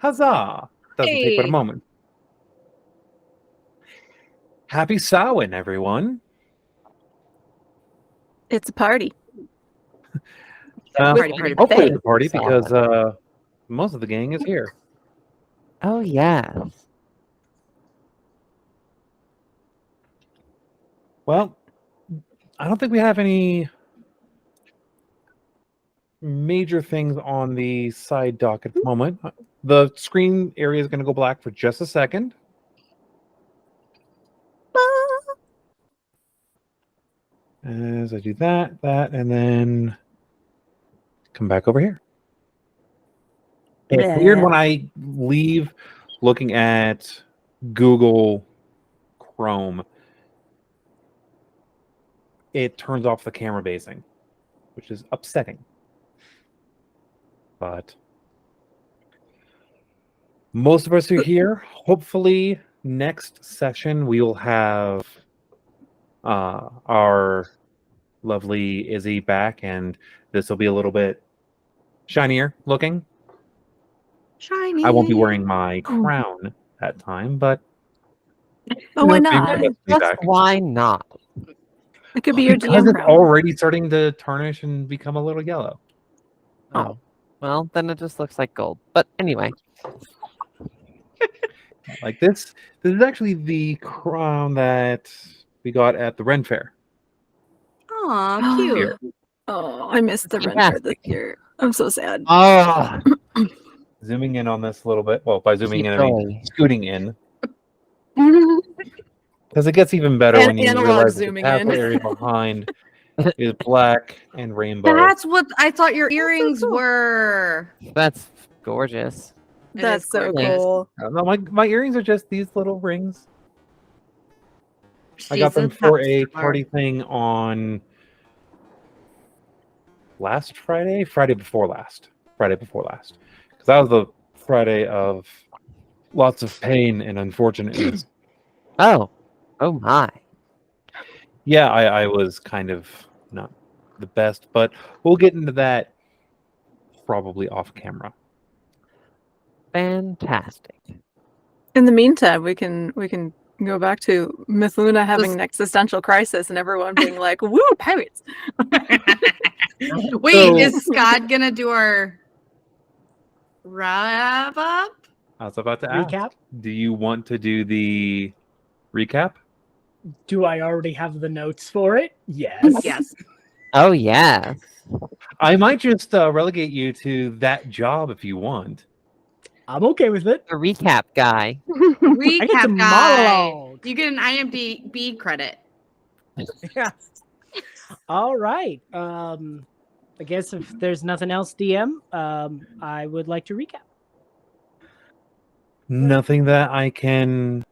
Huzzah! Doesn't take but a Hey. moment. Happy Samhain, everyone. It's a party. Party. Hopefully it's a party because most of the gang is here. Oh, yes. Well, I don't think we have any major things on the side dock at the moment. The screen area is going to go black for just a second. As I do that, and then come back over here. It's weird when I leave looking at Google Chrome. It turns off the camera basing, which is upsetting. But most of us are here. Hopefully, next session we will have our lovely Izzy back, and this will be a little bit shinier looking. Shiny. I won't be wearing my crown that time, but Oh, why not? Why not? It could be your because DM it's crown. already starting to tarnish and become a little yellow. Oh, well, then it just looks like gold. But anyway. Like this is actually the crown that we got at the Ren Fair. Aw, cute. Here. Oh, I missed the Ren Fair this year. I'm so sad. Oh, Zooming in on this a little bit. Well, by zooming in, I mean scooting in. Because it gets even better when you Analog realize that the zooming castle in. area behind is black and rainbow. That's what I thought your earrings were. that's gorgeous. That's so gorgeous. cool. No, my earrings are just these little rings. I got She's them for a popstar. party thing on last Friday before last. Because that was the Friday of lots of pain and unfortunateness. Oh my. Yeah, I was kind of not the best, but we'll get into that probably off camera. Fantastic. In the meantime, we can go back to Mithluna having an existential crisis and everyone being like, "Woo, pirates!" Wait, So- is Skad gonna do our wrap up? I was about to ask, Recap? do you want to do the recap? Do I already have the notes for it? Yes. Yes. Oh, yes. I might just relegate you to that job if you want. I'm okay with it. The recap guy. I get Recap some guy. monologue. You get an IMDb credit. Yeah. All right. I guess if there's nothing else, DM, I would like to recap. Nothing that I can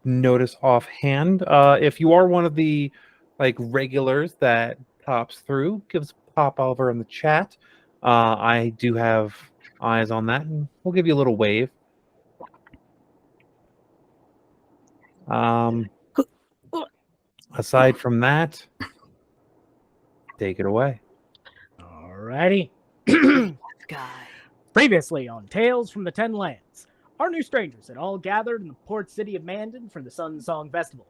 notice offhand. If you are one of the regulars that pops through, give us a pop over in the chat. I do have eyes on that, and we'll give you a little wave. Aside from that, take it away. Alrighty. Guy. Previously on Tales from the Ten Lands, our new strangers had all gathered in the port city of Mandan for the Sun Song Festival.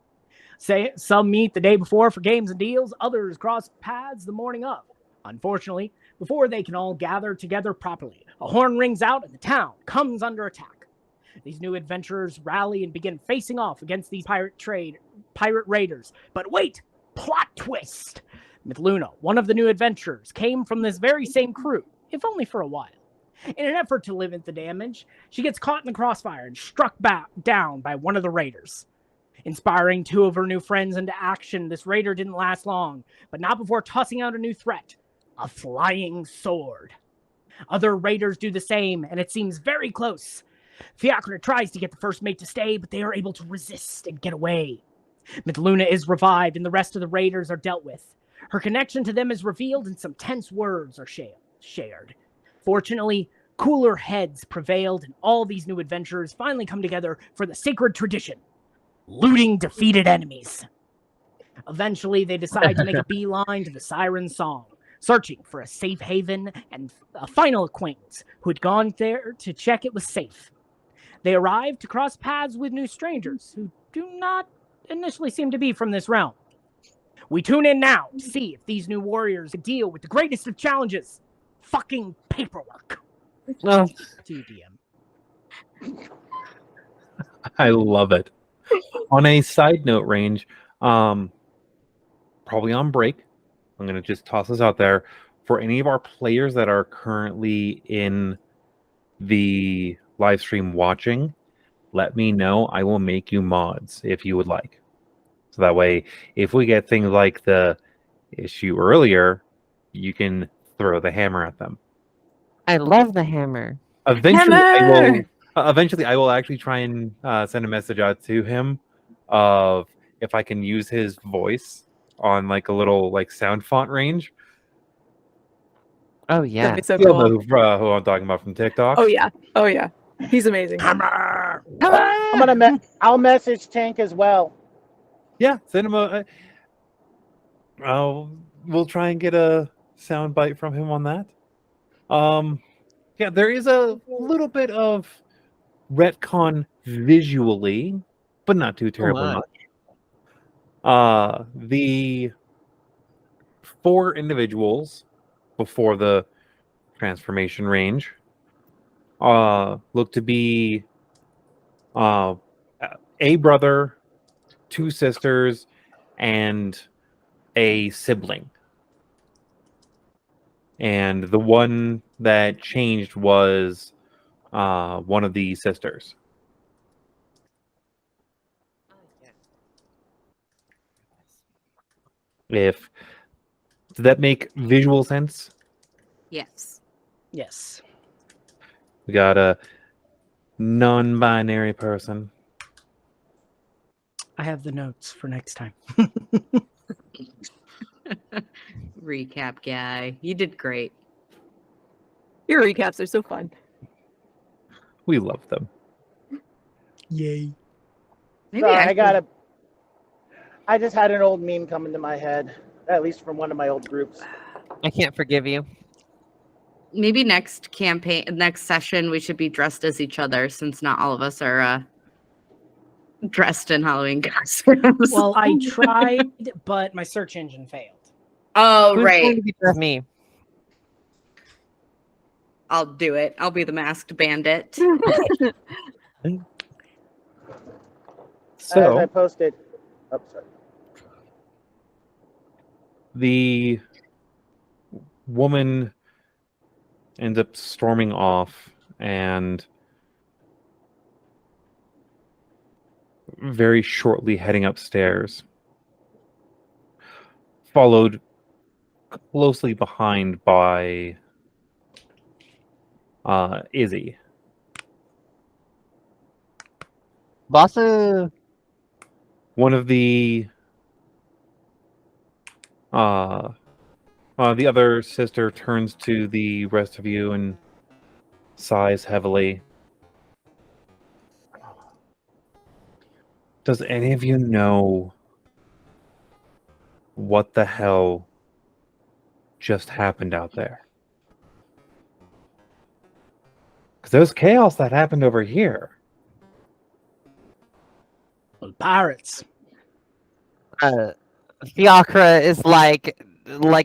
Some meet the day before for games and deals, others cross paths the morning of. Unfortunately, before they can all gather together properly, a horn rings out and the town comes under attack. These new adventurers rally and begin facing off against these pirate raiders. But wait! Plot twist! Mithluna, one of the new adventurers, came from this very same crew, if only for a while. In an effort to limit the damage, she gets caught in the crossfire and struck down by one of the raiders. Inspiring two of her new friends into action, this raider didn't last long, but not before tossing out a new threat: a flying sword. Other raiders do the same, and it seems very close. Fiacre tries to get the first mate to stay, but they are able to resist and get away. Mithluna is revived, and the rest of the raiders are dealt with. Her connection to them is revealed, and some tense words are shared. Fortunately, cooler heads prevailed, and all these new adventurers finally come together for the sacred tradition: looting defeated enemies. Eventually, they decide to make a beeline to the Siren song, searching for a safe haven and a final acquaintance who had gone there to check it was safe. They arrived to cross paths with new strangers who do not initially seem to be from this realm. We tune in now to see if these new warriors can deal with the greatest of challenges, fucking paperwork. No. To you, DM. I love it. On a side note, Range, probably on break, I'm going to just toss this out there. For any of our players that are currently in the live stream watching, let me know. I will make you mods if you would like. So that way, if we get things like the issue earlier, you can throw the hammer at them. I love the hammer. Hammer! Eventually, I will actually try and send a message out to him of if I can use his voice on like a little like sound font range. Oh That'd yeah. be so You'll know cool. who I'm talking about from TikTok. Oh yeah. Oh yeah. He's amazing. Hammer! I'll message Tank as well. Yeah, send him a. We'll try and get a sound bite from him on that. Yeah, there is a little bit of retcon visually, but not too terribly much. The 4 individuals before the transformation range look to be a brother, 2 sisters, and a sibling. And the one that changed was one of the sisters. Does that make visual sense? Yes. Yes. We got a non-binary person. I have the notes for next time. Recap guy. You did great. Your recaps are so fun. We love them. Yay. Maybe Sorry, I just had an old meme come into my head, at least from one of my old groups. I can't forgive you. Maybe next session, we should be dressed as each other, since not all of us are dressed in Halloween costumes. Well, I tried, but my search engine failed. Oh, Who's going right. to be dressed me? I'll do it. I'll be the masked bandit. As So I posted. Oh, sorry. the woman ends up storming off and very shortly heading upstairs, followed closely behind by Izzy. Bossu. One of the other sister turns to the rest of you and sighs heavily. Does any of you know what the hell just happened out there? Because there's chaos that happened over here. Well, pirates. Fiacre is like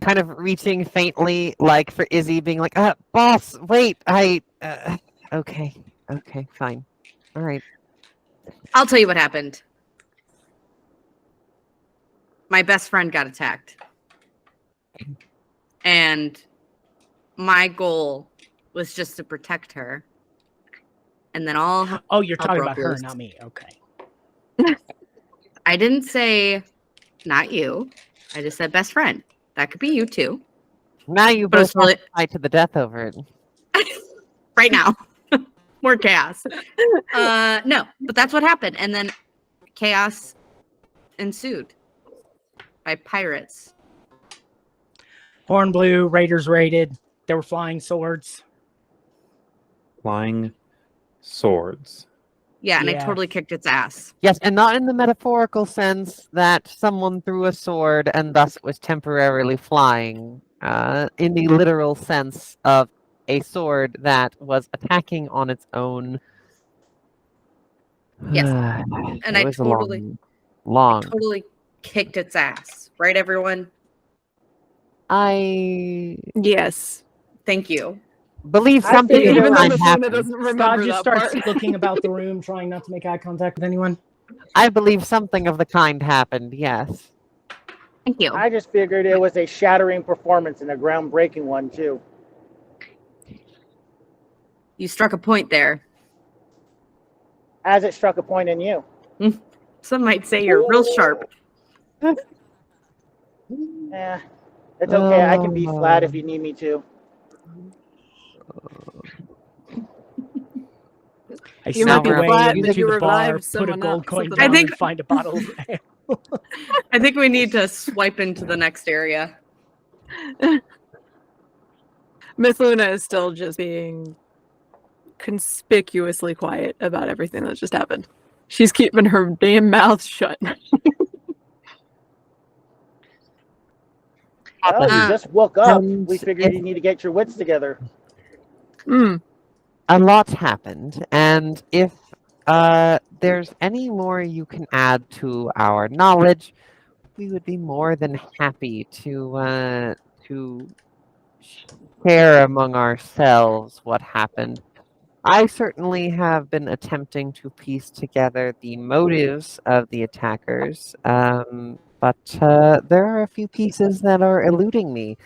kind of reaching faintly, like for Izzy, being like, boss, wait, okay, fine, all right. I'll tell you what happened. My best friend got attacked. And my goal was just to protect her. And then all Oh, you're I'll talking broke about her, loose. not me. Okay. I didn't say not you. I just said best friend. That could be you too. Now you But it's both have really- to fight to the death over it. Right now. More chaos. No, but that's what happened. And then chaos ensued by pirates. Horn Blue, Raiders raided. There were flying swords. Flying swords. Yeah, and I Yeah. totally kicked its ass. Yes, and not in the metaphorical sense that someone threw a sword and thus it was temporarily flying. in the literal sense of a sword that was attacking on its own. Yes. And And it I was totally- long. Totally kicked its ass, right, everyone? Yes. Thank you. believe I something figured of it the was- kind Miss Luna happened. doesn't remember Skad just that starts part. looking about the room, trying not to make eye contact with anyone. I believe something of the kind happened. Yes. Thank you. I just figured it was a shattering performance and a groundbreaking one too. You struck a point there. As it struck a point in you. Some might say you're real sharp. Yeah, it's okay. I can be flat if you need me to. I You might sneak be away flat, into but you the bar, revived put a someone gold else coin with down, I think- and find a bottle of ale. I think we need to swipe into the next area. Mithluna is still just being conspicuously quiet about everything that just happened. She's keeping her damn mouth shut. Well, you Uh, just woke up. and We figured if- you need to get your wits together. Mm. A lot happened, and if there's any more you can add to our knowledge, we would be more than happy to share among ourselves what happened. I certainly have been attempting to piece together the motives of the attackers, but there are a few pieces that are eluding me.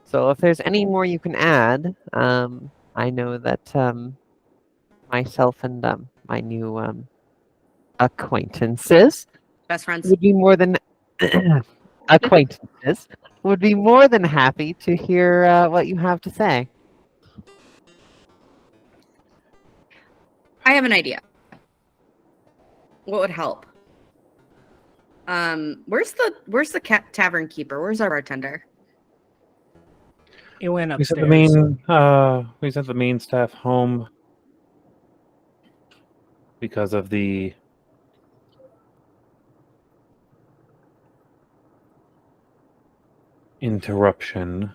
So if there's any more you can add, I know that myself and my new acquaintances Best friends. would be more than acquaintances would be more than happy to hear what you have to say. I have an idea. What would help? Where's the tavern keeper? Where's our bartender? It went We sent upstairs. the main staff home because of the interruption.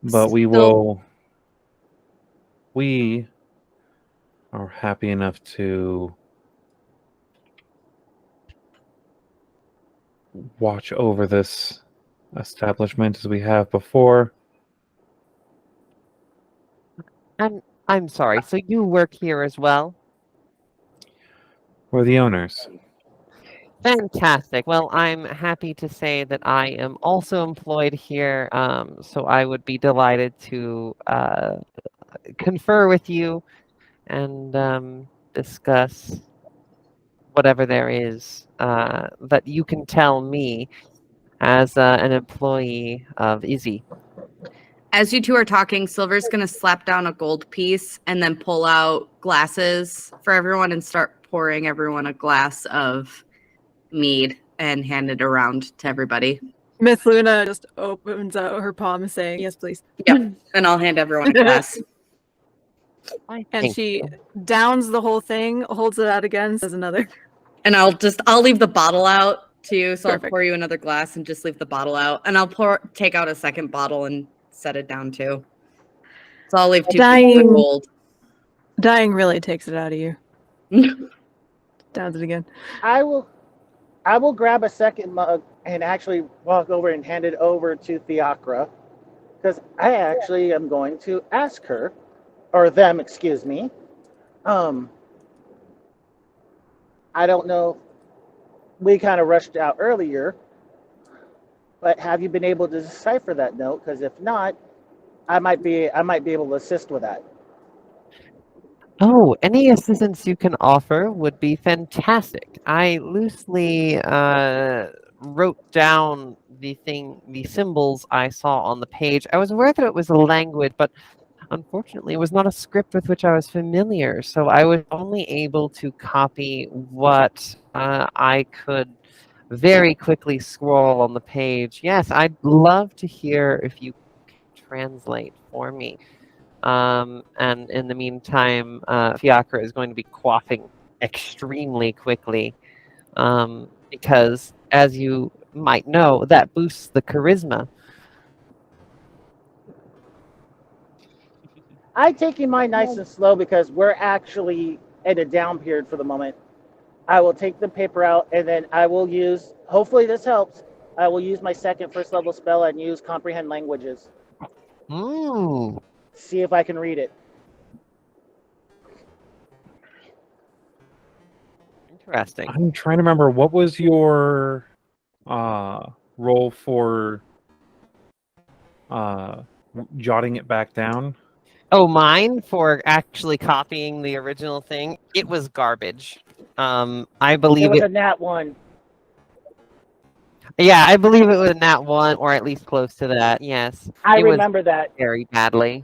But we are happy enough to watch over this establishment as we have before. I'm sorry, so you work here as well? We're the owners. Fantastic. Well, I'm happy to say that I am also employed here, so I would be delighted to confer with you and discuss whatever there is that you can tell me as an employee of Izzy. As you two are talking, Silver's gonna slap down a gold piece and then pull out glasses for everyone and start pouring everyone a glass of mead and hand it around to everybody. Mithluna just opens out her palm saying, "Yes, please." Yep. And I'll hand everyone a glass. And Thank she you. downs the whole thing, holds it out again, says another. And I'll leave the bottle out too. So Perfect. I'll pour you another glass and just leave the bottle out. And I'll take out a second bottle and set it down too. So I'll leave 2 pieces of Dying. gold. Dying really takes it out of you. Downs it again. I will grab a second mug and actually walk over and hand it over to Fiacre, because I actually am going to ask her, or them, excuse me. I don't know. We kind of rushed out earlier, but have you been able to decipher that note? Because if not, I might be able to assist with that. Oh, any assistance you can offer would be fantastic. I loosely wrote down the symbols I saw on the page. I was aware that it was a language, but unfortunately it was not a script with which I was familiar, so I was only able to copy what I could very quickly scroll on the page. Yes, I'd love to hear if you can translate for me. And in the meantime, Fiacre is going to be quaffing extremely quickly because, as you might know, that boosts the charisma. I'm taking mine nice and slow because we're actually at a down period for the moment. I will take the paper out and then I will use, hopefully this helps, I will use my second first level spell and use comprehend languages. Ooh. See if I can read it. Interesting. I'm trying to remember, what was your roll for jotting it back down? Oh, mine for actually copying the original thing? It was garbage. I It believe was it. a nat 1. Yeah, I believe it was a nat 1, or at least close to that. Yes, I it was remember that very badly.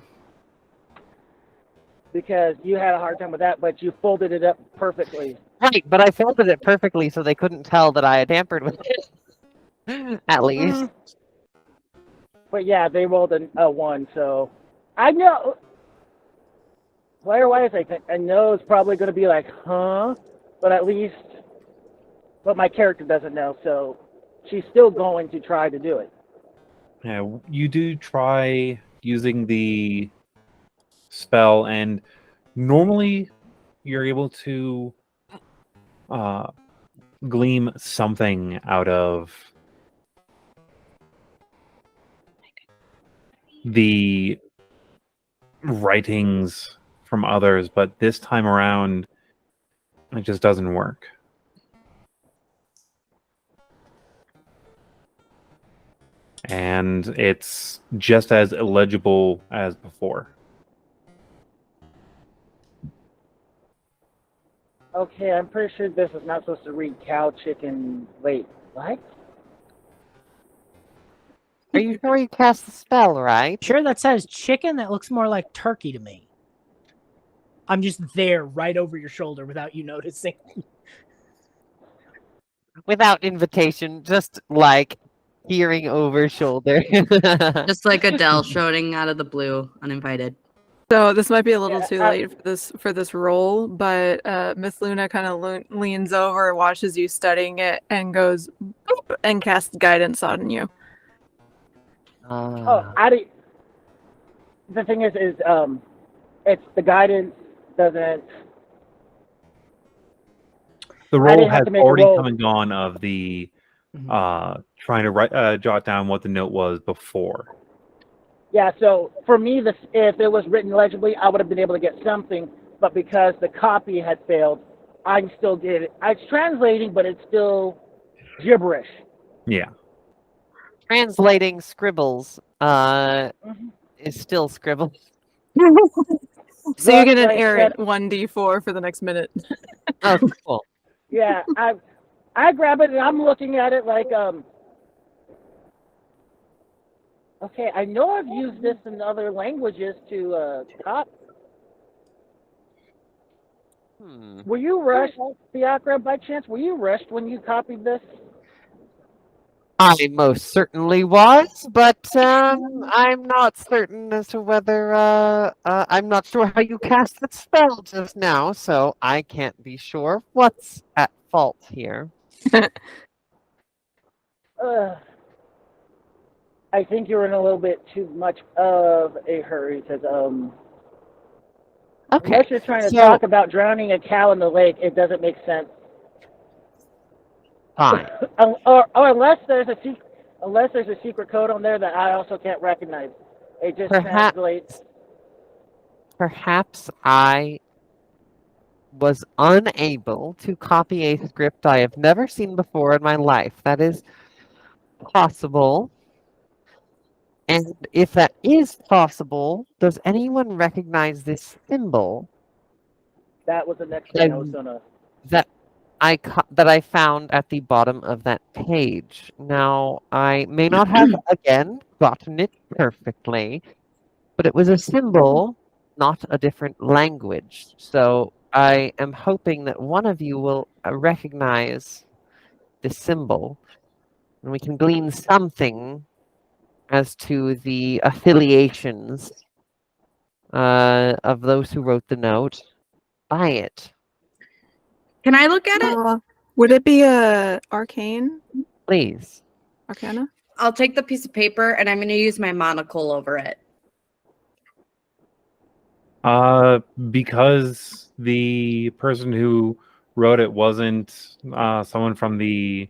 because you had a hard time with that, but you folded it up perfectly. Right, but I folded it perfectly so they couldn't tell that I had tampered with it. At least. But yeah, they rolled a 1, so I know. Player-wise, I know it's probably going to be like, huh? But at least, but my character doesn't know, so she's still going to try to do it. Yeah, you do try using the spell, and normally you're able to glean something out of the writings from others, but this time around it just doesn't work. And it's just as illegible as before. Okay, I'm pretty sure this is not supposed to read cow, chicken. Wait, what? Are you sure you cast the spell, right? Sure, that says chicken? That looks more like turkey to me. I'm just there right over your shoulder without you noticing. Without invitation, just like peering over shoulder. Just like Adele shouting out of the blue, uninvited. So this might be a little Yeah, too late for this roll, but Mithluna kind of leans over, watches you studying it, and goes boop, and casts guidance on you. Oh, the thing is, it's the guidance doesn't. The I roll didn't have has to make a already roll. come and gone of the trying to jot down what the note was before. Yeah, so for me, if it was written legibly, I would have been able to get something. But because the copy had failed, I'm still getting it. It's translating, but it's still gibberish. Yeah. Translating scribbles is still scribbles. So you get Just an like errant that- 1d4 for the next minute. Oh, cool. Yeah, I grab it and I'm looking at it like okay, I know I've used this in other languages to cop. Were you rushed, Fiacre, by chance? Were you rushed when you copied this? I most certainly was, but I'm not certain as to whether I'm not sure how you cast that spell just now, so I can't be sure what's at fault here. I think you're in a little bit too much of a hurry because Okay. unless you're trying to So- talk about drowning a cow in the lake, it doesn't make sense. Fine. or unless there's a secret code on there that I also can't recognize. It just translates. Perhaps I was unable to copy a script I have never seen before in my life. That is possible. And if that is possible, does anyone recognize this symbol That was the next thing I was gonna. that I found at the bottom of that page? Now, I may not have again gotten it perfectly, but it was a symbol, not a different language. So I am hoping that one of you will recognize this symbol, and we can glean something as to the affiliations of those who wrote the note by it. Can I look at it? Would it be a arcane? Please. Arcana? I'll take the piece of paper and I'm going to use my monocle over it. Because the person who wrote it wasn't someone from the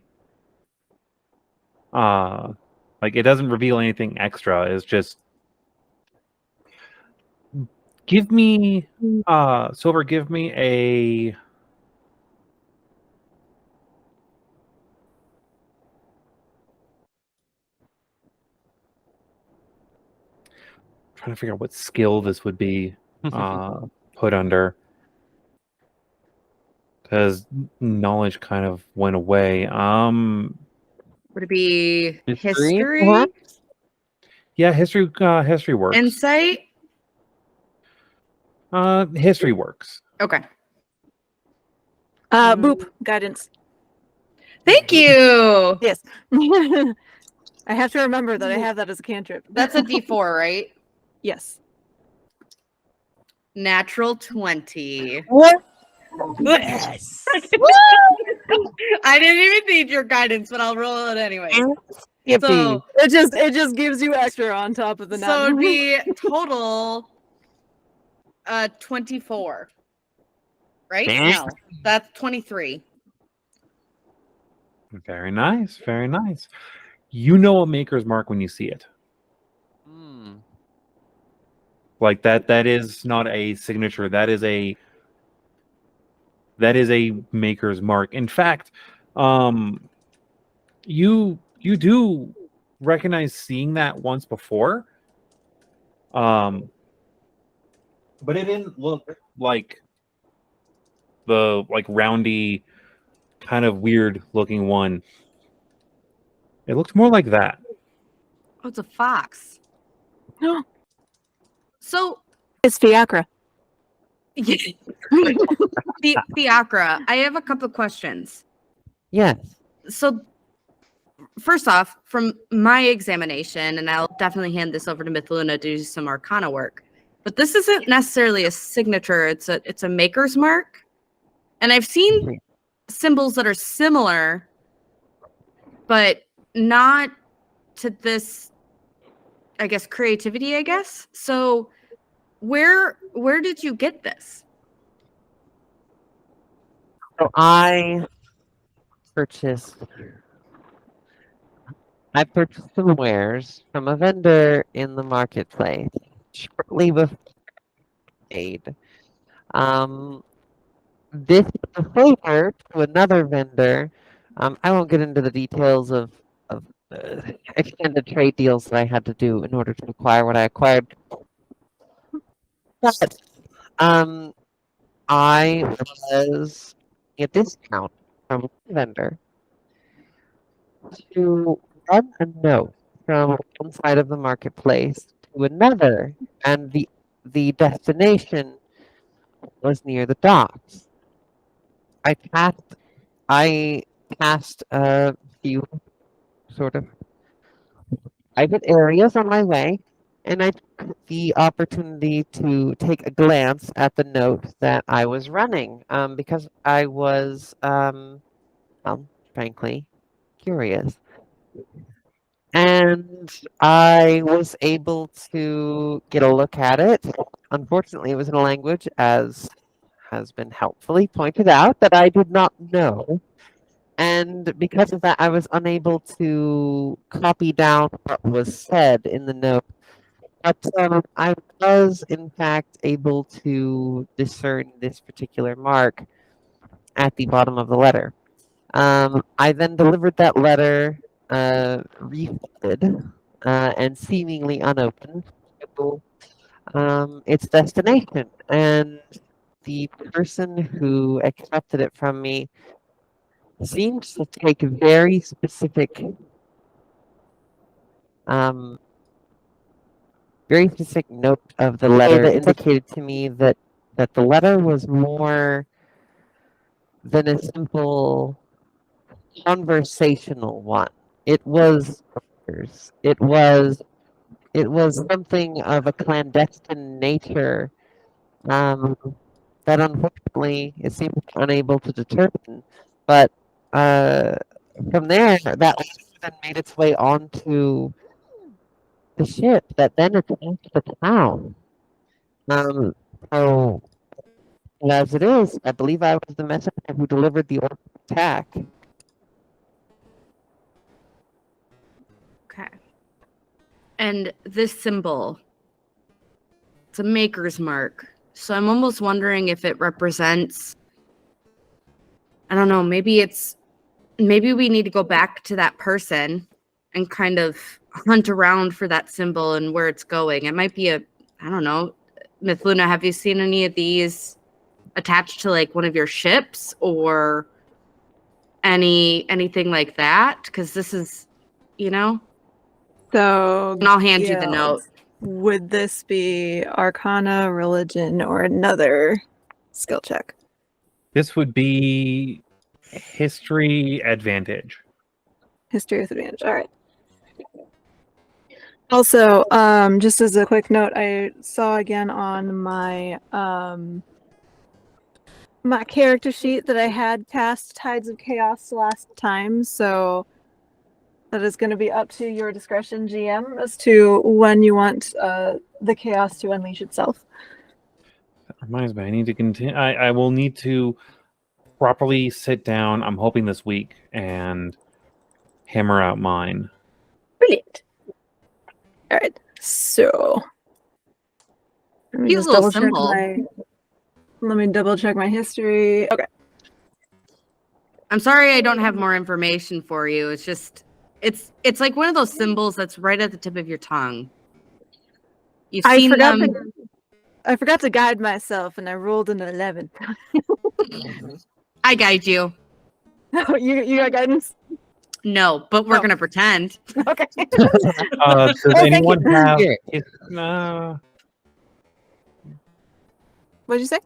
like, it doesn't reveal anything extra. It's just give me Silver, give me a trying to figure out what skill this would be put under, because knowledge kind of went away. Would it be History, history? perhaps? Yeah, history works. Insight? History works. Okay. Boop. Guidance. Thank you. Yes. I have to remember that I have that as a cantrip. That's a D4, right? Yes. Natural 20. What? Yes. I didn't even need your guidance, but I'll roll it anyway. Yippee. So, It just gives you extra on top of the so it'd be total 24. Right? No, that's 23. Very nice, very nice. You know a maker's mark when you see it. Hmm. Like that is not a signature. That is a maker's mark. In fact, you do recognize seeing that once before. But it didn't look like the roundy, kind of weird looking one. It looked more like that. Oh, it's a fox. So, It's Fiacre. Fiacre, I have a couple of questions. Yes. So, first off, from my examination, and I'll definitely hand this over to Mithluna to do some arcana work, but this isn't necessarily a signature. It's a maker's mark. And I've seen symbols that are similar, but not to this, I guess, creativity, I guess. So where did you get this? So I purchased some wares from a vendor in the marketplace shortly before aid. This is a favor to another vendor. I won't get into the details of extended trade deals that I had to do in order to acquire what I acquired. But I was a discount from a vendor to run a note from one side of the marketplace to another, and the destination was near the docks. I passed a few sort of private areas on my way, and I took the opportunity to take a glance at the note that I was running, because I was, well, frankly, curious. And I was able to get a look at it. Unfortunately, it was in a language, as has been helpfully pointed out, that I did not know. And because of that, I was unable to copy down what was said in the note. But I was, in fact, able to discern this particular mark at the bottom of the letter. I then delivered that letter refolded and seemingly unopened to its destination. And the person who accepted it from me seems to take a very specific note of the letter that indicated to me that the letter was more than a simple conversational one. It was something of a clandestine nature that unfortunately it seemed unable to determine. But from there, that then made its way onto the ship that then attacked the town. So as it is, I believe I was the messenger who delivered the order of attack. Okay. And this symbol, it's a maker's mark. So I'm almost wondering if it represents, I don't know, maybe we need to go back to that person and kind of hunt around for that symbol and where it's going. It might be I don't know, Mithluna, have you seen any of these attached to like one of your ships or anything like that? Because this is, So, and I'll hand you the yeah, note. would this be Arcana, Religion, or another skill check? This would be history advantage. History with advantage. All right. Also, just as a quick note, I saw again on my my character sheet that I had cast Tides of Chaos last time, so that is going to be up to your discretion, GM, as to when you want the chaos to unleash itself. That reminds me, I need to continue. I will need to properly sit down. I'm hoping this week and hammer out mine. Brilliant. All right, so let me Cute just little double check symbol. Let me double check my history. Okay. I'm sorry I don't have more information for you. It's just it's like one of those symbols that's right at the tip of your tongue. You've seen them. I forgot to guide myself, and I rolled an 11. I guide you. you got guidance? No, but we're gonna pretend. Okay. Does thank anyone you. have? What did you say?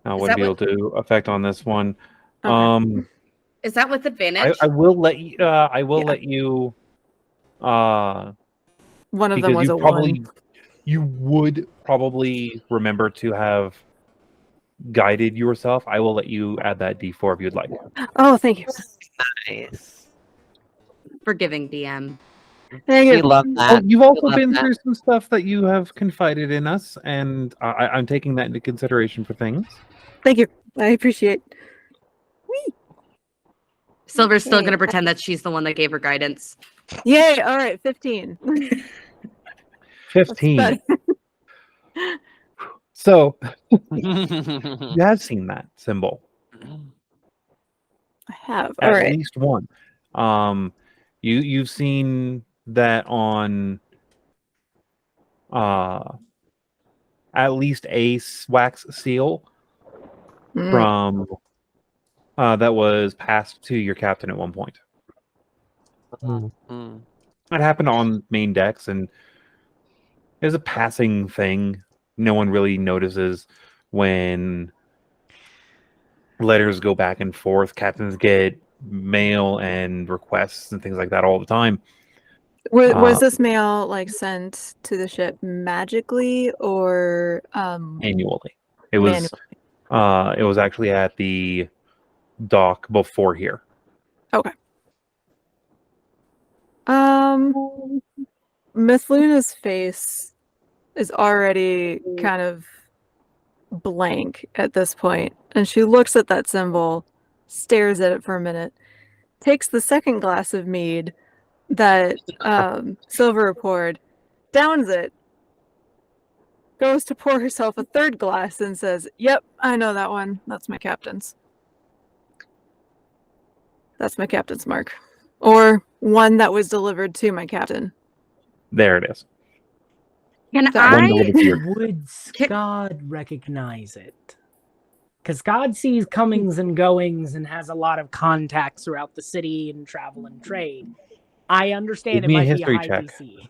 I Is wouldn't that be able to affect on this one. Okay. Is that with advantage? I will let you. I will Yeah. let you. One of them Because was you a probably 1. you would probably remember to have guided yourself. I will let you add that D4 if you'd like. Oh, thank you. Nice. Forgiving DM. Thank We you. love Oh, that. you've also love been that. through some stuff that you have confided in us, and I'm taking that into consideration for things. Thank you. I appreciate. Silver's still Okay. gonna pretend that she's the one that gave her guidance. Yay! All right, 15. 15. So you have seen that symbol. I have. All At right. least one. You've seen that on at least a wax seal from that was passed to your captain at one point. Mm. It happened on main decks, and it was a passing thing. No one really notices when letters go back and forth. Captains get mail and requests and things like that all the time. Was this mail like sent to the ship magically or Annually. It was manually? it was actually at the dock before here. Okay. Miss Luna's face is already kind of blank at this point, and she looks at that symbol, stares at it for a minute, takes the second glass of mead that Silver poured, downs it, goes to pour herself a third glass, and says, "Yep, I know that one. That's my captain's. That's my captain's mark. Or one that was delivered to my captain." There it is. Can One I? delivered to your Would Skad recognize it? Because God sees comings and goings and has a lot of contacts throughout the city and travel and trade. I understand Give it me a might be a history high check. DC.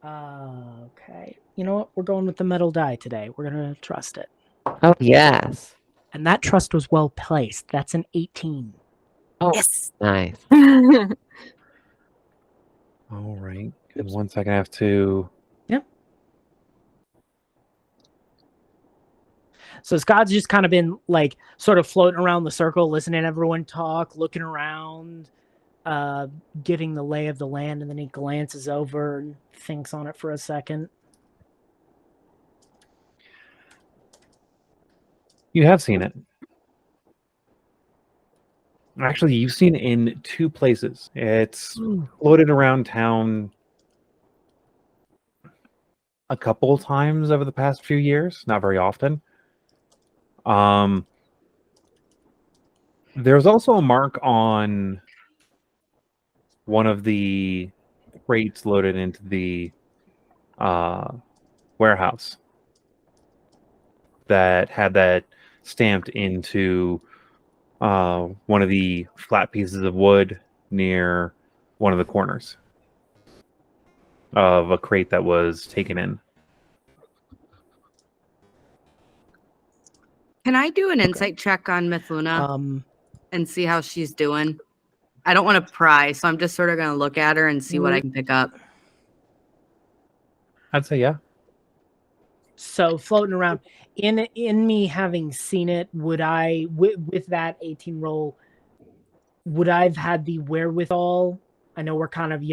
Okay. You know what? We're going with the metal die today. We're going to trust it. Oh, yes. And that trust was well placed. That's an 18. Oh, Yes. nice. All right. In 1 second, I have to. So Scott's just kind of been like sort of floating around the circle, listening to everyone talk, looking around, getting the lay of the land, and then he glances over and thinks on it for a second. You have seen it. Actually, you've seen it in 2 places. It's floated around town a couple times over the past few years, not very often. There's also a mark on one of the crates loaded into the warehouse that had that stamped into one of the flat pieces of wood near one of the corners of a crate that was taken in. Can I do an insight check on Mithluna and see how she's doing? I don't want to pry, so I'm just sort of going to look at her and see what I can pick up. I'd say yeah. So floating around in me having seen it, would I with that 18 roll, would I've had the wherewithal? I know we're kind of,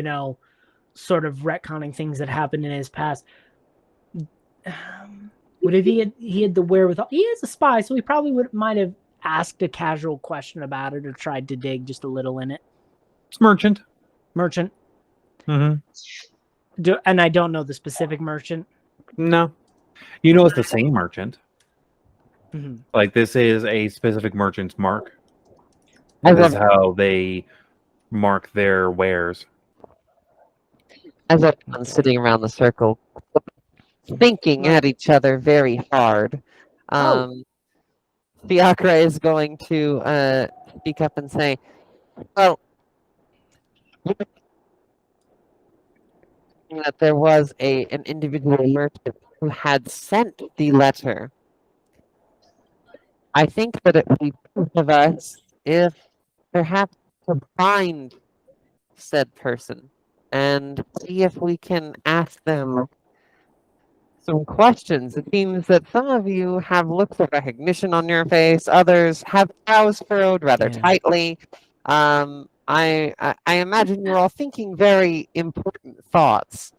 sort of retconning things that happened in his past. Would if he had the wherewithal? He is a spy, so he probably might have asked a casual question about it or tried to dig just a little in it. It's merchant. Merchant. Mm-hmm. And I don't know the specific merchant. No. You know it's the same merchant. Mm-hmm. Like, this is a specific merchant's mark. This is how they mark their wares. As everyone's sitting around the circle, thinking at each other very hard, Fiacre is going to speak up and say, well, that there was an individual merchant who had sent the letter. I think that it would be proof of us if perhaps to find said person and see if we can ask them some questions. It seems that some of you have looks of recognition on your face, others have brows furrowed rather tightly. I imagine you're all thinking very important thoughts,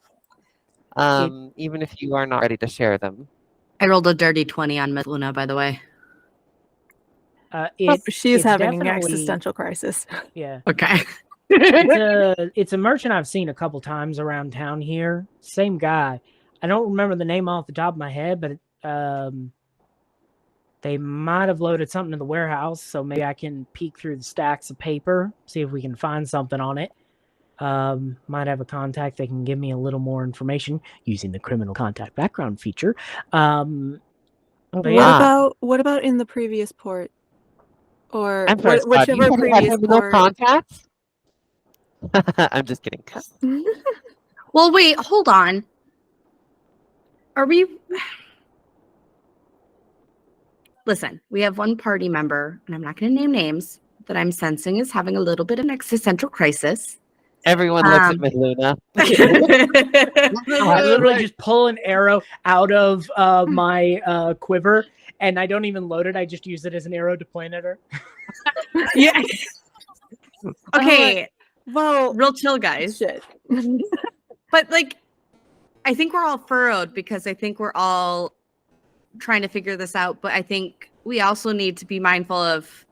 even if you are not ready to share them. I rolled a dirty 20 on Mithluna, by the way. She's having an existential crisis. Yeah. Okay. It's a merchant I've seen a couple times around town here. Same guy. I don't remember the name off the top of my head, but they might have loaded something in the warehouse, so maybe I can peek through the stacks of paper, see if we can find something on it. Might have a contact that can give me a little more information using the criminal contact background feature. What about in the previous port? Or whichever previous port. Contacts? I'm just kidding. Well, wait, hold on. Are we... Listen, we have one party member, and I'm not going to name names, that I'm sensing is having a little bit of an existential crisis. Everyone looks at Mithluna. I literally just pull an arrow out of my quiver, and I don't even load it. I just use it as an arrow to point at her. Yeah. Okay. Well, real chill, guys. Shit. But I think we're all furrowed because I think we're all trying to figure this out. But I think we also need to be mindful of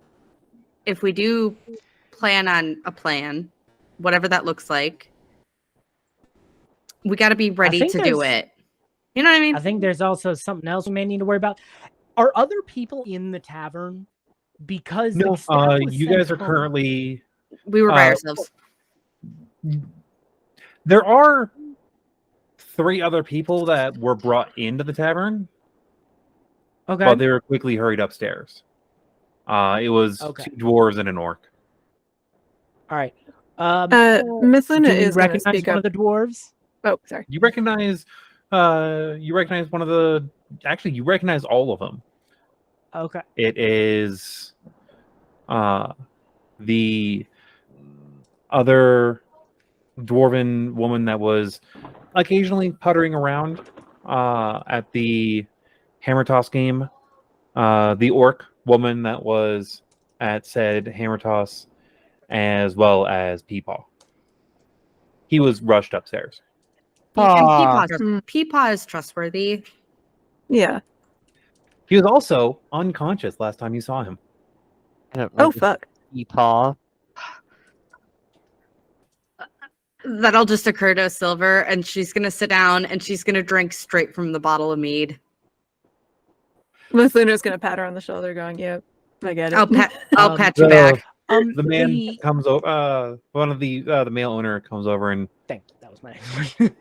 if we do plan on a plan, whatever that looks like, we got to be ready to do it. You know what I mean? I think there's also something else we may need to worry about. Are other people in the tavern? Because no, you guys are currently... We were by ourselves. There are 3 other people that were brought into the tavern. Okay. But they were quickly hurried upstairs. It was 2 dwarves and an orc. All right. Mithluna is going to speak one up. of the dwarves. Oh, sorry. You recognize one of the... Actually, you recognize all of them. Okay. It is the other dwarven woman that was occasionally puttering around at the hammer toss game the orc woman that was at said hammer toss, as well as Peepaw. He was rushed upstairs. And Aw. Peepaw is trustworthy. Yeah. He was also unconscious last time you saw him. I don't know Oh, this fuck. Peepaw. That'll just occur to Silver, and she's gonna sit down and she's gonna drink straight from the bottle of mead. Miss gonna pat her on the shoulder, going, "Yep, I get it." I'll pat you back. The man comes over. One of the male owner comes over and Thank you. That was my next one.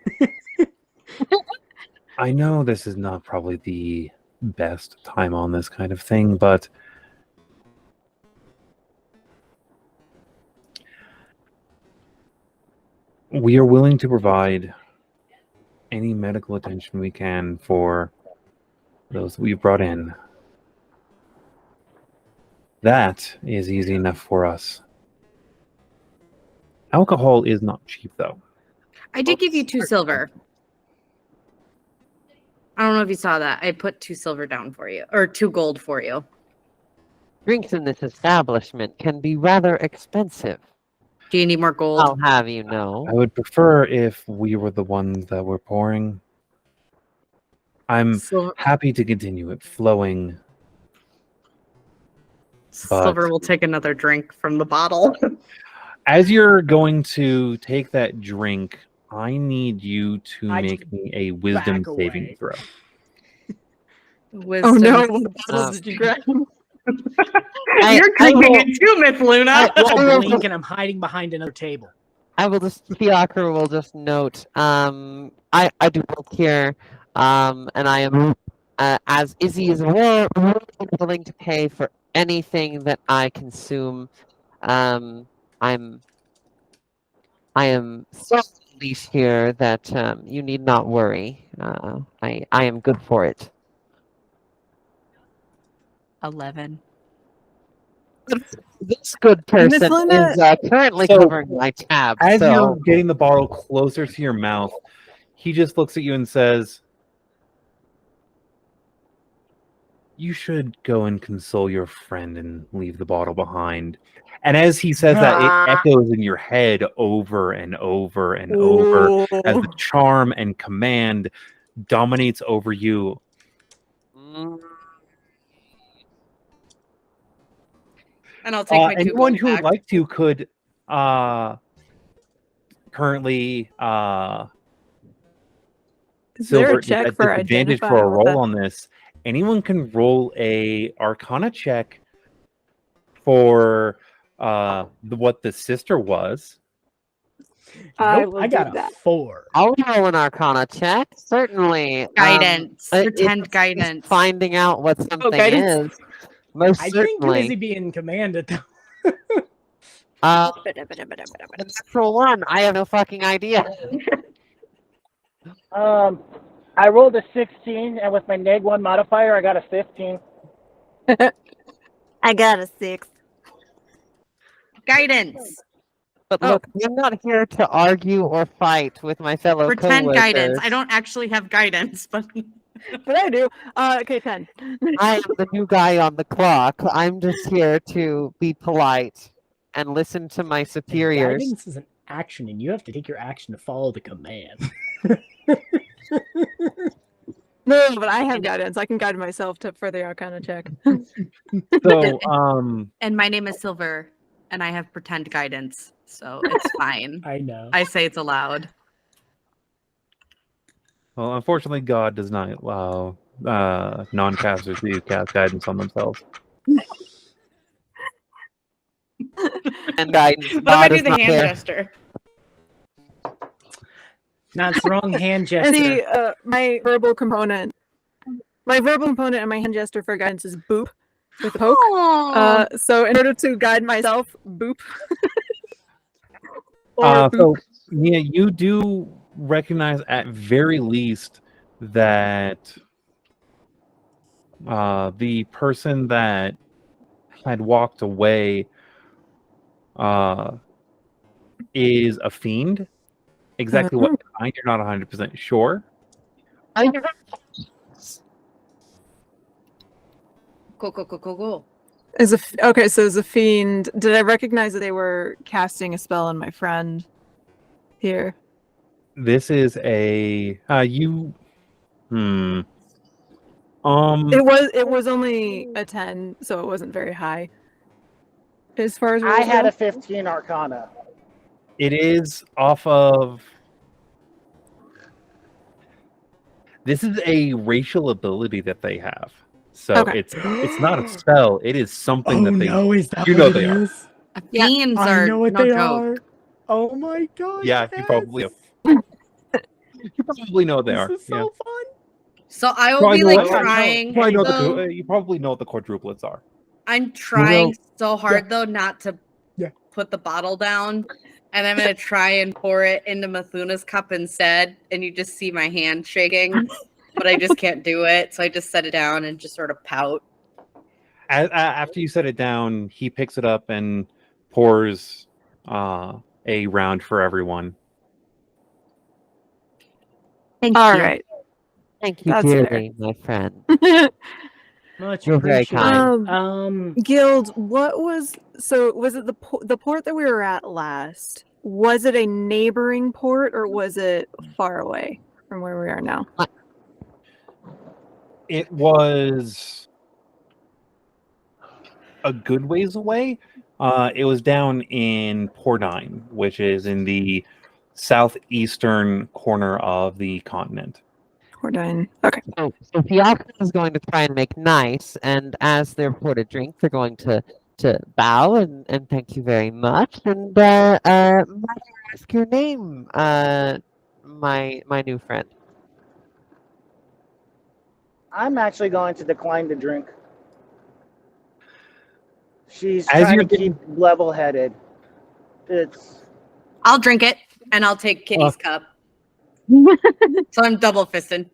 I know this is not probably the best time on this kind of thing, but we are willing to provide any medical attention we can for those we've brought in. That is easy enough for us. Alcohol is not cheap, though. I did give you 2 silver. I don't know if you saw that. I put 2 silver down for you, or 2 gold for you. Drinks in this establishment can be rather expensive. Do you need more gold? I'll have you know. I would prefer if we were the ones that were pouring. I'm happy to continue it flowing. Silver will take another drink from the bottle. As you're going to take that drink, I need you to make me a wisdom back saving away. throw. Wisdom. Oh no! What bottles did you grab? You're drinking it too, Mithluna. I'll blink and I'm hiding behind another table. I will just Fiacre will just note. I do work here, and I am as Izzy is aware, willing to pay for anything that I consume. I am so least here that you need not worry. I am good for it. 11. This good person Mithluna- is currently So, covering my tab. As so you're getting the bottle closer to your mouth, he just looks at you and says, "You should go and console your friend and leave the bottle behind." And as he says that, it echoes in your head over and over and over as the charm and command dominates over you. And I'll take my 2 Anyone gold who would back. like to could currently Is there Silver a check at for disadvantage for a identifying what roll on this. Anyone can roll a Arcana check for what the sister was. I Nope, will I got do a that. 4. I'll roll an Arcana check. Certainly. Guidance. Pretend it's guidance. Finding out what something guidance. is. Most I think certainly. Izzy being commanded though. The natural one. I have no fucking idea. I rolled a 16, and with my neg 1 modifier, I got a 15. I got a 6. Guidance. But look, I'm not here to argue or fight with my fellow Pretend coworkers. guidance. I don't actually have guidance, but But I do. Okay, 10. I am the new guy on the clock. I'm just here to be polite and listen to my superiors. Guidance is an action, and you have to take your action to follow the command. No, but I have guidance. I can guide myself for the Arcana check. So, and my name is Silver, and I have pretend guidance, so it's fine. I know. I say it's allowed. well, unfortunately, God does not allow non-casters to cast guidance on themselves. And guidance. What if I God do is the not hand there. gesture? Not it's the wrong hand And gesture. see, my verbal component and my hand gesture for guidance is boop with a poke. So in order to guide myself, boop. Or boop. So, yeah, you do recognize at very least that the person that had walked away is a fiend. Exactly what kind, you're not 100% sure. Cool. Okay, so as a fiend, did I recognize that they were casting a spell on my friend here? This is a you. Hmm. It was only a 10, so it wasn't very high. As far as I rules had go. a 15 Arcana. It is off of. This is a racial ability that they have, so Okay. it's not a spell. It is something that they. is that You know they are. Yeah, Fiends I are know what no they joke. are. Oh my god. Yeah, you probably. You probably know what they are. This is so fun. So I will Probably be know like what- trying. You probably know though. you probably know what the quadruplets are. I'm trying so hard though not to Yeah. put the bottle down, and I'm gonna try and pour it into Mithluna's cup instead. And you just see my hand shaking, but I just can't do it. So I just set it down and just sort of pout. After you set it down, he picks it up and pours a round for everyone. Thank All right. Thank you That's dearly, my friend. Much You're very appreciated. kind. Guild, was it the port that we were at last? Was it a neighboring port or was it far away from where we are now? It was a good ways away. It was down in Port-Nine, which is in the southeastern corner of the continent. We're done. Okay. So Fiacre is going to try and make nice, and as they're poured a drink, they're going to bow and thank you very much. And might I ask your name, my new friend? I'm actually going to decline the drink. She's As trying you're to keep level-headed. It's I'll drink it, and I'll take Kitty's cup. So I'm double fisting.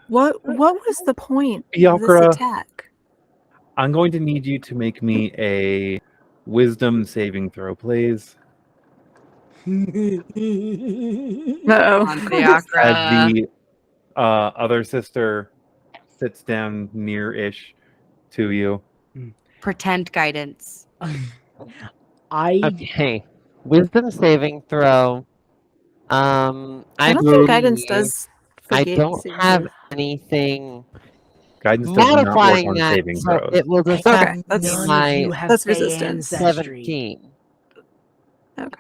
What was the point of Fiacre, this attack? I'm going to need you to make me a wisdom saving throw, please. Uh-oh. On Fiacre. As the other sister sits down near-ish to you. Pretend guidance. Okay, wisdom saving throw. I don't think guidance believe does. I forget don't saving have throws. anything Guidance does not work modifying on that, saving so throws. it will just Okay, have to be that's- my that's resistance. 17.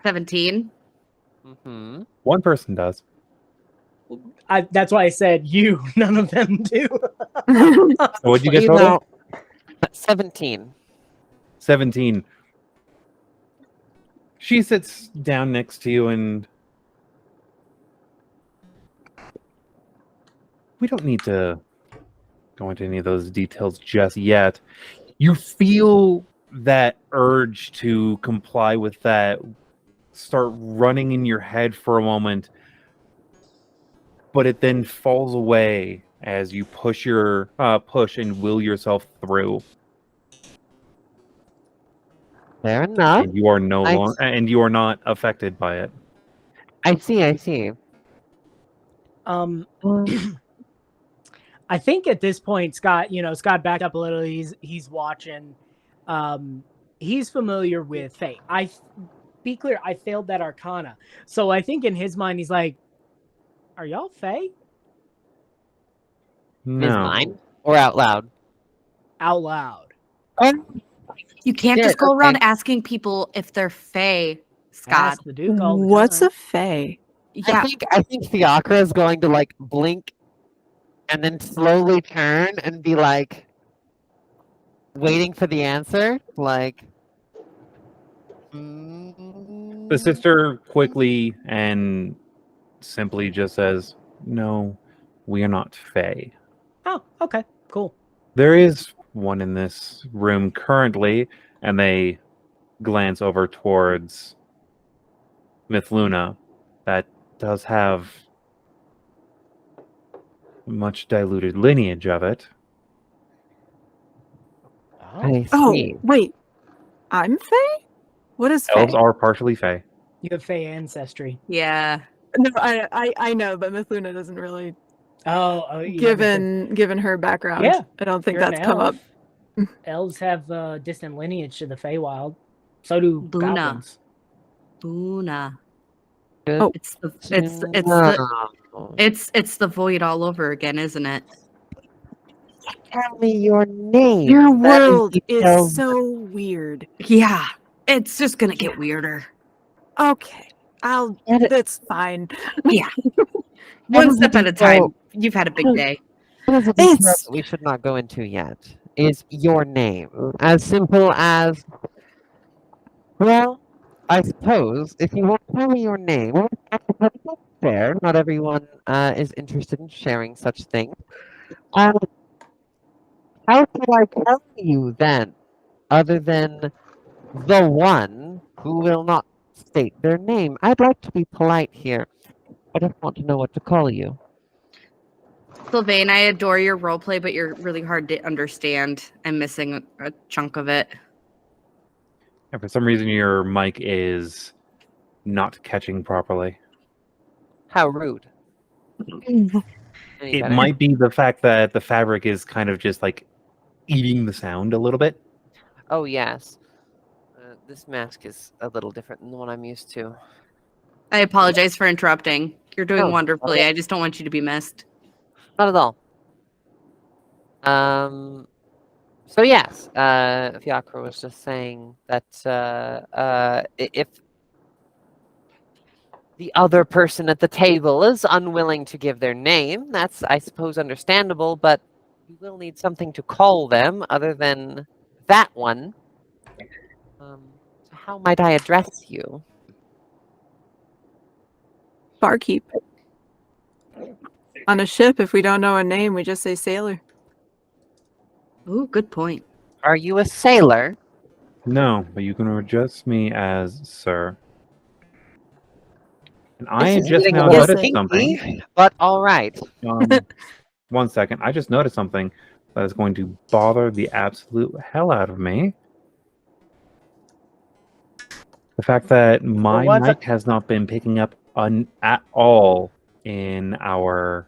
17. Mm-hmm. One person does. That's why I said you. None of them do. So what'd you get You total? know, 17. 17. She sits down next to you and we don't need to go into any of those details just yet. You feel that urge to comply with that start running in your head for a moment, but it then falls away as you push and will yourself through. Fair enough. And you are no I longer and you are not affected by it. I see. I think at this point, Scott backed up a little. He's watching. He's familiar with Fae. Be clear, I failed that Arcana. So I think in his mind, he's like, are y'all Fae? Is No. mine or out loud? Out loud. You can't Yeah, just go around okay. asking people if they're Fae, Scott. Ask the Duke all the What's time. a fae? Yeah, I think Fiacre is going to like blink and then slowly turn and be like waiting for the answer. Like The sister quickly and simply just says, "No, we are not Fae." Oh, okay, cool. There is one in this room currently, and they glance over towards Mithluna that does have much diluted lineage of it. I Oh, see. wait. I'm fae? What is fae? Elves are partially Fae. You have Fae ancestry. yeah. No, I know, but Mithluna doesn't really given her background. Yeah, I don't think you're an that's come up. elf. Elves have distant lineage to the Feywild. So do Luna. goblins. Luna. Good Oh. It's the to it's the void all over again, isn't it? Tell me your name. Your That world details- is so weird. Yeah. It's just gonna get weirder. Okay, That is- that's fine. Yeah. One is step a at a detail- time. You've had a big day. That is a detail It's- that we should not go into yet. Is your name as simple as? Well, I suppose if you want to tell me your name, well, that's fair. Not everyone is interested in sharing such things. How should I tell you then, other than the one who will not state their name? I'd like to be polite here. I just want to know what to call you. Sylvane, I adore your roleplay, but you're really hard to understand. I'm missing a chunk of it. And for some reason, your mic is not catching properly. How rude. Any It better? might be the fact that the fabric is kind of just like eating the sound a little bit. Oh, yes. This mask is a little different than the one I'm used to. I apologize for interrupting. You're doing No, wonderfully. okay. I just don't want you to be missed. Not at all. So yes, Fiacre was just saying that if the other person at the table is unwilling to give their name, that's, I suppose, understandable, but you will need something to call them other than that one. So how might I address you? Barkeep. On a ship, if we don't know a name, we just say sailor. Ooh, good point. Are you a sailor? No, but you can address me as sir. And I This is just getting now a little noticed kinky, something. but all right. 1 second. I just noticed something that is going to bother the absolute hell out of me. The fact that my once I- mic has not been picking up at all in our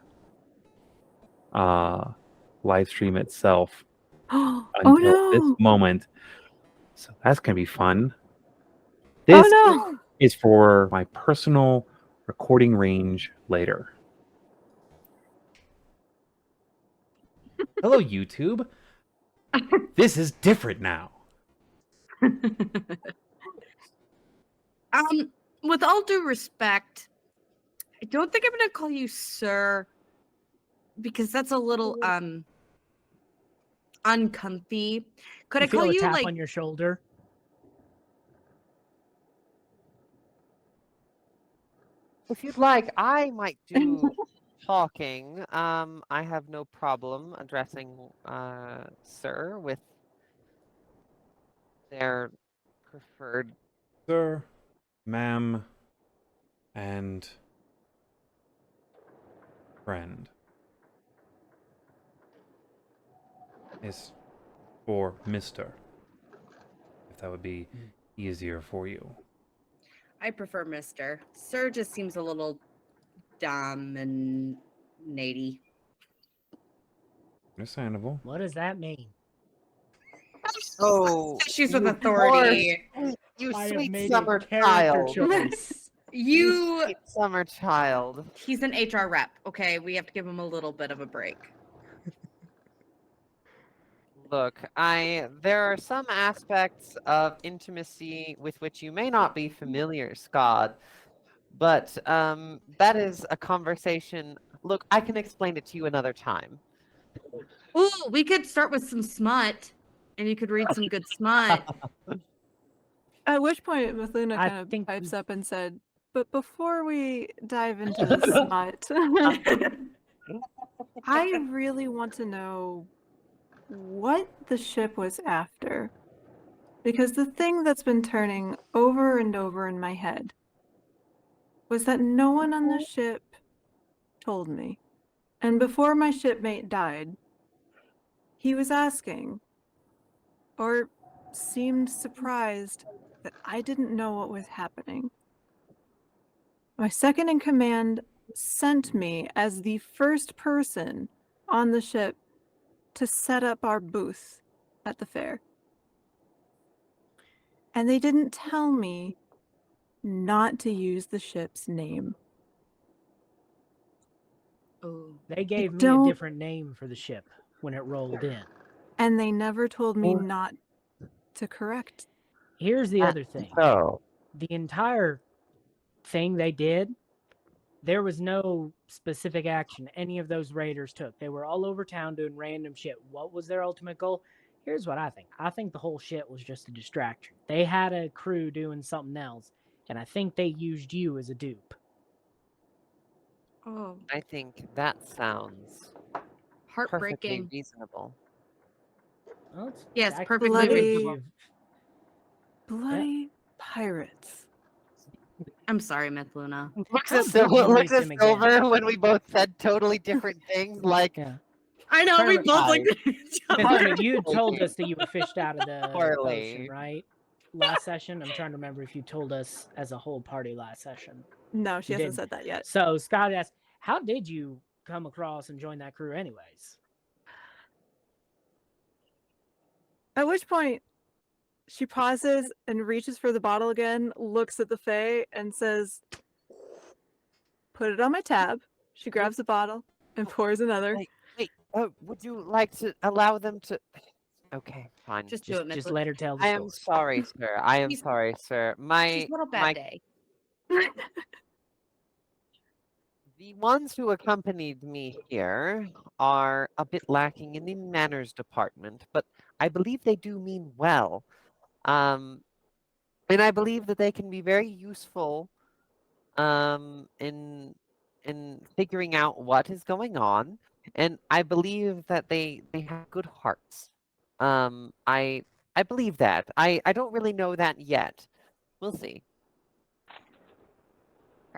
live stream itself Oh until this no! moment. So that's going to be fun. This Oh is for my personal recording range later. Hello, YouTube. This is different now. With all due respect, I don't think I'm gonna call you sir because that's a little uncomfy. Could I feel call a you tap like on your shoulder? If you'd like, I might do talking. I have no problem addressing sir with their preferred. Sir, ma'am, and friend. Is for Mr. If that would be easier for you. I prefer Mr. Sir just seems a little dominatey. Understandable. What does that mean? Oh, Issues with you authority. You I have sweet made summer a character child. choice. You Sweet summer child. he's an HR rep, okay? We have to give him a little bit of a break. Look, there are some aspects of intimacy with which you may not be familiar, Skad, but that is a conversation. Look, I can explain it to you another time. Ooh, we could start with some smut, and you could read some good smut. At which point, Mithluna I kind of think pipes we- up and said, "But before we dive into the smut, I really want to know what the ship was after. Because the thing that's been turning over and over in my head was that no one on the ship told me. And before my shipmate died, he was asking, or seemed surprised, that I didn't know what was happening. My second in command sent me as the first person on the ship to set up our booth at the fair. And they didn't tell me not to use the ship's name. Oh. They gave me a don't- different name for the ship when it rolled in. And they never told me Well- not to correct. Here's the other thing. So, The entire thing they did, there was no specific action any of those raiders took. They were all over town doing random shit. What was their ultimate goal? Here's what I think. I think the whole shit was just a distraction. They had a crew doing something else, and I think they used you as a dupe. Oh. I think that sounds perfectly Heartbreaking. reasonable. Well, it's Yes, actually perfectly good reasonable. you've- Bloody pirates. I'm sorry, Mithluna. Looks How at did Silver, you looks meet at them again? Silver when we both said totally different things. Like, Yeah. I know, Trying we to both looked at each other. Mithluna, you had told us that you were fished out of the Poorly. ocean, right? Last session. I'm trying to remember if you told us as a whole party last session. No, she You hasn't didn't. said that yet. So Scott asked, how did you come across and join that crew anyways? At which point, she pauses and reaches for the bottle again, looks at the Fae, and says, "Put it on my tab." She grabs the bottle and pours another. wait, would you like to allow them to? Okay, fine. Just do it, Just Mithluna. let her tell the I story. am sorry, sir. I am She's- sorry, sir. She's My a little bad my day. the ones who accompanied me here are a bit lacking in the manners department, but I believe they do mean well. And I believe that they can be very useful in figuring out what is going on. And I believe that they have good hearts. I believe that. I don't really know that yet. We'll see.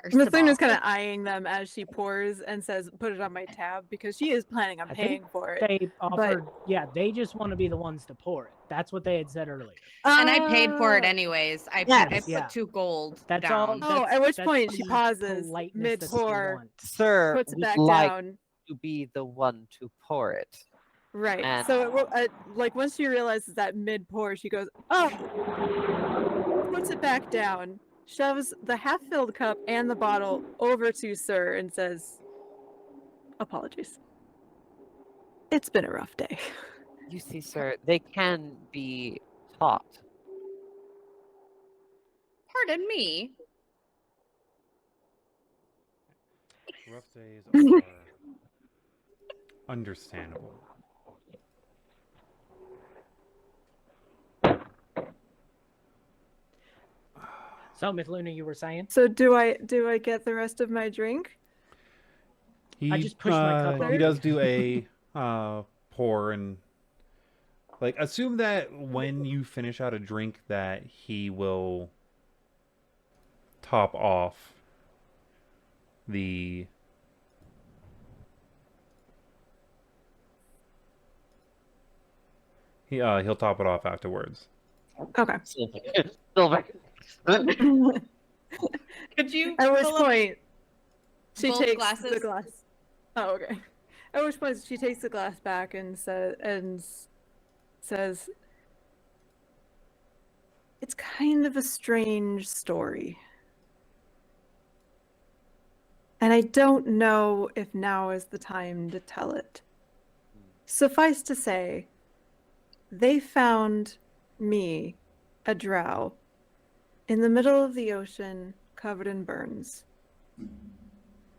First of Mithuna's all, kind of eyeing them as she pours and says, "Put it on my tab," because she is planning on I paying think for it. They offered, yeah, they just want to be the ones to pour it. That's what they had said earlier. and I paid for it Oh. anyways. I Yes. put Yeah. 2 gold That's all. down. Oh, That's- at which that's point she the pauses politeness that they mid-pour, want. Sir, puts it would back like down. to be the one to pour it. Right. And- So, like, once she realizes that mid-pour, she goes, "Oh!" Puts it back down, shoves the half-filled cup and the bottle over to Sir, and says, "Apologies. It's been a rough day." You see, sir, they can be taught. Pardon me. Rough days are understandable. So, Mithluna, you were saying? So, do I get the rest of my drink? He, just pushed my cup He over. does do a pour and like assume that when you finish out a drink that he will top off the he'll top it off afterwards. Okay. Silver. Could you At which fill up point, she both takes glasses? the glass. Oh, okay. At which point, she takes the glass back and says, "It's kind of a strange story. And I don't know if now is the time to tell it. Suffice to say, they found me, a drow, in the middle of the ocean, covered in burns.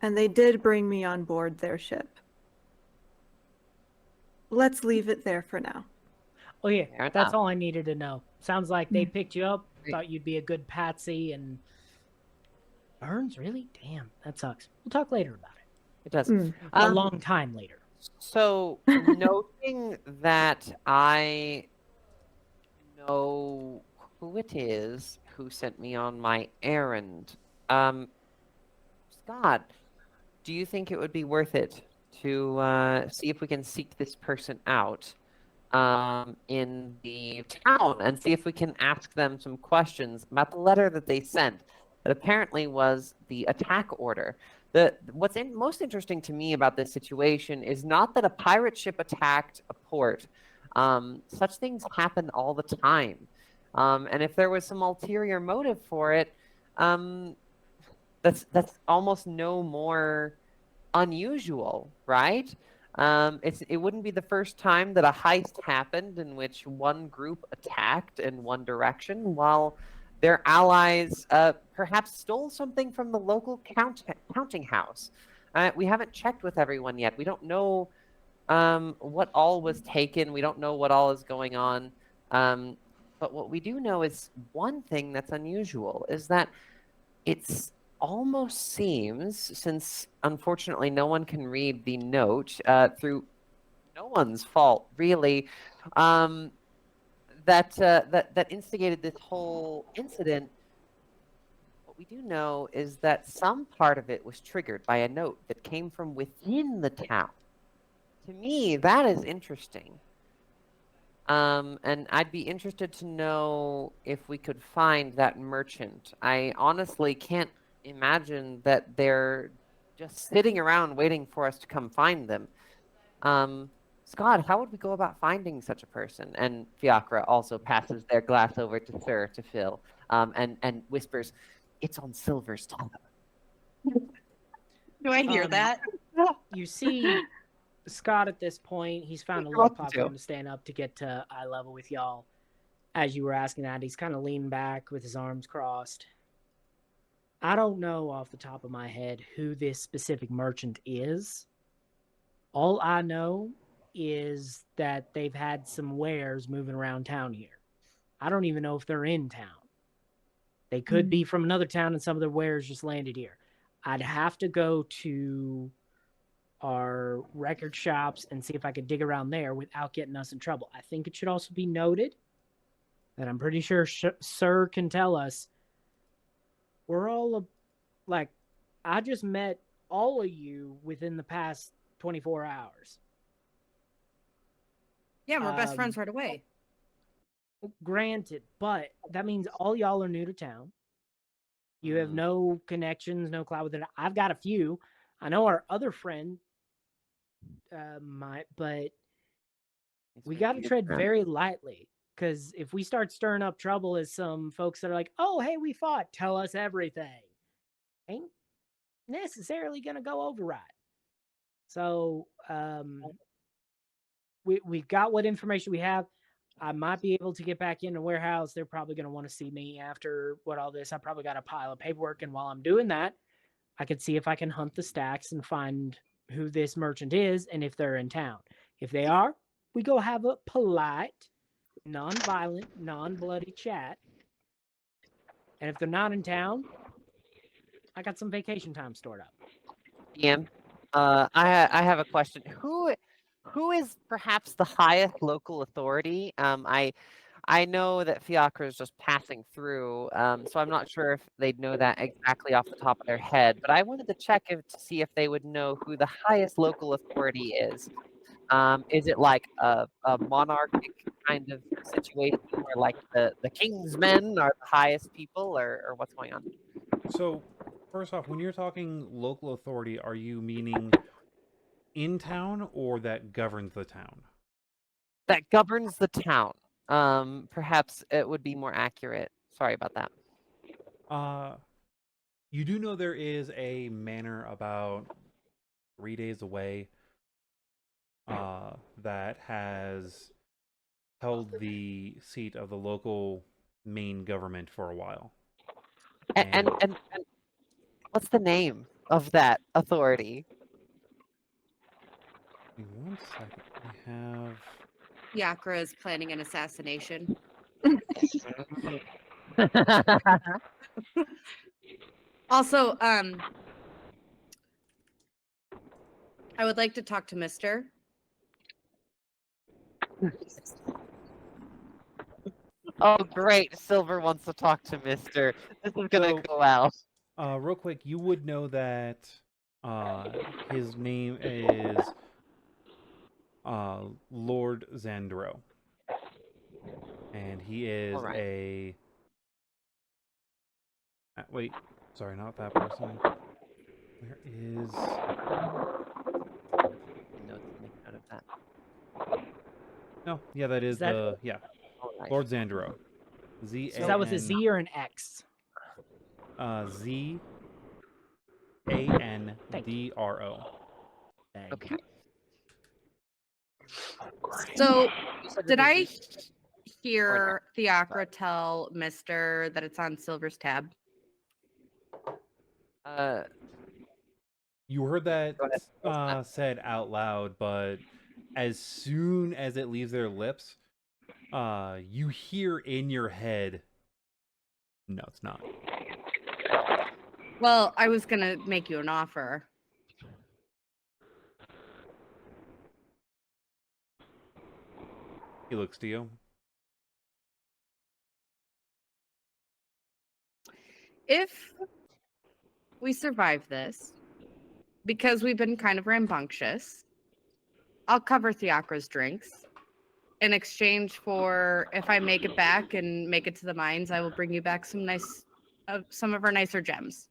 And they did bring me on board their ship. Let's leave it there for now." Oh, yeah, Fair that's enough. all I needed to know. Sounds like they Mm. picked you up, Great. thought you'd be a good patsy, and burns, really? Damn, that sucks. We'll talk later about it. It does. Mm. A long time later. So, noting that I know who it is who sent me on my errand, Scott, do you think it would be worth it to see if we can seek this person out in the town and see if we can ask them some questions about the letter that they sent? that apparently was the attack order. What's most interesting to me about this situation is not that a pirate ship attacked a port. Such things happen all the time. And if there was some ulterior motive for it, that's almost no more unusual, right? It wouldn't be the first time that a heist happened in which one group attacked in one direction while their allies perhaps stole something from the local counting house. We haven't checked with everyone yet. We don't know what all was taken. We don't know what all is going on. But what we do know is one thing that's unusual is that it's almost seems, since unfortunately no one can read the note through no one's fault, really, that instigated this whole incident. What we do know is that some part of it was triggered by a note that came from within the town. To me, that is interesting. And I'd be interested to know if we could find that merchant. I honestly can't imagine that they're just sitting around waiting for us to come find them. Skad, how would we go about finding such a person? And Fiacre also passes their glass over to Sir to fill, and whispers, "It's on Silver's tongue." Do I hear that? You see Scott at this point, he's found a little platform to stand up to get to eye level with y'all. As you were asking that, he's kind of leaning back with his arms crossed. I don't know off the top of my head who this specific merchant is. All I know is that they've had some wares moving around town here. I don't even know if they're in town. They could be from another town and some of their wares just landed here. I'd have to go to our record shops and see if I could dig around there without getting us in trouble. I think it should also be noted that I'm pretty sure Sir can tell us we're all like, I just met all of you within the past 24 hours. Yeah, we're best friends right away. Granted, but that means all y'all are new to town. You have no connections, no clout with it. I've got a few. I know our other friend might, but we got to tread very lightly, because if we start stirring up trouble as some folks that are like, oh, hey, we fought, tell us everything, ain't necessarily going to go over right. So we've got what information we have. I might be able to get back in the warehouse. They're probably going to want to see me after what all this. I probably got a pile of paperwork, and while I'm doing that, I could see if I can hunt the stacks and find who this merchant is and if they're in town. If they are, we go have a polite, non-violent, non-bloody chat. And if they're not in town, I got some vacation time stored up. Ian, I have a question. Who is perhaps the highest local authority? I know that Fiacre is just passing through, so I'm not sure if they'd know that exactly off the top of their head. But I wanted to check to see if they would know who the highest local authority is. Is it like a monarchic kind of situation where like the king's men are the highest people, or what's going on? So, first off, when you're talking local authority, are you meaning in town or that governs the town? That governs the town. Perhaps it would be more accurate. Sorry about that. You do know there is a manor about 3 days away that has held the seat of the local main government for a while. And what's the name of that authority? Give me 1 second. We have. Fiacre is planning an assassination. Also, I would like to talk to Mr. Oh, great. Silver wants to talk to Mr. This is going to go out. Real quick, you would know that his name is Lord Zandro. And he is Alright. wait, Sorry, not that person. Where is? Make note of that. No, yeah, that is that- the All right. Lord Zandro. Z Is that with a Z or an X? Z ANDRO. Thank Okay. So, You said did it I is- hear Fiacre tell Mister that it's on Silver's tab? You heard that Go ahead. said out loud, but as soon as it leaves their lips, you hear in your head, "No, it's not." Well, I was gonna make you an offer. He looks to you. If we survive this, because we've been kind of rambunctious, I'll cover Fiacre's drinks. In exchange for if I make it back and make it to the mines, I will bring you back some some of our nicer gems,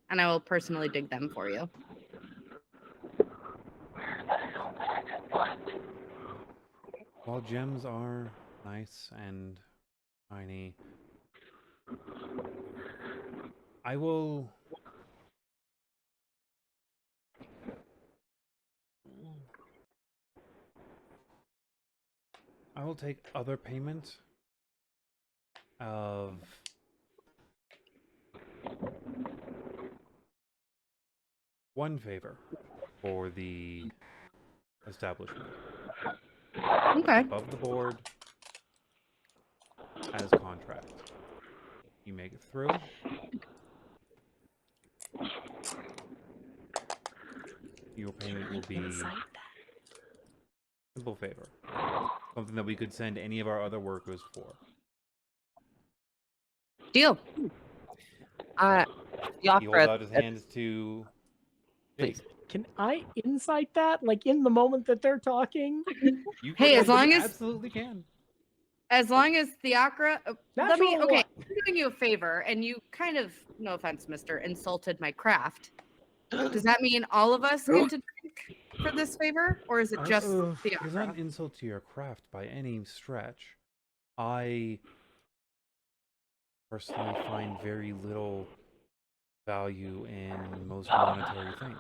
and I will personally dig them for you. While gems are nice and shiny, I will take other payment of one favor for the establishment. Okay. Above the board as contract. You make it through. Your payment will be simple favor. Something that we could send any of our other workers for. Deal. He holds out his hands to Please. Jake. Can I insight that? Like in the moment that they're talking? You Hey, as long you as- absolutely can. As long as Fiacre, let me. Natural Okay, one. I'm doing you a favor, and you kind of, no offense, Mister, insulted my craft. Does that mean all of us get to drink for this favor, or is it just It is not Fiacre? an insult to your craft by any stretch. I personally find very little value in most monetary things.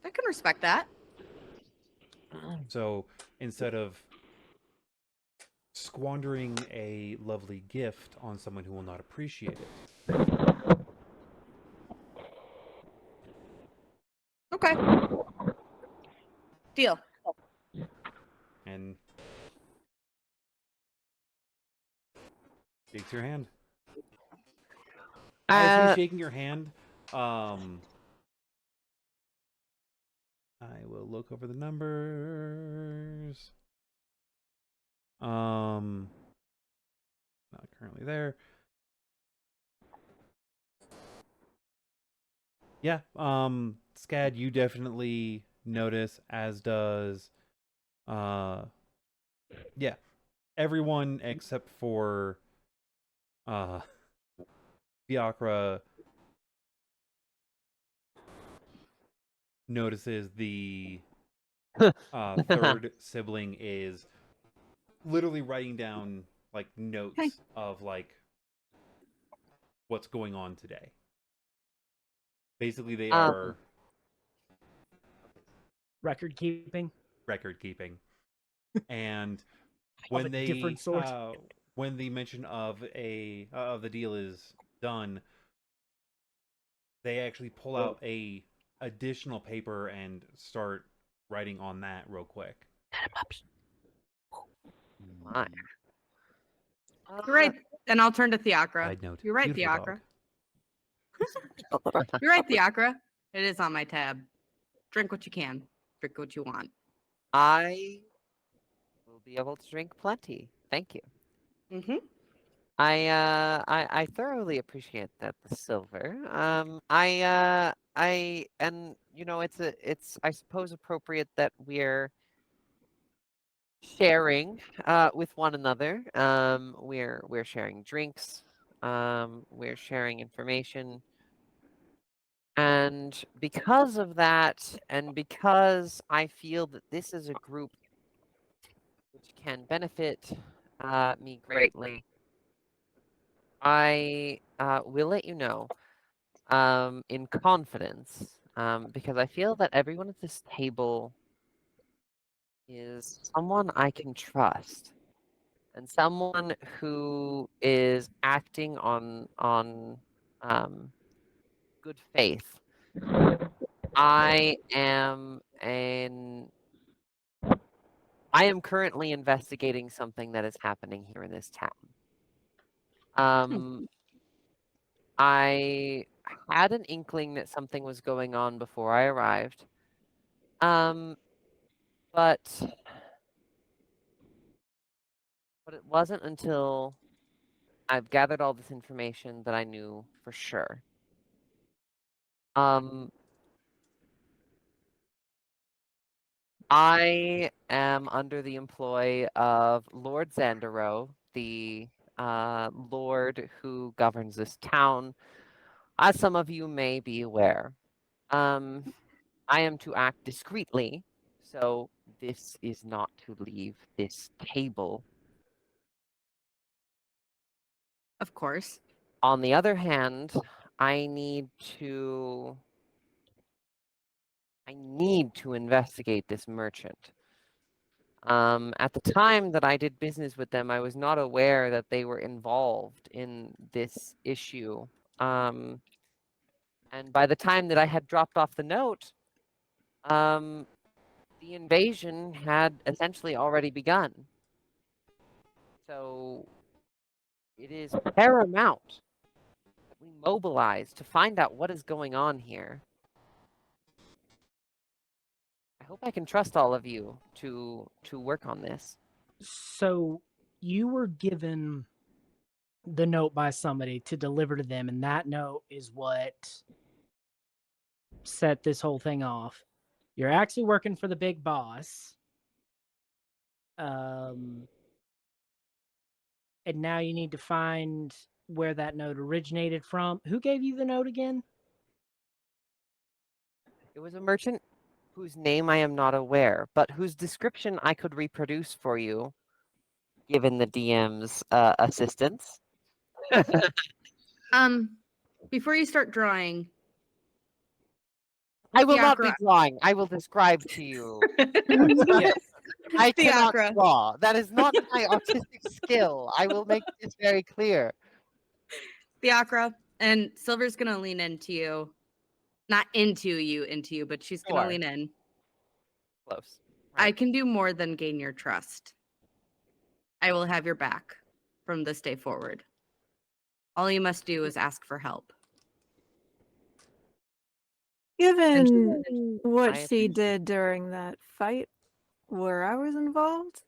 I can respect that. So instead of squandering a lovely gift on someone who will not appreciate it, Okay. Deal. and shakes your hand. As he's shaking your hand, I will look over the numbers. Not currently there. Yeah, Skad, you definitely notice, as does yeah, everyone except for Fiacre notices the third sibling is literally writing down like notes of like what's going on today. Basically, they are Record keeping. record keeping, and when a they different sort. When the mention of the deal is done, they actually pull out a additional paper and start writing on that real quick. My. You're right. And I'll turn to Fiacre. Side note. You're right, beautiful Fiacre. dog. You're right, Fiacre. It is on my tab. Drink what you can. Drink what you want. I will be able to drink plenty. Thank you. Mm-hmm. I thoroughly appreciate that, the silver. And you know, it's I suppose appropriate that we're sharing with one another. We're sharing drinks. We're sharing information. And because of that, and because I feel that this is a group which can benefit me greatly, I will let you know in confidence, because I feel that everyone at this table is someone I can trust and someone who is acting on good faith. I am currently investigating something that is happening here in this town. I had an inkling that something was going on before I arrived. But it wasn't until I've gathered all this information that I knew for sure. I am under the employ of Lord Xandero, the lord who governs this town, as some of you may be aware. I am to act discreetly, so this is not to leave this table. Of course. On the other hand, I need to investigate this merchant. At the time that I did business with them, I was not aware that they were involved in this issue. And by the time that I had dropped off the note, the invasion had essentially already begun. So it is paramount that we mobilize to find out what is going on here. I hope I can trust all of you to work on this. So you were given the note by somebody to deliver to them, and that note is what set this whole thing off. You're actually working for the big boss. And now you need to find where that note originated from. Who gave you the note again? It was a merchant whose name I am not aware, but whose description I could reproduce for you, given the DM's assistance. Before you start drawing, I will not be Fiacre. drawing. I will describe to you. Yes. I cannot Fiacre. draw. That is not my artistic skill. I will make this very clear. Fiacre, and Silver's gonna lean into you. Not into you, but she's gonna Sure. lean in. Close. I Right. can do more than gain your trust. I will have your back from this day forward. All you must do is ask for help. Given what I she appreciate did during that fight where I was involved,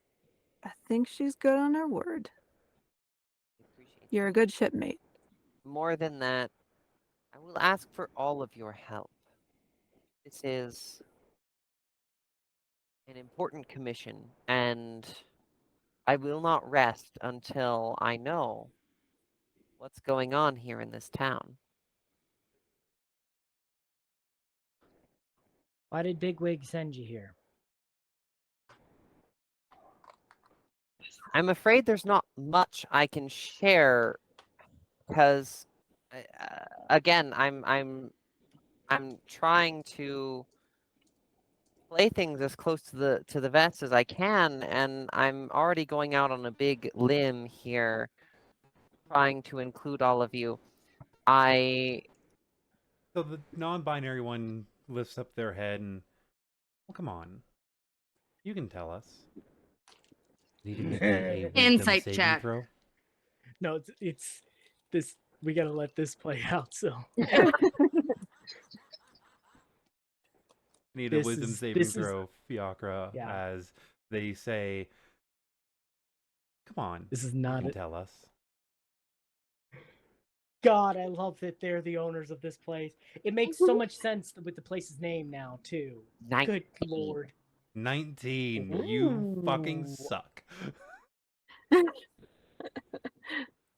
I think she's good on her word. Appreciate You're a good shipmate. More than that, I will ask for all of your help. This is an important commission, and I will not rest until I know what's going on here in this town. Why did Bigwig send you here? I'm afraid there's not much I can share because, again, I'm trying to play things as close to the vest as I can, and I'm already going out on a big limb here, trying to include all of you. So the non-binary one lifts up their head and, well, come on, you can tell us. Need to make a wisdom Insight saving check. throw. No, it's this. We gotta let this play out. So Need a This wisdom is- saving this is- throw, Fiacre, Yeah. as they say, come on, this is you not can it. tell us. God, I love that they're the owners of this place. It makes so much sense with the place's name now too. 19. Good lord. 19. You fucking Ooh. suck.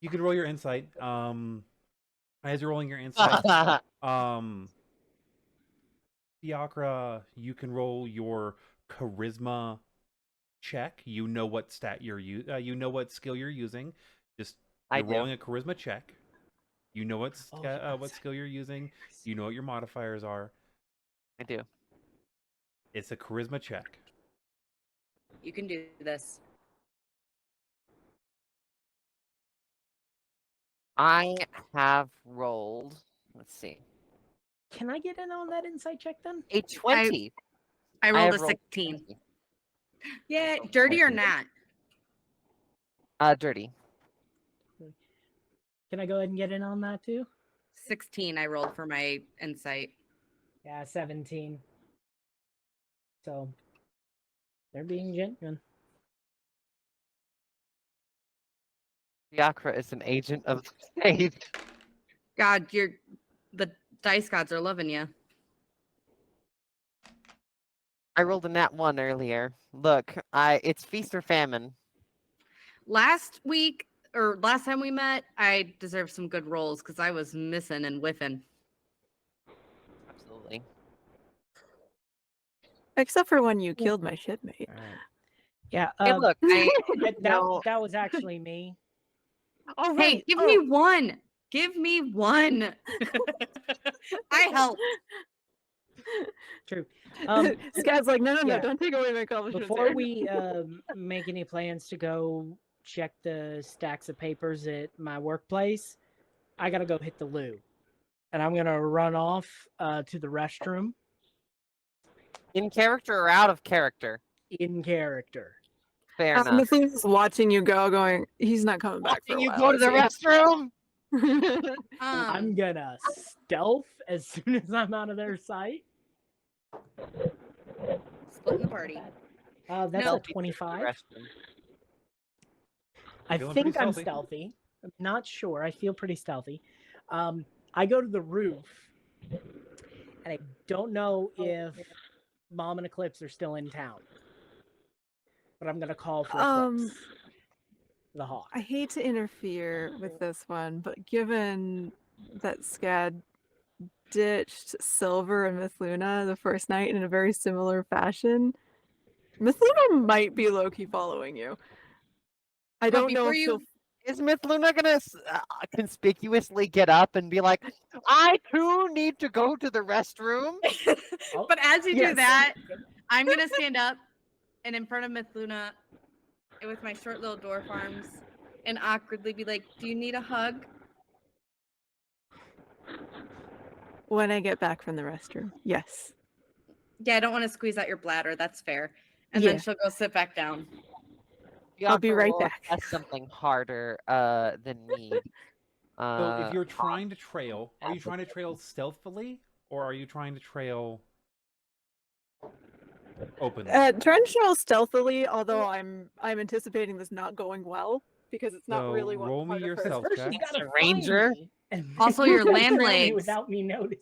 You can roll your insight. As you're rolling your insight, Fiacre, you can roll your charisma check. You know what stat you know what skill you're using. Just I you're do. rolling a charisma check. You know what Oh, yes. what skill you're using. You know what your modifiers are. I do. It's a charisma check. You can do this. I have rolled. Let's see. Can I get in on that insight check then? A 20. I rolled have a 16. Yeah, dirty or not? Dirty. Can I go ahead and get in on that too? 16 I rolled for my insight. Yeah, 17. So they're being genuine. Fiacre is an agent of the state. God, the dice gods are loving you. I rolled a nat 1 earlier. Look, it's feast or famine. Last time we met, I deserved some good rolls because I was missing and whiffing. Absolutely. Except for when you killed my shipmate. All right. Yeah. Hey, look, That was actually me. Oh, Hey, right. give me one. Give me one. I helped. True. Skad's like, no, yeah. don't take away my accomplishments. Before here." we make any plans to go check the stacks of papers at my workplace, I gotta go hit the loo, and I'm gonna run off to the restroom in character or out of character? in character. Fair The enough. thing is watching you go, going, he's not coming back for a Watching you while, go to is the he?" restroom? I'm gonna stealth as soon as I'm out of their sight. Splitting the party. That's No. a 25. Restroom. I Feeling think pretty I'm stealthy. stealthy. I'm not sure. I feel pretty stealthy. I go to the roof, and I don't know if Mom and Eclipse are still in town. But I'm gonna call for Eclipse. The hawk. I hate to interfere with this one, but given that Skad ditched Silver and Mithluna the first night in a very similar fashion, Mithluna might be low-key following you. I don't know before if you- she'll Is Mithluna gonna conspicuously get up and be like, I too need to go to the restroom? But as you do Yes. that, I'm gonna stand up and in front of Mithluna with my short little dwarf arms and awkwardly be like, "Do you need a hug?" when I get back from the restroom. Yes. Yeah, I don't want to squeeze out your bladder. That's fair. And Yeah. then she'll go sit back down. I'll be Fiacre right will back. That's something harder than me. So if you're trying to trail, are you trying to trail stealthily or are you trying to trail openly? Trying to trail stealthily, although I'm anticipating this not going well because it's not So really what roll me part of your her- stealth First, check. you gotta A ranger? find me, and Also, then your you land trail me legs. without me noticing.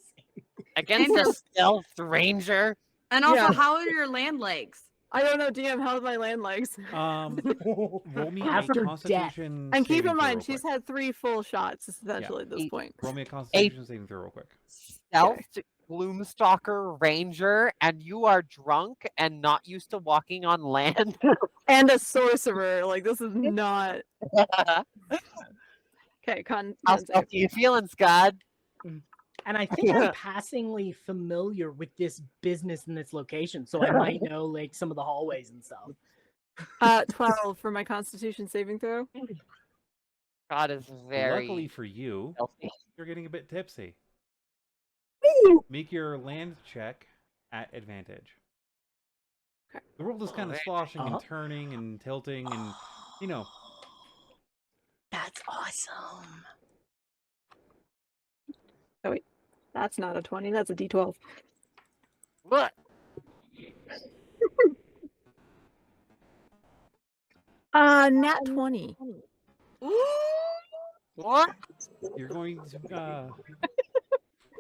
Against And a her- stealth ranger? And also, Yeah. how are your land legs? I don't know, DM, how's my land legs? Roll me After a death. Constitution. And keep saving in throw mind, real she's quick. had 3 full shots essentially at this Eight. point. Roll me a Constitution saving throw real quick. Stealth Gloomstalker ranger, and you are drunk and not used to walking on land? And a sorcerer. Like, this is not. Okay, con How save. stealthy you feeling, Skad? And I think I'm passingly familiar with this business and this location, so I might know like some of the hallways and stuff. 12 for my constitution saving throw. God is very Luckily for you, stealthy. you're getting a bit tipsy. Make your land check at advantage. Okay. The world is kind of sloshing Uh-huh. and turning and tilting and, you know, That's awesome. That's not a 20, that's a d12. What? Nat 20. What? you're going to,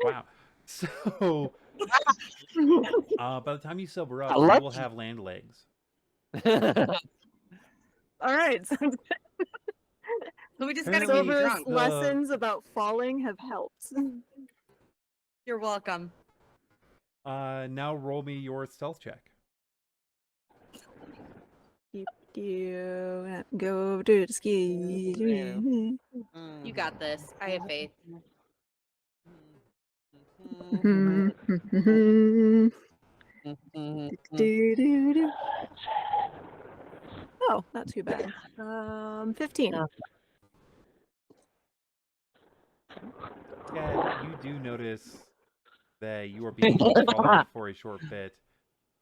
wow. So, by the time you sober up, I you like will you. have land legs. All right. Sounds good. So we just gotta Apparently- get you Silver's drunk. lessons about falling have helped. You're welcome. Now roll me your stealth check. Go to the ski. You got this. I have faith. Oh, not too bad. 15. Skad, you do notice that you are being followed for a short bit.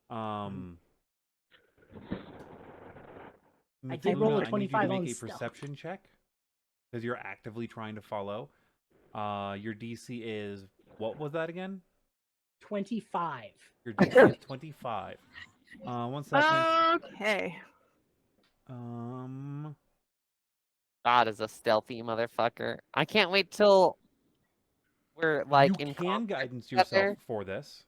I Mithluna, did roll a I need you 25 to on make a stealth. perception check because you're actively trying to follow. Your DC is what was that again? 25. Your DC is 25. 1 second. Okay. God is a stealthy motherfucker. I can't wait till we're like you in can combat guidance together. yourself for this.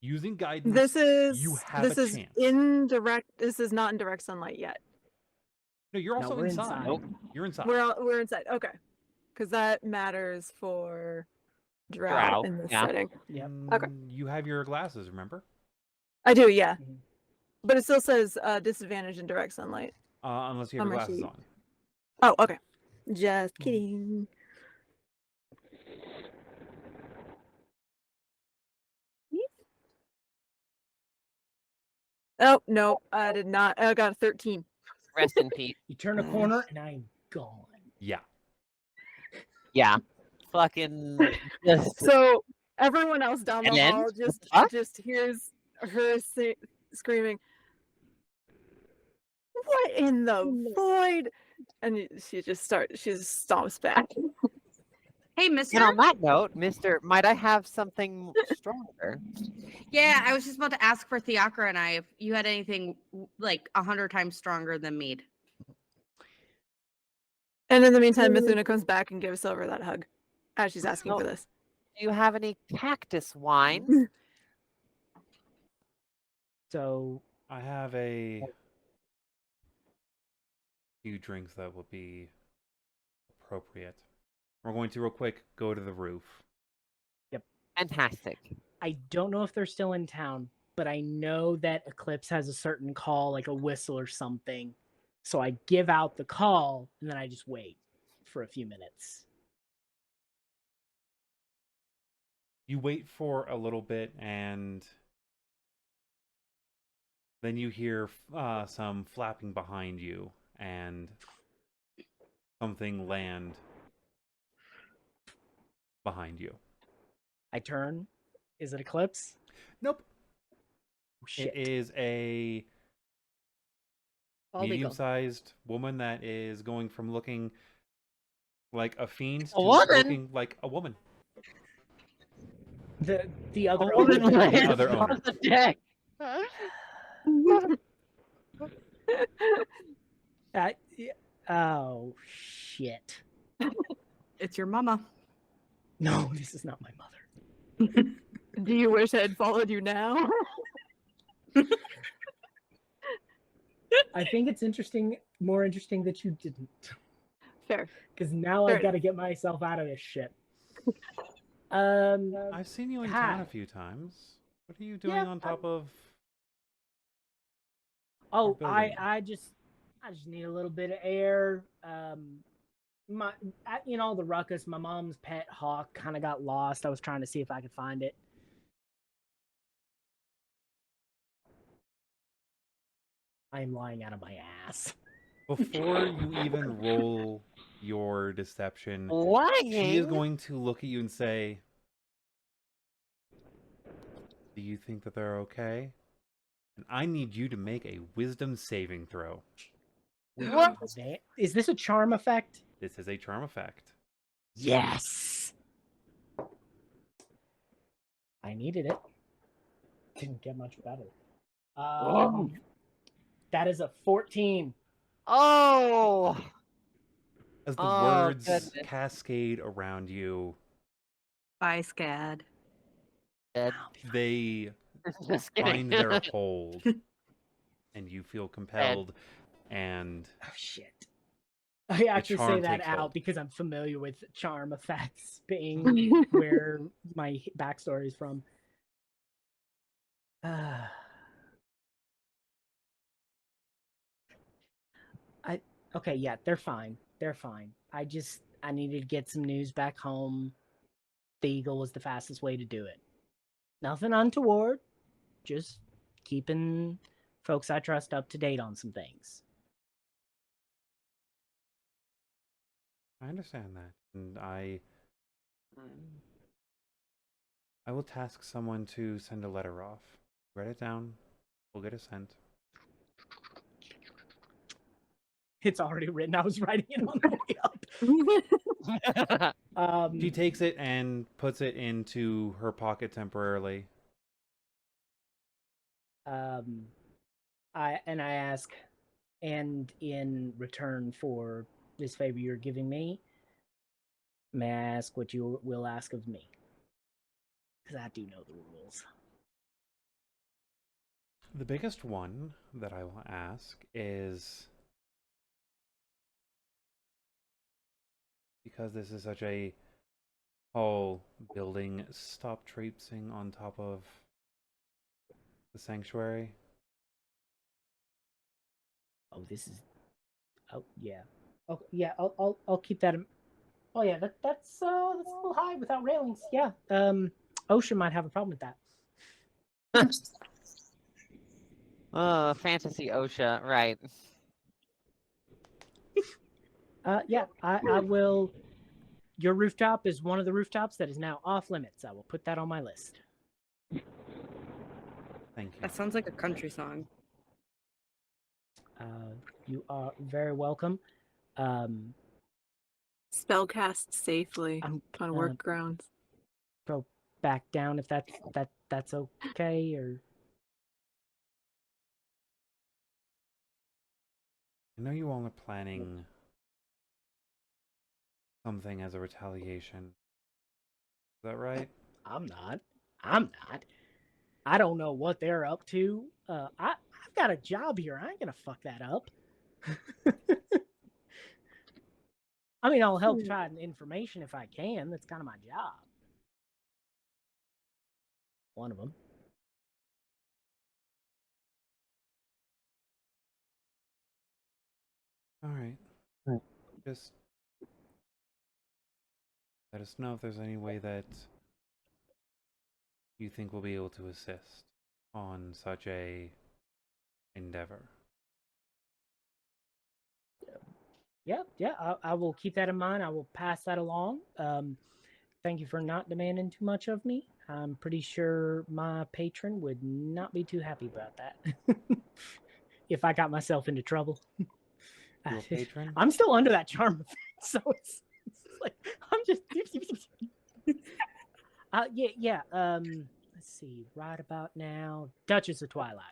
Using guidance, This is you have a chance. indirect. This is not in direct sunlight yet. No, you're No, also we're inside. inside. Nope. You're inside. We're inside. Okay, because that matters for drought Drought, in this yeah. setting. Yep. Okay. You have your glasses, remember? I do, yeah. Mhm. But it still says disadvantage in direct sunlight. Unless you have On your my glasses sheet. on. Oh, okay. Just kidding. Oh no, I did not. I got a 13. Rest in peace. You turn a corner and I'm gone. Yeah. Yeah. Fucking just So everyone else down the And then? hall What? just hears her screaming, "What in the void?" And she just stomps back. Hey, mister. And on that note, Mister, might I have something stronger? Yeah, I was just about to ask for Fiacre and I if you had anything like 100 times stronger than mead. And in the meantime, Mithluna comes back and gives Silver that hug as she's asking Oh. for this. Do you have any cactus wine? So I have a few drinks that would be appropriate. We're going to real quick go to the roof. Fantastic. I don't know if they're still in town, but I know that Eclipse has a certain call, like a whistle or something. So I give out the call and then I just wait for a few minutes. You wait for a little bit and then you hear some flapping behind you and something land behind you. I turn. Is it Eclipse? Nope. Oh, shit. It is a Bald eagle. medium-sized woman that is going from looking like a fiend to woman? looking like a woman. The other A woman owner- The other owner. on the deck. Yeah. Oh shit. It's your mama. No, this is not my mother. Do you wish I had followed you now? I think it's more interesting that you didn't. Fair. Because now Fair I've got to get myself out of this shit. I've seen you in town Hi. a few times. What are you doing Yeah, on top of? Oh, building. I just need a little bit of air. The ruckus. My mom's pet hawk kind of got lost. I was trying to see if I could find it. I am lying out of my ass. Before you even roll your deception, Lying. she is going to look at you and say, "Do you think that they're okay? And I need you to make a wisdom saving throw." What? Is this a charm effect? This is a charm effect. Yes. I needed it. Didn't get much better. That is a 14. Oh. As the Oh, words goodness. cascade around you, Bye, Skad. Dead. they Just kidding. find their hold, and you feel compelled, and Oh shit. I actually say charm that takes out hold. because I'm familiar with charm effects being where my backstory is from. Okay, yeah, they're fine. They're fine. I needed to get some news back home. The Eagle was the fastest way to do it. Nothing untoward, just keeping folks I trust up to date on some things. I understand that, and I will task someone to send a letter off. Write it down. We'll get it sent. It's already written. I was writing it on the way up. She takes it and puts it into her pocket temporarily. I ask, and in return for this favor you're giving me, may I ask what you will ask of me? Because I do know the rules. The biggest one that I will ask is, because this is such a whole building, stop traipsing on top of the sanctuary. Oh, this is. Oh yeah. Oh yeah. I'll keep that. Oh yeah. That's a little high without railings. Yeah. Ocean might have a problem with that. Oh, fantasy OSHA, right. Yeah. I will. Your rooftop is one of the rooftops that is now off limits. I will put that on my list. Thank you. That sounds like a country song. You are very welcome. Spellcast safely I'm on work grounds. Go back down if that's okay, or I know you all are planning something as a retaliation. Is that right? I'm not. I don't know what they're up to. I've got a job here. I ain't gonna fuck that up. I mean, I'll help find information if I can. That's kind of my job. One of them. All right. Just let us know if there's any way that you think we'll be able to assist on such a endeavor. Yeah. I will keep that in mind. I will pass that along. Thank you for not demanding too much of me. I'm pretty sure my patron would not be too happy about that. If I got myself into trouble. Your patron? I'm still under that charm effect, so it's like I'm just. Yeah. Let's see. Right about now, Duchess of Twilight.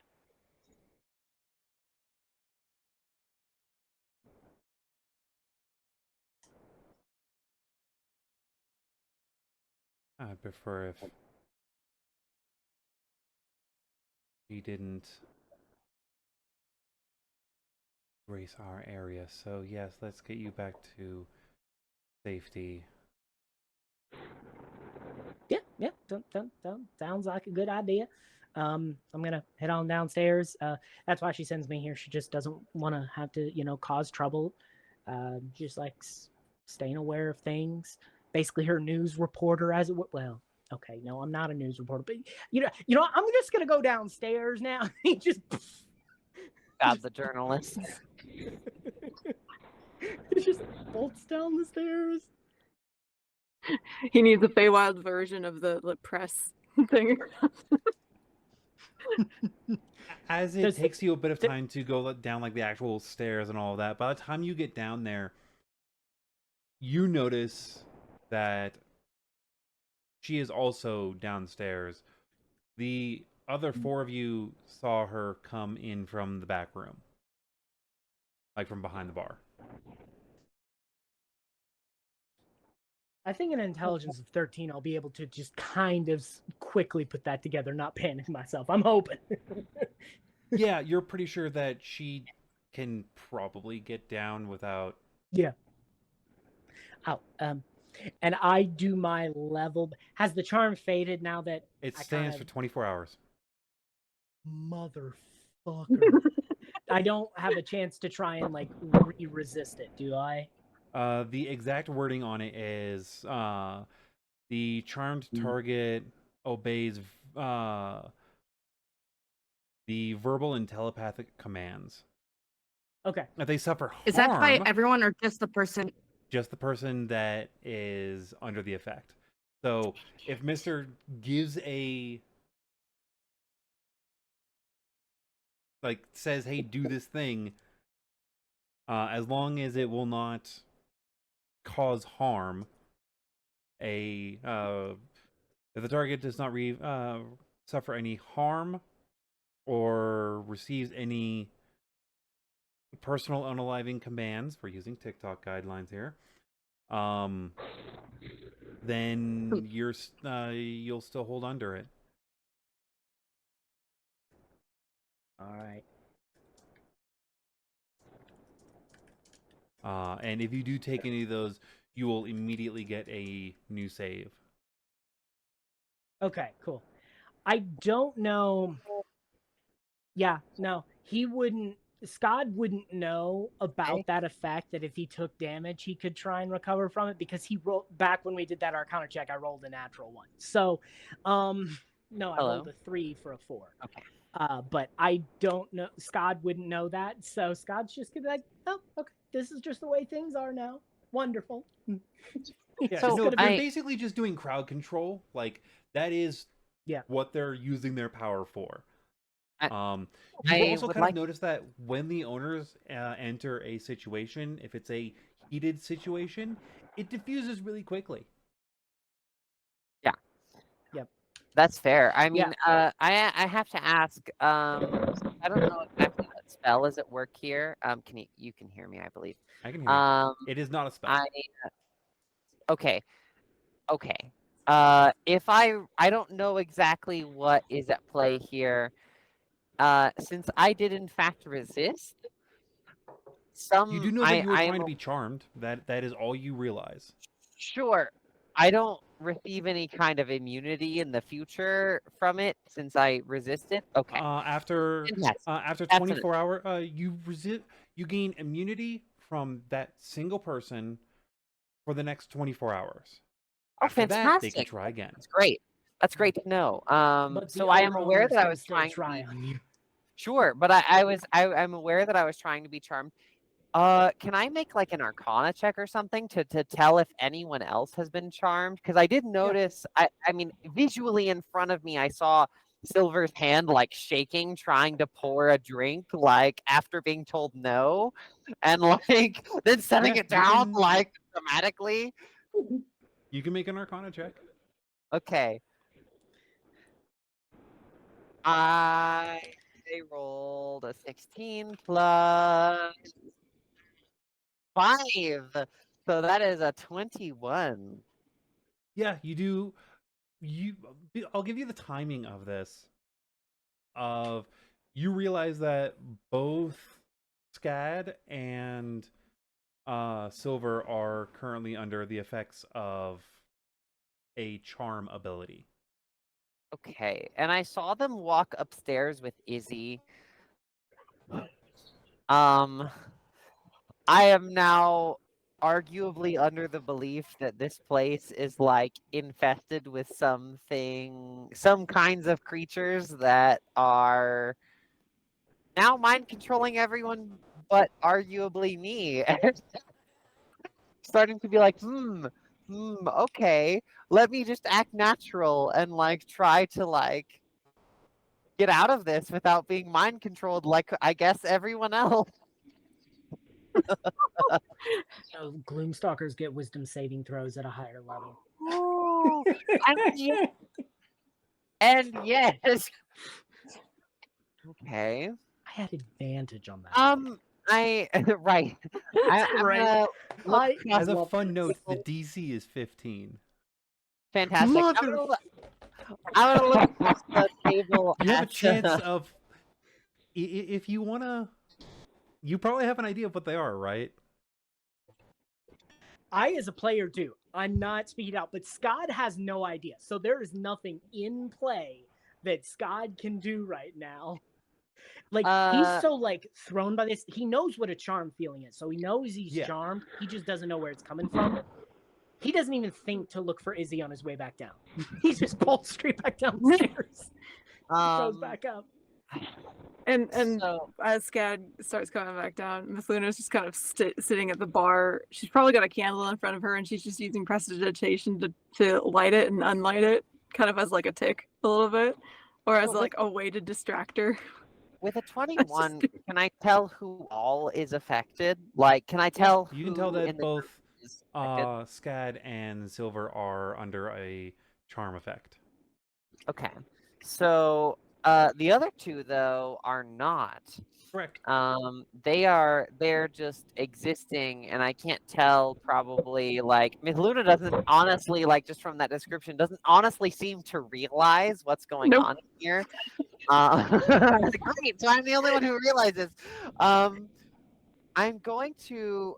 I'd prefer if he didn't grace our area. So yes, let's get you back to safety. Yeah. Sounds like a good idea. I'm gonna head on downstairs. That's why she sends me here. She just doesn't want to have to, cause trouble. Just like staying aware of things. Basically, her news reporter, as it well. Okay, no, I'm not a news reporter, but I'm just gonna go downstairs now. He just God, the journalist. he just bolts down the stairs. He needs a Feywild version of the press thing. As it takes you a bit of time to go down like the actual stairs and all of that, by the time you get down there, you notice that she is also downstairs. The other four of you saw her come in from the back room, like from behind the bar. I think an intelligence of 13, I'll be able to just kind of quickly put that together, not panic myself. I'm hoping. Yeah, you're pretty sure that she can probably get down without Yeah. Oh, and I do my level. Has the charm faded now that It I stands for kinda- 24 hours. Motherfucker? I don't have a chance to try and like resist it, do I? The exact wording on it is the charmed target obeys the verbal and telepathic commands. Okay. If they suffer harm, Is that by everyone or just the person? just the person that is under the effect. So if Mr. gives says, hey, do this thing, as long as it will not cause harm, if the target does not suffer any harm or receives any personal unaliving commands, we're using TikTok guidelines here, then you'll still hold under it. All right. And if you do take any of those, you will immediately get a new save. Okay, cool. I don't know. Yeah, no, he wouldn't. Skad wouldn't know about that effect, that if he took damage, he could try and recover from it, because he rolled back when we did that Arcana check. I rolled a natural one. So, no, I rolled a 3 for a 4. Okay. But I don't know. Skad wouldn't know that. So Skad's just gonna be like, oh, okay, this is just the way things are now. Wonderful. Yeah, So no, they're I- basically just doing crowd control. Like, that is what they're using their power for. You've also kind of noticed that when the owners enter a situation, if it's a heated situation, it diffuses really quickly. Yeah. Yep. That's fair. I mean, I have to ask. I don't know exactly what spell is at work here. Can you can hear me? I believe. I can hear you. It is not a spell. Okay. If I don't know exactly what is at play here. Since I did in fact resist, You do know that you were trying to be charmed. That is all you realize. Sure. I don't receive any kind of immunity in the future from it since I resisted. Okay. After 24 hours, you gain immunity from that single person for the next 24 hours. Oh, After fantastic! That, they can try again. That's great. That's great to know. So I am aware that I was trying to be... on you. Sure, but I'm aware that I was trying to be charmed. Can I make like an Arcana check or something to tell if anyone else has been charmed? Because I did notice. I mean, visually in front of me, I saw Silver's hand like shaking, trying to pour a drink, like after being told no, and like then setting it down like dramatically. You can make an Arcana check. Okay. I rolled a 16 plus 5. So that is a 21. Yeah, you do. I'll give you the timing of this. You realize that both Skad and Silver are currently under the effects of a charm ability. Okay, and I saw them walk upstairs with Izzy. I am now arguably under the belief that this place is like infested with some kinds of creatures that are now mind controlling everyone but arguably me. Starting to be like, okay, let me just act natural and like try to like get out of this without being mind controlled like I guess everyone else. So Gloomstalkers get wisdom saving throws at a higher level. Ooh, and yes. Okay. I had advantage on that. Right. Right. As a fun note, the DC is 15. Fantastic. I'm gonna look across the table. You have a chance of, if you wanna, you probably have an idea of what they are, right? as a player do. I'm not speaking out, but Skad has no idea. So there is nothing in play that Skad can do right now. Like he's so like thrown by this. He knows what a charm feeling is, so he knows he's charmed. He just doesn't know where it's coming from. He doesn't even think to look for Izzy on his way back down. He just bolts straight back downstairs. Goes back up. And So- as Skad starts coming back down, Mithluna's just kind of sitting at the bar. She's probably got a candle in front of her, and she's just using prestidigitation to light it and unlight it, kind of as like a tick a little bit, or as Well, like a way to distract her. With a 21, can I tell who all is affected? Like, can I tell You can who tell that in the both group is affected? Skad and Silver are under a charm effect. Okay. So the other two though are not. Correct. They're just existing, and I can't tell probably like Mithluna doesn't honestly, like just from that description, doesn't honestly seem to realize what's going Nope. on here. Great, so I'm the only one who realizes. I'm going to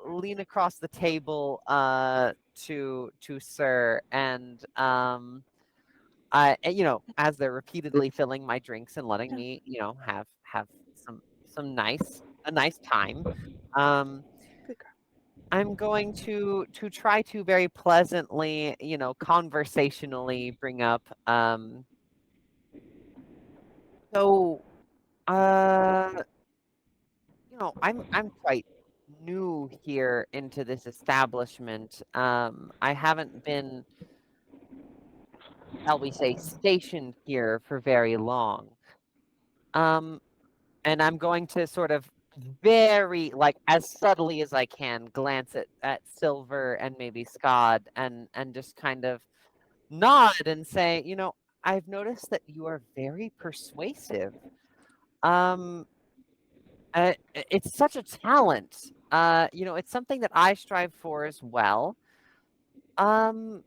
lean across the table to Sir, and as they're repeatedly filling my drinks and letting me, have a nice time. I'm going to try to very pleasantly, conversationally bring up. I'm quite new here into this establishment. I haven't been, shall we say, stationed here for very long. And I'm going to sort of very, like, as subtly as I can, glance at Silver and maybe Skad and just kind of nod and say, I've noticed that you are very persuasive. It's such a talent. It's something that I strive for as well. You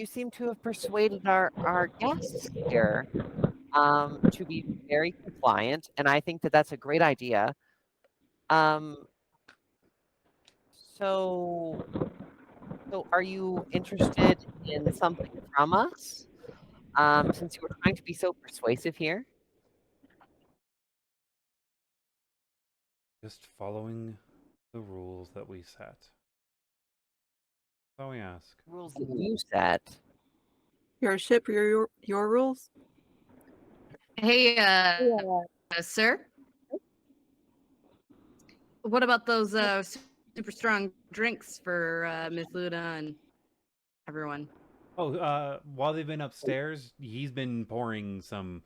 seem to have persuaded our guests here to be very compliant, and I think that that's a great idea. So are you interested in something from us? Since you were trying to be so persuasive here? Just following the rules that we set. So we ask. Rules that you set. Your ship, your rules. Hey, sir. What about those super strong drinks for Mithluna and everyone? Oh, while they've been upstairs, he's been pouring some.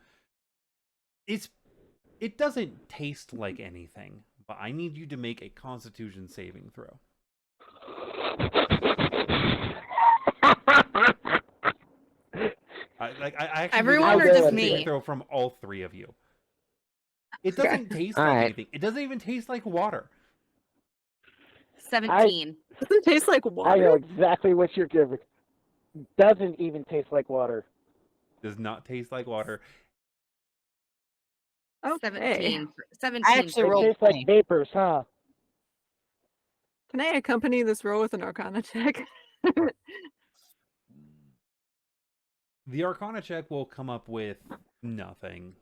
It doesn't taste like anything, but I need you to make a Constitution saving throw. I actually Everyone need or a just saving me? throw from all three of you. It doesn't taste All like right. anything. It doesn't even taste like water. 17. Doesn't taste like I know water. exactly what you're giving. Doesn't even taste like water. Does not taste like water. Okay. 17. 17. I actually It rolled tastes like 20. vapors, huh? Can I accompany this roll with an Arcana check? The Arcana check will come up with nothing.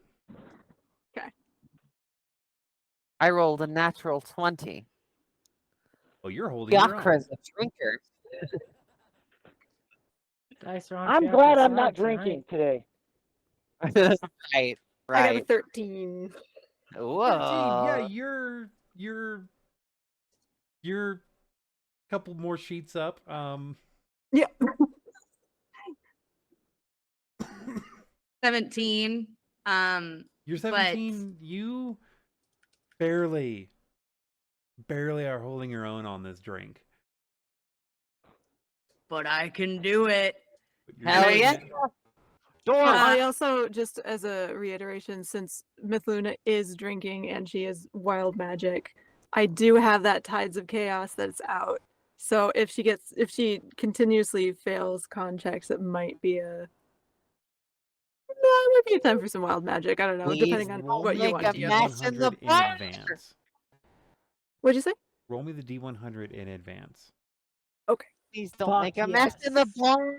I rolled a natural 20. Well, you're holding your Fiacre own. is a drinker. Dice are on I'm Fiacre's glad I'm side not tonight. drinking today. right. I got a 13. 13. Whoa. Yeah, you're a couple more sheets up. Yeah. 17. You're 17. You barely are holding your own on this drink. But I can do it. But you're Hell doing yeah. it. Door. I also, just as a reiteration, since Mithluna is drinking and she is wild magic, I do have that Tides of Chaos that's out. So if she continuously fails con checks, it might be a time for some wild magic. I don't know, Please depending on Roll what me you make want a to do. mess in the D100 in bar. advance. What'd you say? roll me the D100 in advance. Please don't Fuck make a mess in the yes. bar.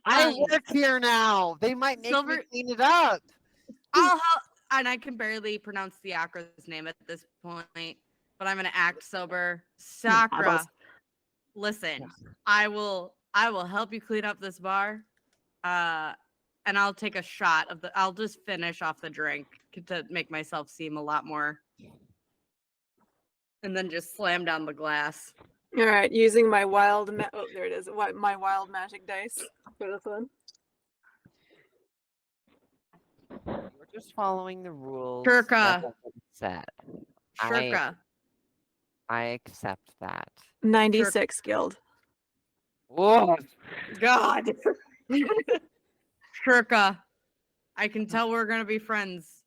I Um, work here now. They might make me Silver- clean it up. I'll help, and I can barely pronounce Fiacre's name at this point, but I'm gonna act sober. Sakura, listen, I will help you clean up this bar, and I'll take a shot of the. I'll just finish off the drink to make myself seem a lot more, and then just slam down the glass. All right, using my wild oh, there it is. My wild magic dice for this one. We're just following the rules. Shurka. that have been set. Shurka, I accept that. 96 guild. Whoa. God, Shurka, I can tell we're gonna be friends.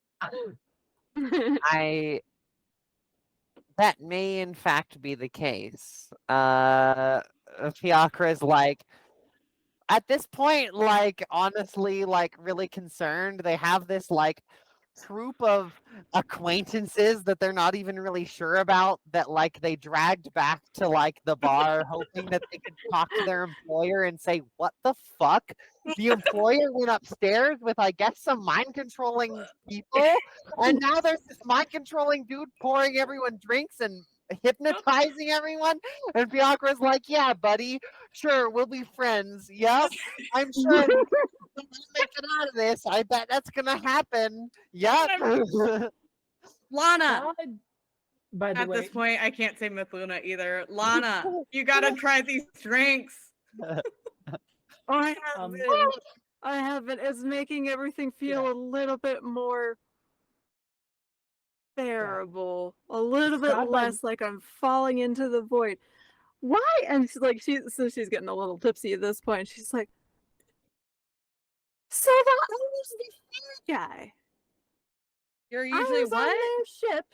That may in fact be the case. Fiacre is like, at this point, like, honestly, like, really concerned. They have this, like, troop of acquaintances that they're not even really sure about, that, like, they dragged back to, like, the bar, hoping that they could talk to their employer and say, what the fuck? The employer went upstairs with, I guess, some mind-controlling people, and now there's this mind-controlling dude pouring everyone drinks and hypnotizing everyone, and Fiacre's like, yeah, buddy, sure, we'll be friends. Yep, I'm sure we'll make it out of this. I bet that's gonna happen. Yep. Lana, God, by the at way, this point, I can't say Mithluna either. Lana, you gotta try these drinks. I Um, haven't. It's making everything feel a little bit more bearable, a little bit Scott, less like I'm falling into the void. Why? And she's like, she's getting a little tipsy at this point. She's like, so that I was the fair guy. You're I usually was on what? their ship.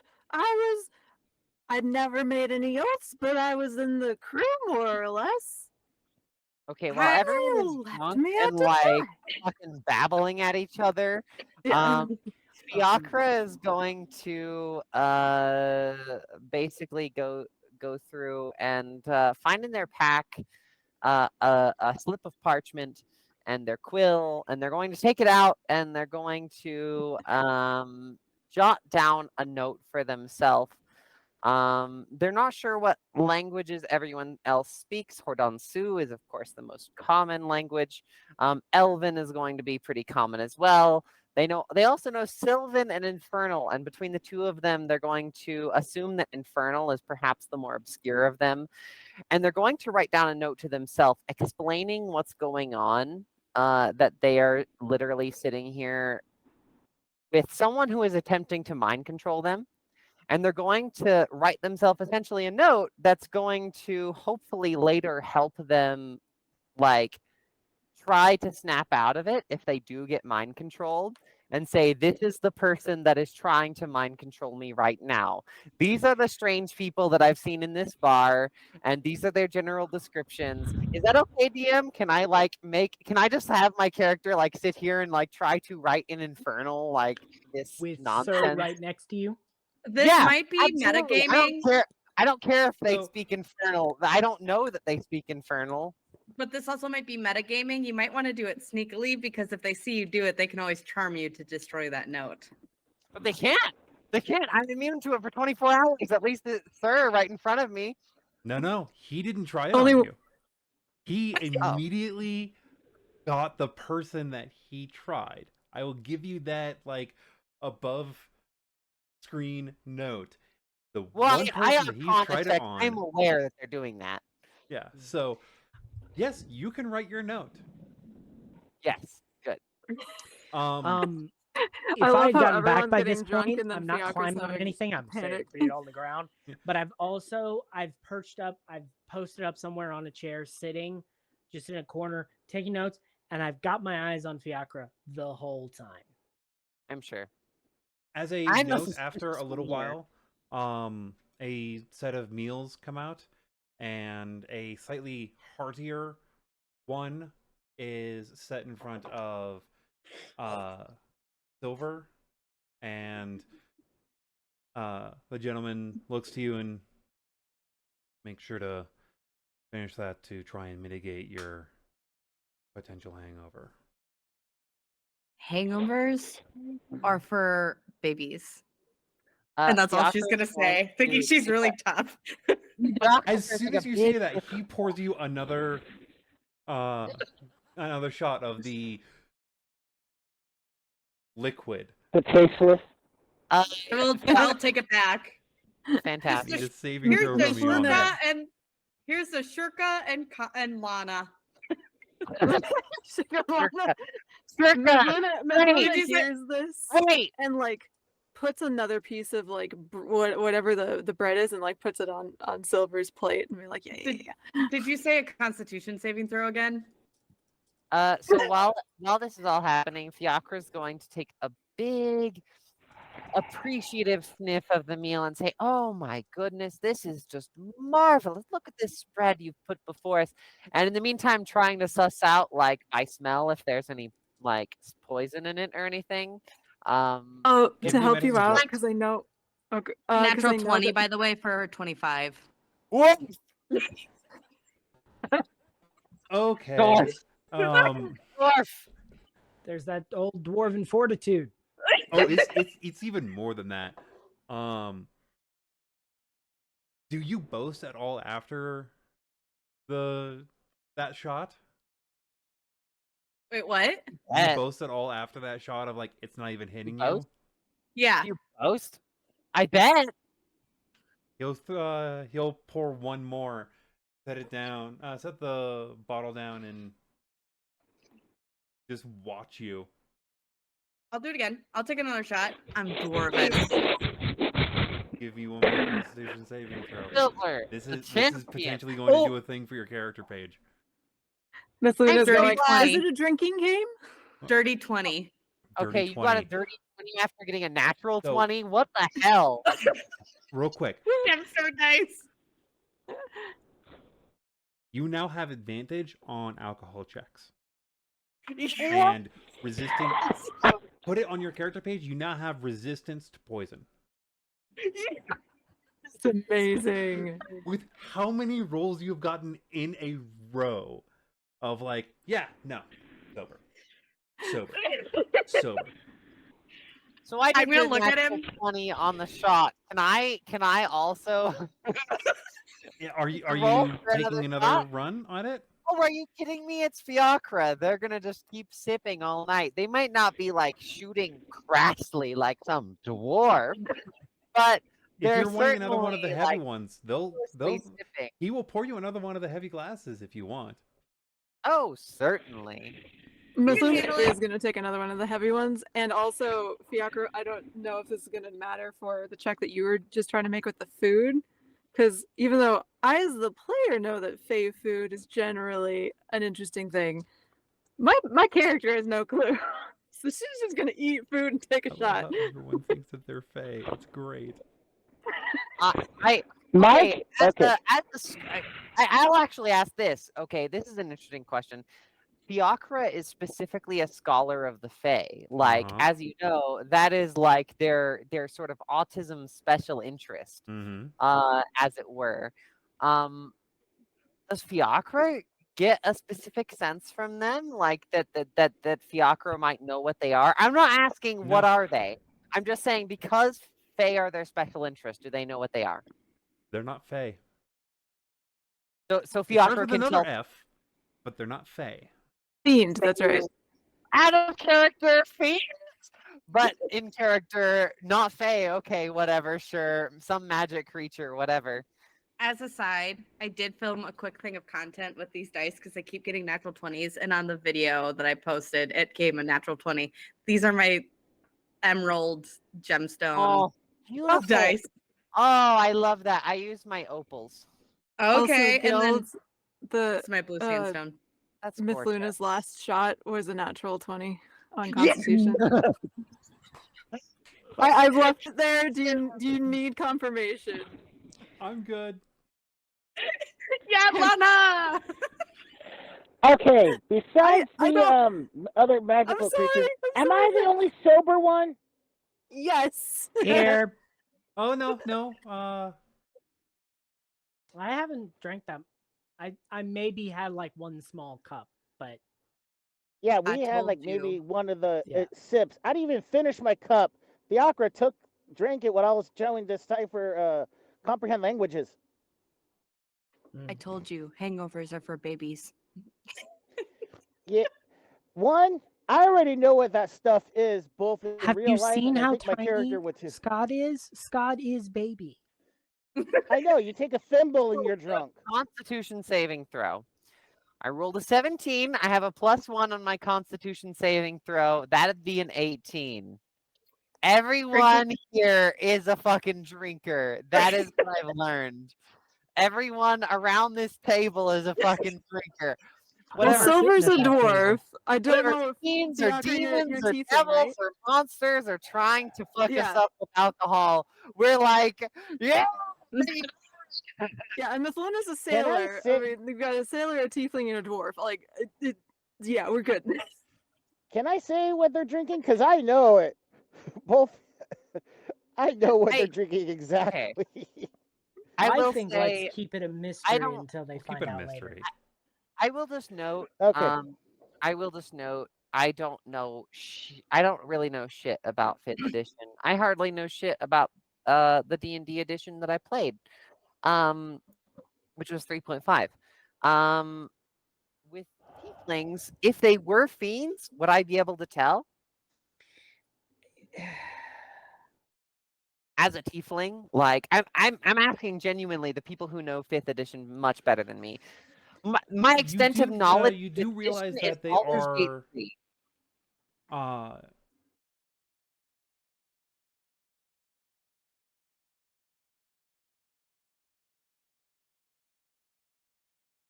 I'd never made any oaths, but I was in the crew more or less. Okay, well, everyone is left drunk me out and to like dry. fucking babbling at each other. Yeah. Fiacre is going to basically go through and find in their pack a slip of parchment and their quill, and they're going to take it out and they're going to jot down a note for themselves. They're not sure what languages everyone else speaks. Hordansu is, of course, the most common language. Elven is going to be pretty common as well. They also know Sylvan and Infernal, and between the two of them, they're going to assume that Infernal is perhaps the more obscure of them, and they're going to write down a note to themselves explaining what's going on. That they are literally sitting here with someone who is attempting to mind control them. And they're going to write themselves essentially a note that's going to hopefully later help them, like, try to snap out of it if they do get mind controlled, and say, this is the person that is trying to mind control me right now. These are the strange people that I've seen in this bar, and these are their general descriptions. Is that okay, DM? Can I just have my character, like, sit here and, like, try to write in Infernal, like, this with nonsense? Sir right next to you. This Yeah, might be absolutely. metagaming, I don't care if they So- speak Infernal. I don't know that they speak Infernal. but this also might be metagaming. You might want to do it sneakily because if they see you do it, they can always charm you to destroy that note. But they can't. They can't. I'm immune to it for 24 hours. At least it's Sir right in front of me. No, he didn't try it Only- on you. He Oh. immediately got the person that he tried. I will give you that, like, above screen note. The Well, one I person that he tried it check. on. I'm aware that they're doing that. Yeah. So, yes, you can write your note. Yes. Good. If I I love had how gotten back everyone's by getting this drunk point, and then I'm not Fiacre's climbing on having anything. I'm staying panic. feet on the ground. Yeah. But I've posted up somewhere on a chair, sitting just in a corner, taking notes, and I've got my eyes on Fiacre the whole time. I'm sure. As a I'm note, suspicious after a little here. while, a set of meals come out, and a slightly heartier one is set in front of Silver, and the gentleman looks to you and make sure to finish that to try and mitigate your potential hangover. Hangovers are for babies. And that's all she's Fiacre's gonna say, thinking to she's take really tough. As Fiacre's soon like as a you say big that, he pours you another shot of the liquid. The tasteless. I'll take it back. fantastic. Need a saving Here's throw the from me on that. Here's the Shurka and Lana. Mithluna Did you say- hears this Wait, and like puts another piece of like whatever the bread is and like puts it on Silver's plate and we're like, yeah. Did you say a Constitution saving throw again? so while this is all happening, Fiacre's going to take a big appreciative sniff of the meal and say, "Oh my goodness, this is just marvelous. Look at this spread you've put before us." And in the meantime, trying to suss out like by smell if there's any like poison in it or anything. Oh, Give to me help you medicine out check. because I know. Okay, 'cause Natural I know 20, that- by the way, for 25. What? Okay. Dwarf. Oh, There's that old dwarven fortitude. it's even more than that. Do you boast at all after that shot? Wait, what? Do you Yes. boast at all after that shot of like it's not even hitting you? boast? Yeah. You boast? I bet. He'll pour one more, set it down, set the bottle down, and just watch you. I'll do it again. I'll take another shot. I'm dwarven. Give you one more Constitution saving throw. Silver. This the is champion. potentially going to do a thing for your character page. Mithluna's Dirty going, 20. is it a drinking game? Dirty 20. Okay, Dirty you got a 20. dirty 20 after getting a natural So- 20? What the hell? Real quick, I'm so nice. you now have advantage on alcohol checks What? and resisting. Put it on your character page. You now have resistance to poison. It's amazing. With how many rolls you've gotten in a row of like, yeah, no, sober, sober. So I I'm did gonna the look at natural him. 20 on the shot. Can I also Yeah, are you Roll for taking another another shot? run on it? Oh, are you kidding me? It's Fiacre. They're gonna just keep sipping all night. They might not be like shooting crassly like some dwarf, but If they're you're wanting another one of the certainly, heavy like, ones, they'll sipping. he will pour you another one of the heavy glasses if you want. Oh, certainly. Mithluna handle is it. going to take another one of the heavy ones. And also, Fiacre, I don't know if this is going to matter for the check that you were just trying to make with the food. Because even though I, as the player, know that Fey food is generally an interesting thing, my character has no clue. So she's just going to eat food and take a I love shot. how everyone thinks that they're fey. It's great. Mike, okay. I'll actually ask this. Okay, this is an interesting question. Fiacre is specifically a scholar of the Fae. Like, Uh-huh. as you know, that is like their sort of autism special interest, Mm-hmm. as it were. Does Fiacre get a specific sense from them, like that Fiacre might know what they are? I'm not asking what No. are they. I'm just saying because Fae are their special interest, do they know what they are? They're not fey. So It starts Fiacre with can another tell F, but they're not fey. Fiend, that's right. out of character fiends, but in character not Fae. Okay, whatever, sure, some magic creature, whatever. As a side, I did film a quick thing of content with these dice because I keep getting natural 20s. And on the video that I posted, it came a natural 20. These are my emerald gemstone Oh, beautiful dice. Oh, I love that. I use my opals. Okay. Also, And then Guild, the it's my blue sandstone. That's Mithluna's gorgeous. last shot was a natural 20 on Constitution. I've left it there. Do you need confirmation? I'm good. Yeah, Lana! Okay, besides I the other magical sorry, creatures, I'm am I the sorry. only sober one? Yes. Here. Oh no. I haven't drank that. I maybe had like one small cup, but Yeah, I we had told like maybe you. one of the Yeah. sips. I didn't even finish my cup. Fiacre drank it when I was trying to decipher comprehend languages. I told you, hangovers are for babies. Yeah, one, I already know what that stuff is, both in Have real you life, seen and I how think my tiny character would too. Skad is? Skad is baby. I know, you take a thimble and you're drunk. Constitution saving throw. I rolled a 17. I have a +1 on my Constitution saving throw. That'd be an 18. Everyone here is a fucking drinker. That is what I've learned. Everyone around this table is a fucking drinker. Well, Whatever. Whatever, Silver's a Sitting at that table. dwarf. I don't whatever know if fiends or Fiacre, demons you're or tiefling, devils right? or monsters are trying to fuck us Yeah. up with alcohol, we're like, yeah. Yeah, and Miffluna's a Can I sailor. I say- mean, we've got a sailor, a tiefling, and a dwarf. Like, yeah, we're good. Can I say what they're drinking? Because I know it. Both. I know what they're drinking exactly. I will think say, let's keep it a mystery don't- until they We'll find keep it a out later. mystery. I will just note. Okay. I will just note. I don't know. I don't really know shit about 5th edition. I hardly know shit about the D&D edition that I played, which was 3.5. With tieflings, if they were fiends, would I be able to tell? As a tiefling, like I'm asking genuinely the people who know 5th edition much better than me. My extent of knowledge. You do of realize edition is that they Baldur's Gate are 3.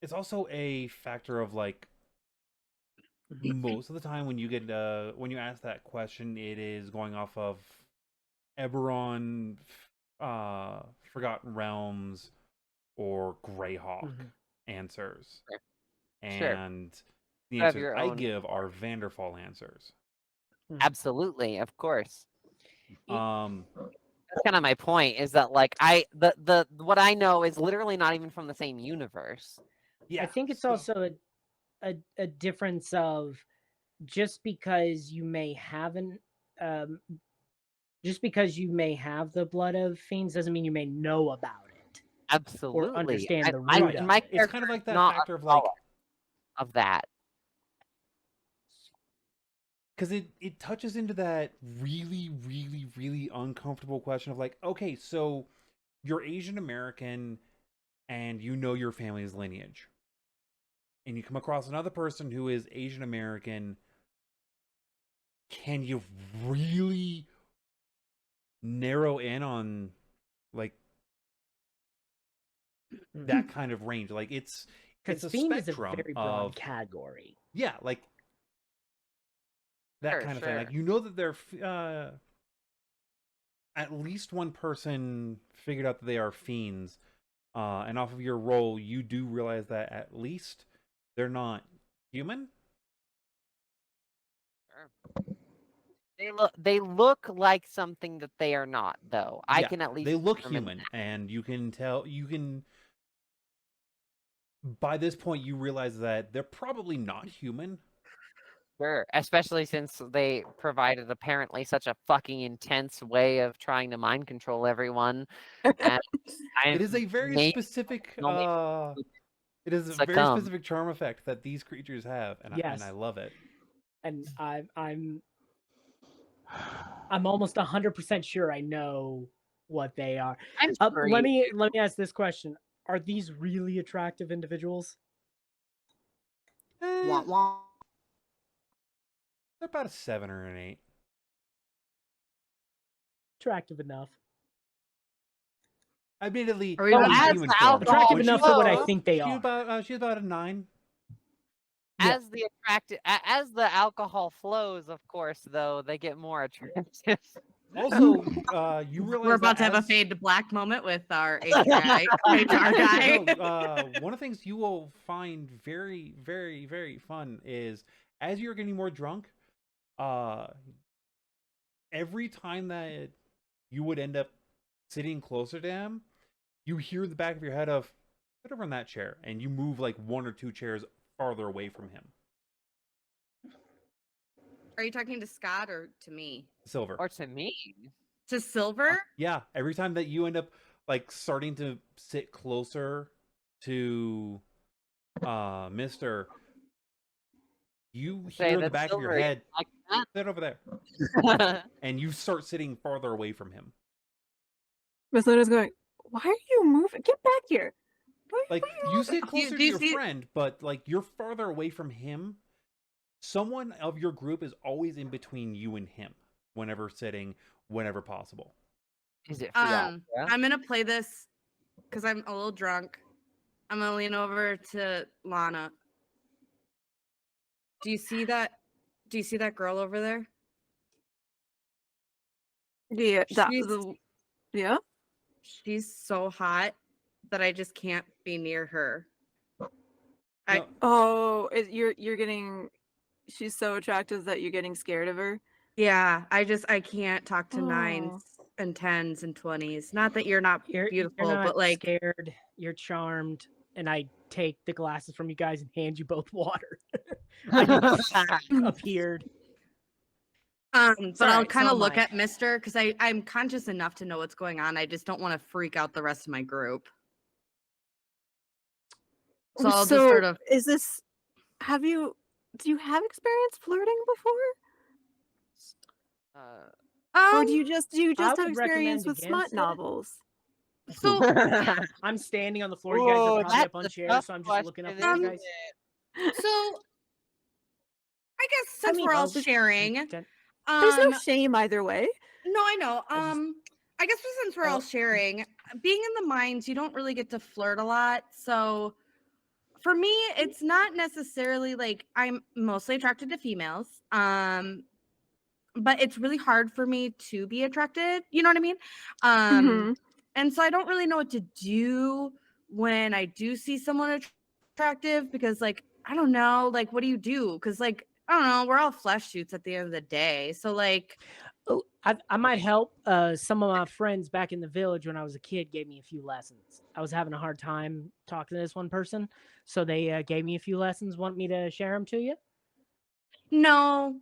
It's also a factor of like most of the time when you get when you ask that question, it is going off of Eberron, Forgotten Realms, or Greyhawk answers, Sure. and the You have answers your I own. give are Vanderfall answers. Absolutely, of course. Um, That's kind of my point. Is that like the what I know is literally not even from the same universe. yeah, I think it's so- also a difference of just because you may have just because you may have the blood of fiends doesn't mean you may know about it. Absolutely. understand the I- root and of my it. it's kind of like that not factor of a like, follower of that. because it touches into that really, really, really uncomfortable question of like, okay, so you're Asian American and you know your family's lineage, and you come across another person who is Asian American. Can you really narrow in on like that kind of range? Like it's Because a fiend is a spectrum very broad of category. yeah, like that Sure, kind of thing. sure. Like you know that they're at least one person figured out that they are fiends, and off of your roll, you do realize that at least they're not human. They look like something that they are not, though. I Yeah, can at least they look determine human, that. and you can tell. You can by this point you realize that they're probably not human. Sure, especially since they provided apparently such a fucking intense way of trying to mind control everyone. And It is a very maybe specific. only It is a very succumb. specific charm effect that these creatures have, and Yes. I love it. And I'm almost 100% sure I know what they are. I'm sure Let you- me ask this question: are these really attractive individuals? Wah, wah. They're about a 7 or an 8. Attractive enough. Admittedly, Are we in about to- human As form. alcohol Attractive enough for what I flows, think they are. She's about a 9. Yeah. as the alcohol flows, of course, though, they get more attractive. Also, you realize We're about to that have a as- fade to black moment with our HR guy. No, one of the things you will find very, very, very fun is as you're getting more drunk, every time that you would end up sitting closer to him, you hear in the back of your head of, sit over in that chair, and you move like 1 or 2 chairs farther away from him. Are you talking to Skad or to me? Silver. Or to me. To Silver? Yeah, every time that you end up like starting to sit closer to Mr. You Say hear in the that back of your Silver is head, like that. sit over there. And you start sitting farther away from him. Mithluna's going, why are you moving? Get back here. Like, you sit closer do to you your see- friend, but like you're farther away from him. Someone of your group is always in between you and him whenever sitting, whenever possible. Is it Fiacre? I'm gonna play this because I'm a little drunk. I'm gonna lean over to Lana. Do you see that? Do you see that girl over there? Yeah, She's- yeah. She's so hot that I just can't be near her. I- No, Oh, you're getting. She's so attractive that you're getting scared of her. Yeah, I can't talk to Oh. 9s and 10s and 20s. Not that you're not You're beautiful, not but like scared. You're charmed, and I take the glasses from you guys and hand you both water. I just appeared. but Sorry, I'll kind so of am look I. at Mister because I'm conscious enough to know what's going on. I just don't want to freak out the rest of my group. So I'll just sort of Is this? Do you have experience flirting before, or do you just I have would experience recommend with smut against it. novels? so I'm standing on the floor. You guys are probably up on chairs, so I'm just looking up at you guys. so I guess since mean, we're all I'll be- sharing, There's no shame either way. No, I know. I just- I guess since we're all Oh. sharing, being in the mines, you don't really get to flirt a lot. So for me, it's not necessarily like I'm mostly attracted to females. But it's really hard for me to be attracted. You know what I mean? Mhm. And so I don't really know what to do when I do see someone attractive because, like, I don't know, like, what do you do? Because, like, I don't know, we're all flesh shoots at the end of the day. So, like, Oh, I might help. Some of my friends back in the village when I was a kid gave me a few lessons. I was having a hard time talking to this one person, so they gave me a few lessons. Want me to share them to you? no.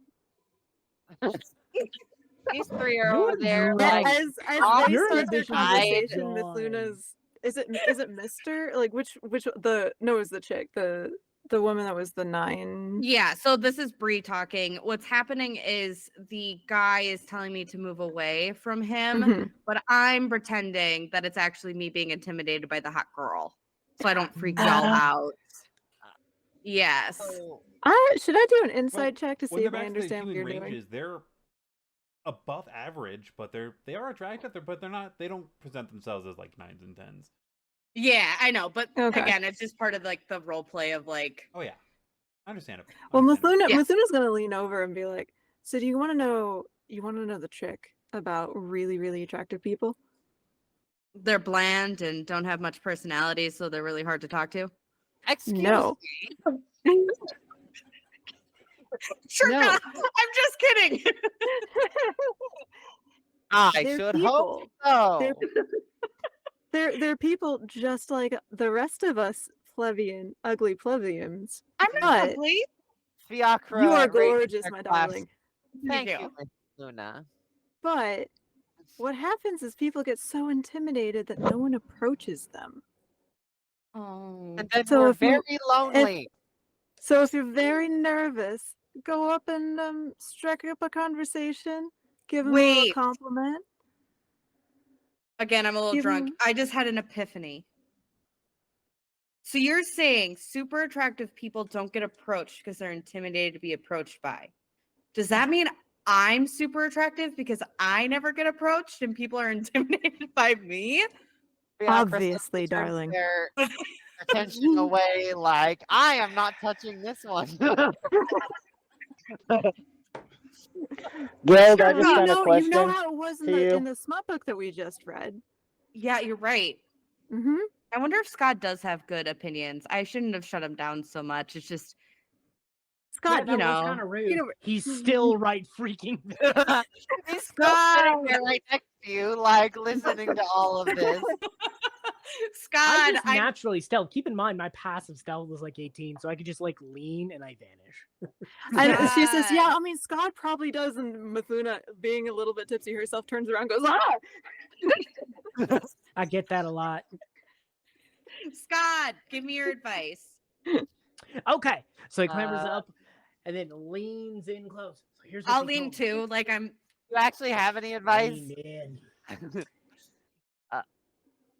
These 3 are You're over there, drunk. like, As Oh, they your start their ambitions are conversation, gone. Mithluna's is it Mister? Like which the no, it was the chick, the woman that was the 9. Yeah, so this is Bree talking. What's happening is the guy is telling me to move away from him, Mhm. but I'm pretending that it's actually me being intimidated by the hot girl. So I don't freak y'all out. Yes. so Should I do an insight check to when see they're if I back to the understand what human you're doing? ranges, they're above average, but they are attractive, but they don't present themselves as like 9s and 10s. Yeah, I know, but Okay. again, it's just part of like the role play of like Oh yeah, understandable. Well, Understandable. Mithluna's gonna lean over and be like, "So do you want to know? You want to know the trick about really, really attractive people?" they're bland and don't have much personality, so they're really hard to talk to. excuse No. me. Sure, No. not. I'm just kidding. I They're should people. hope so. They're people just like the rest of us ugly plebeians. I'm not But- ugly. Fiacre. You are raising gorgeous, her my glass. darling. Thank you. you, Miss Luna. But what happens is people get so intimidated that no one approaches them. Oh. And then So we're if you- very lonely. So if you're very nervous, go up and strike up a conversation, give them a little Wait. compliment. Again, I'm a little Give drunk. me- I just had an epiphany. So you're saying super attractive people don't get approached because they're intimidated to be approached by. Does that mean I'm super attractive because I never get approached and people are intimidated by me? Fiacre Obviously, suddenly turns darling. Their attention away, like I am not touching this one. Guild, I Sure. just got a You know question. how it was to you. in the smut book that we just read. Yeah, you're right. Mm-hmm. I wonder if Scott does have good opinions. I shouldn't have shut him down so much. It's just Scott, that you was know, kind of rude. you know- He's still right freaking there. He's still sitting there right next to you, like listening to all of this. I Scad, just naturally stealth. Keep in mind, my passive stealth is like 18, so I could just like lean and I vanish. And she says, God. "Yeah, I mean, Scott probably does." And Mithluna, being a little bit tipsy herself, turns around, and goes, "Ah!" I get that a lot. Scad, give me your advice. Okay, so he clambers up and then leans in close. So here's what I'll they lean told me. too, like I'm. You actually have any advice? Lean in.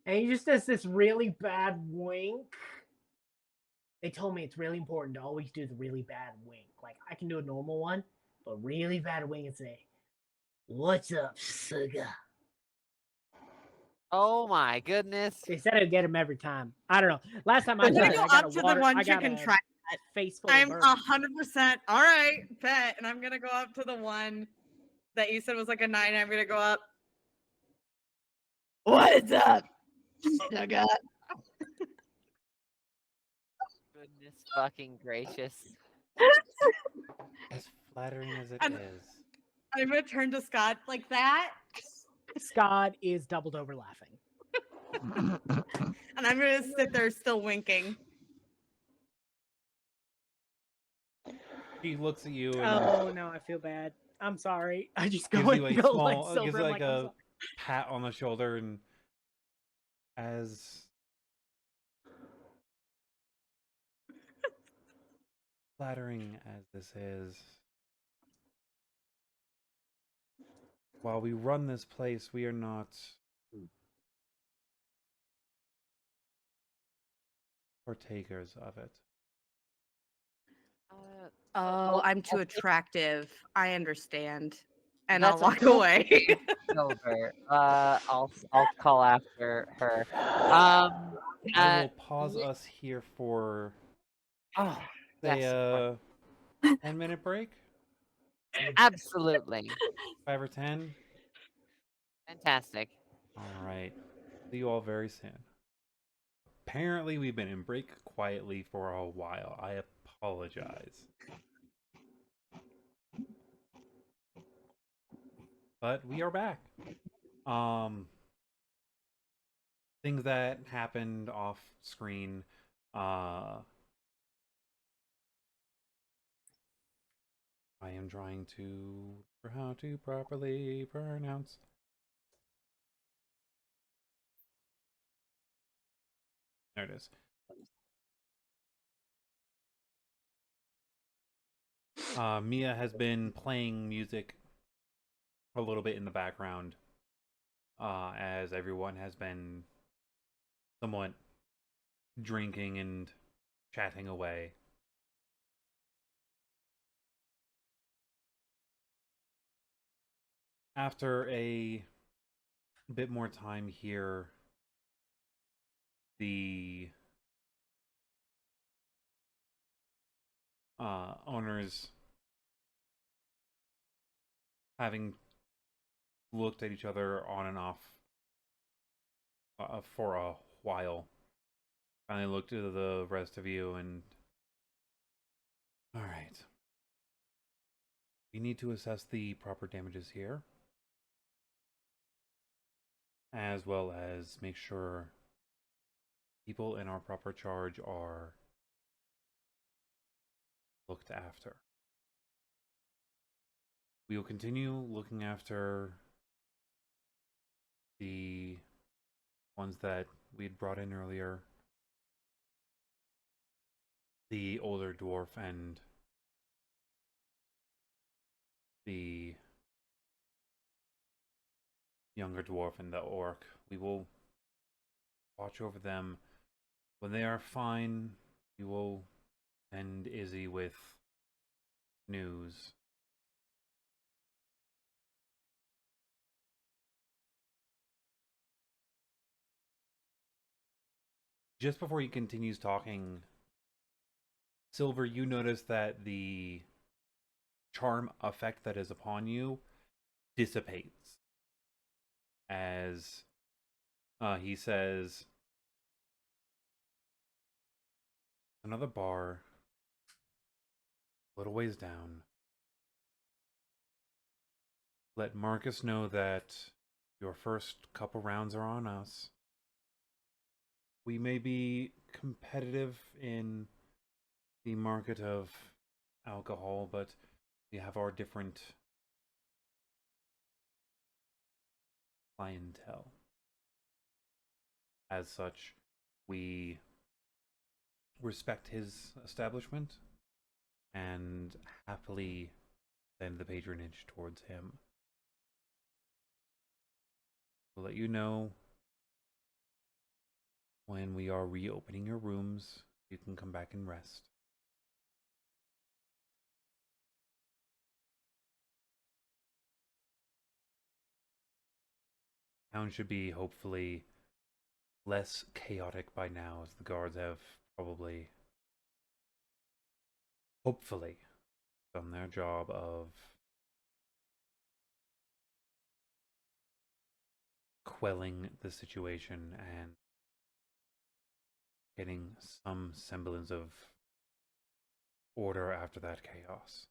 And he just does this really bad wink. They told me it's really important to always do the really bad wink. Like, I can do a normal one, but really bad wink and say, "What's up, sugar?" Oh my goodness. They said I'd get him every time. I don't know. Last time I I'm gonna tried, go I got up a to water, the one I got chicken a try. face full I'm of bourbon. 100%. All right, bet. And I'm gonna go up to the one that you said was like a 9. I'm gonna go up. What's up, sugar? Goodness fucking gracious. As flattering as it I'm- is. I'm gonna turn to Scott like that, Skad is doubled over laughing. and I'm gonna sit there still winking. He looks at you and Oh no, I feel bad. I'm sorry. I just go gives and you a go small, like Silver. gives you I'm like "I'm a sorry." pat on the shoulder, and as flattering as this is, while we run this place, we are not partakers of it. Oh, I'm too attractive. I understand, and That's I'll walk okay. away. Silver. I'll call after her. I will pause ye- us here for Oh, say yes, a 10-minute break, absolutely. 5 or 10. Fantastic. All right, see you all very soon. Apparently, we've been in break quietly for a while. I apologize. But we are back. Things that happened off screen. I am trying to how to properly pronounce. There it is. Mia has been playing music a little bit in the background, as everyone has been somewhat drinking and chatting away. After a bit more time here, the owners, having looked at each other on and off for a while, finally looked at the rest of you and, all right, we need to assess the proper damages here, as well as make sure people in our proper charge are looked after. We will continue looking after the ones that we had brought in earlier, the older dwarf and the younger dwarf and the orc. We will watch over them. When they are fine, we will send Izzy with news. Just before he continues talking, Silver, you notice that the charm effect that is upon you dissipates as he says, another bar, a little ways down. Let Marcus know that your first couple rounds are on us. we may be competitive in the market of alcohol, but we have our different clientele. As such, we respect his establishment and happily send the patronage towards him. We'll let you know when we are reopening your rooms. You can come back and rest. Town should be hopefully less chaotic by now, as the guards have probably, hopefully, done their job of quelling the situation and getting some semblance of order after that chaos.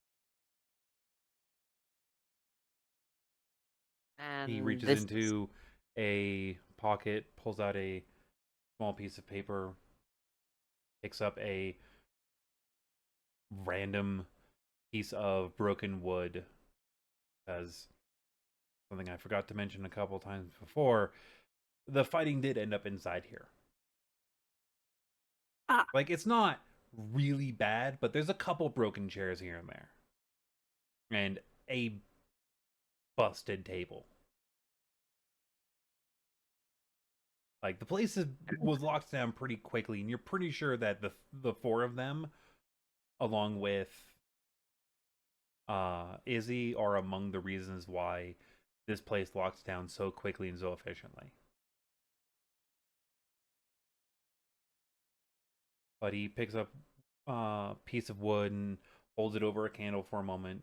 And He reaches this into a pocket, pulls out a small piece of paper, picks up a random piece of broken wood, because something I forgot to mention a couple times before, the fighting did end up inside here. Like, it's not really bad, but there's a couple broken chairs here and there. And a busted table. Like, the place was locked down pretty quickly, and you're pretty sure that the four of them, along with Izzy, are among the reasons why this place locked down so quickly and so efficiently. But he picks up a piece of wood and holds it over a candle for a moment,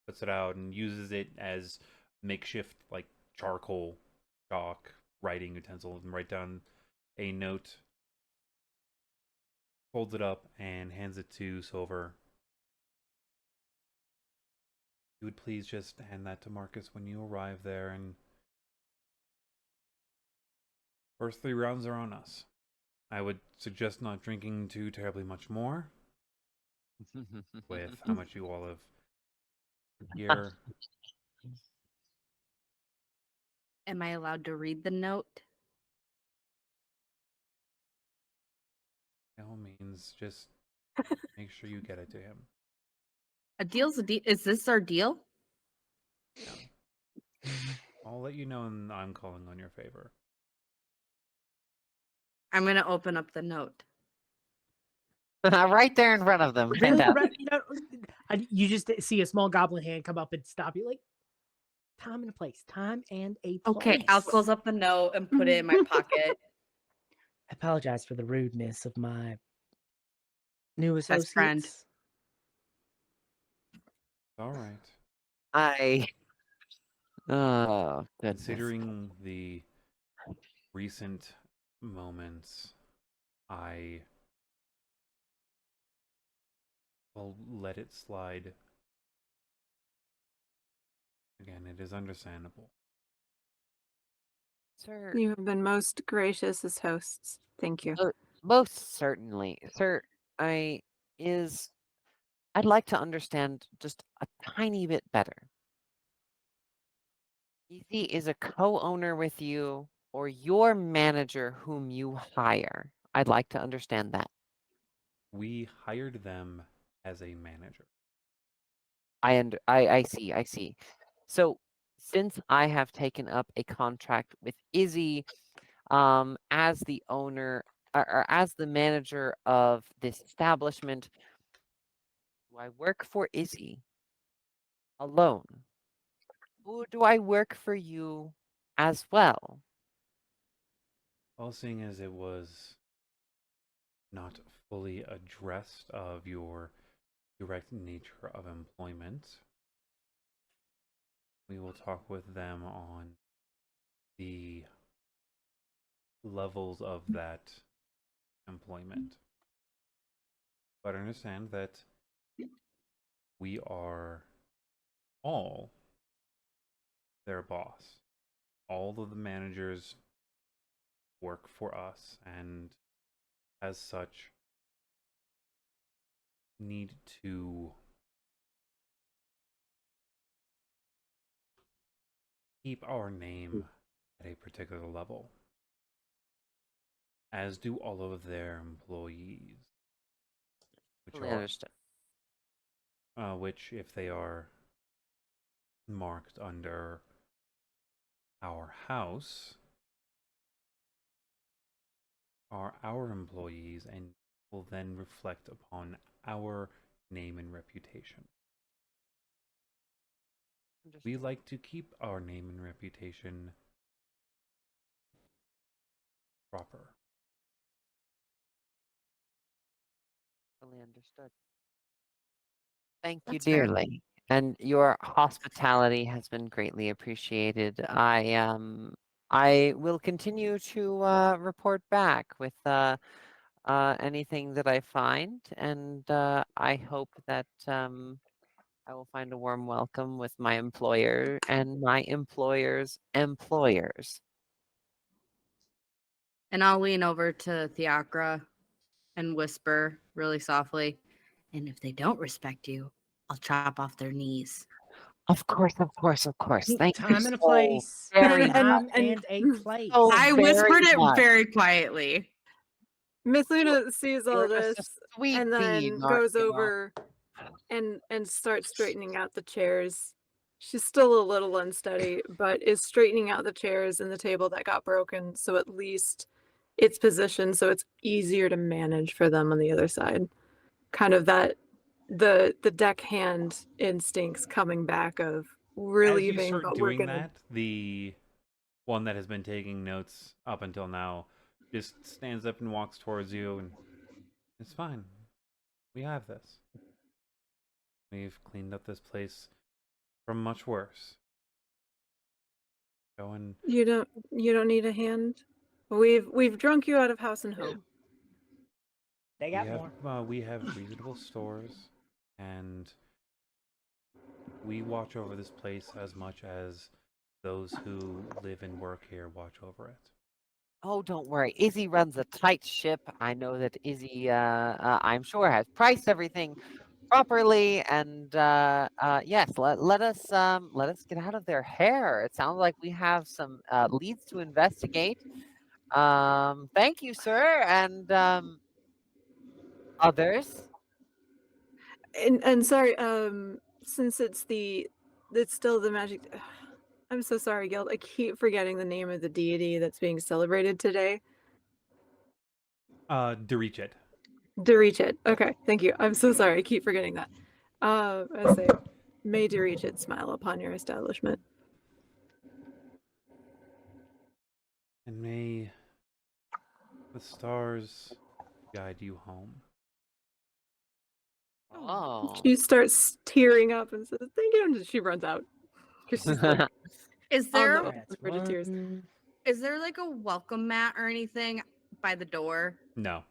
puts it out, and uses it as makeshift, like, charcoal, chalk, writing utensils, and write down a note, folds it up, and hands it to Silver. You would please just hand that to Marcus when you arrive there, and first 3 rounds are on us. I would suggest not drinking too terribly much more, with how much you all have here. Am I allowed to read the note? By all means, just make sure you get it to him. A deal's a deal. Is this our deal? I'll let you know when I'm calling on your favor. I'm gonna open up the note. right there in front of them. Really? Fantastic. You just see a small goblin hand come up and stop you, like, time and a place. Time and a place. Okay, I'll close up the note and put it in my pocket. I apologize for the rudeness of my new associates. Best friend. All right. Oh, goodness. Considering the recent moments, I will let it slide. Again, it is understandable. Sir, You have been most gracious as hosts. Thank you. most certainly. Sir, I'd like to understand just a tiny bit better. Easy is a co-owner with you or your manager whom you hire. I'd like to understand that. We hired them as a manager. I see. So since I have taken up a contract with Izzy, as the owner or as the manager of this establishment, do I work for Izzy alone? Or do I work for you as well? Well, seeing as it was not fully addressed of your direct nature of employment, we will talk with them on the levels of that employment. But understand that we are all their boss. All of the managers work for us, and as such, need to keep our name at a particular level, as do all of their employees, Totally understood. which, if they are marked under our house, are our employees and will then reflect upon our name and reputation. We like to keep our name and reputation proper. Totally understood. Thank you That's fair. dearly. And your hospitality has been greatly appreciated. I will continue to report back with anything that I find, and I hope that I will find a warm welcome with my employer and my employer's employers. And I'll lean over to Fiacre and whisper really softly, and if they don't respect you, I'll chop off their knees. Of course, of course, of course. Thank you Time and a so place. very Time And- and a place. so I very whispered it much. very quietly. Mithluna sees all You're just a this sweet and bee, then Mark, goes you know. over and starts straightening out the chairs. She's still a little unsteady, but is straightening out the chairs and the table that got broken, so at least it's positioned so it's easier to manage for them on the other side. Kind of that the deckhand instincts coming back of we're As you leaving, start but we're doing gonna. that, the one that has been taking notes up until now just stands up and walks towards you, and it's fine. We have this. We've cleaned up this place from much worse. Go and You don't need a hand. We've drunk you out of house and home. They got more. we have reasonable stores, and we watch over this place as much as those who live and work here watch over it. Oh, don't worry. Izzy runs a tight ship. I know that Izzy, I'm sure, has priced everything properly. And yes, let us get out of their hair. It sounds like we have some leads to investigate. Thank you, sir, and others. And sorry, since it's still the magic. I'm so sorry, Guild. I keep forgetting the name of the deity that's being celebrated today. Derichit. Derichit. Okay, thank you. I'm so sorry. I keep forgetting that. I say, may Derichit smile upon your establishment. And may the stars guide you home. Oh. She starts tearing up and says, "Thank you," and she runs out. 'Cause she's like, Is on there the That's verge of tears. one. is there like a welcome mat or anything by the door? No.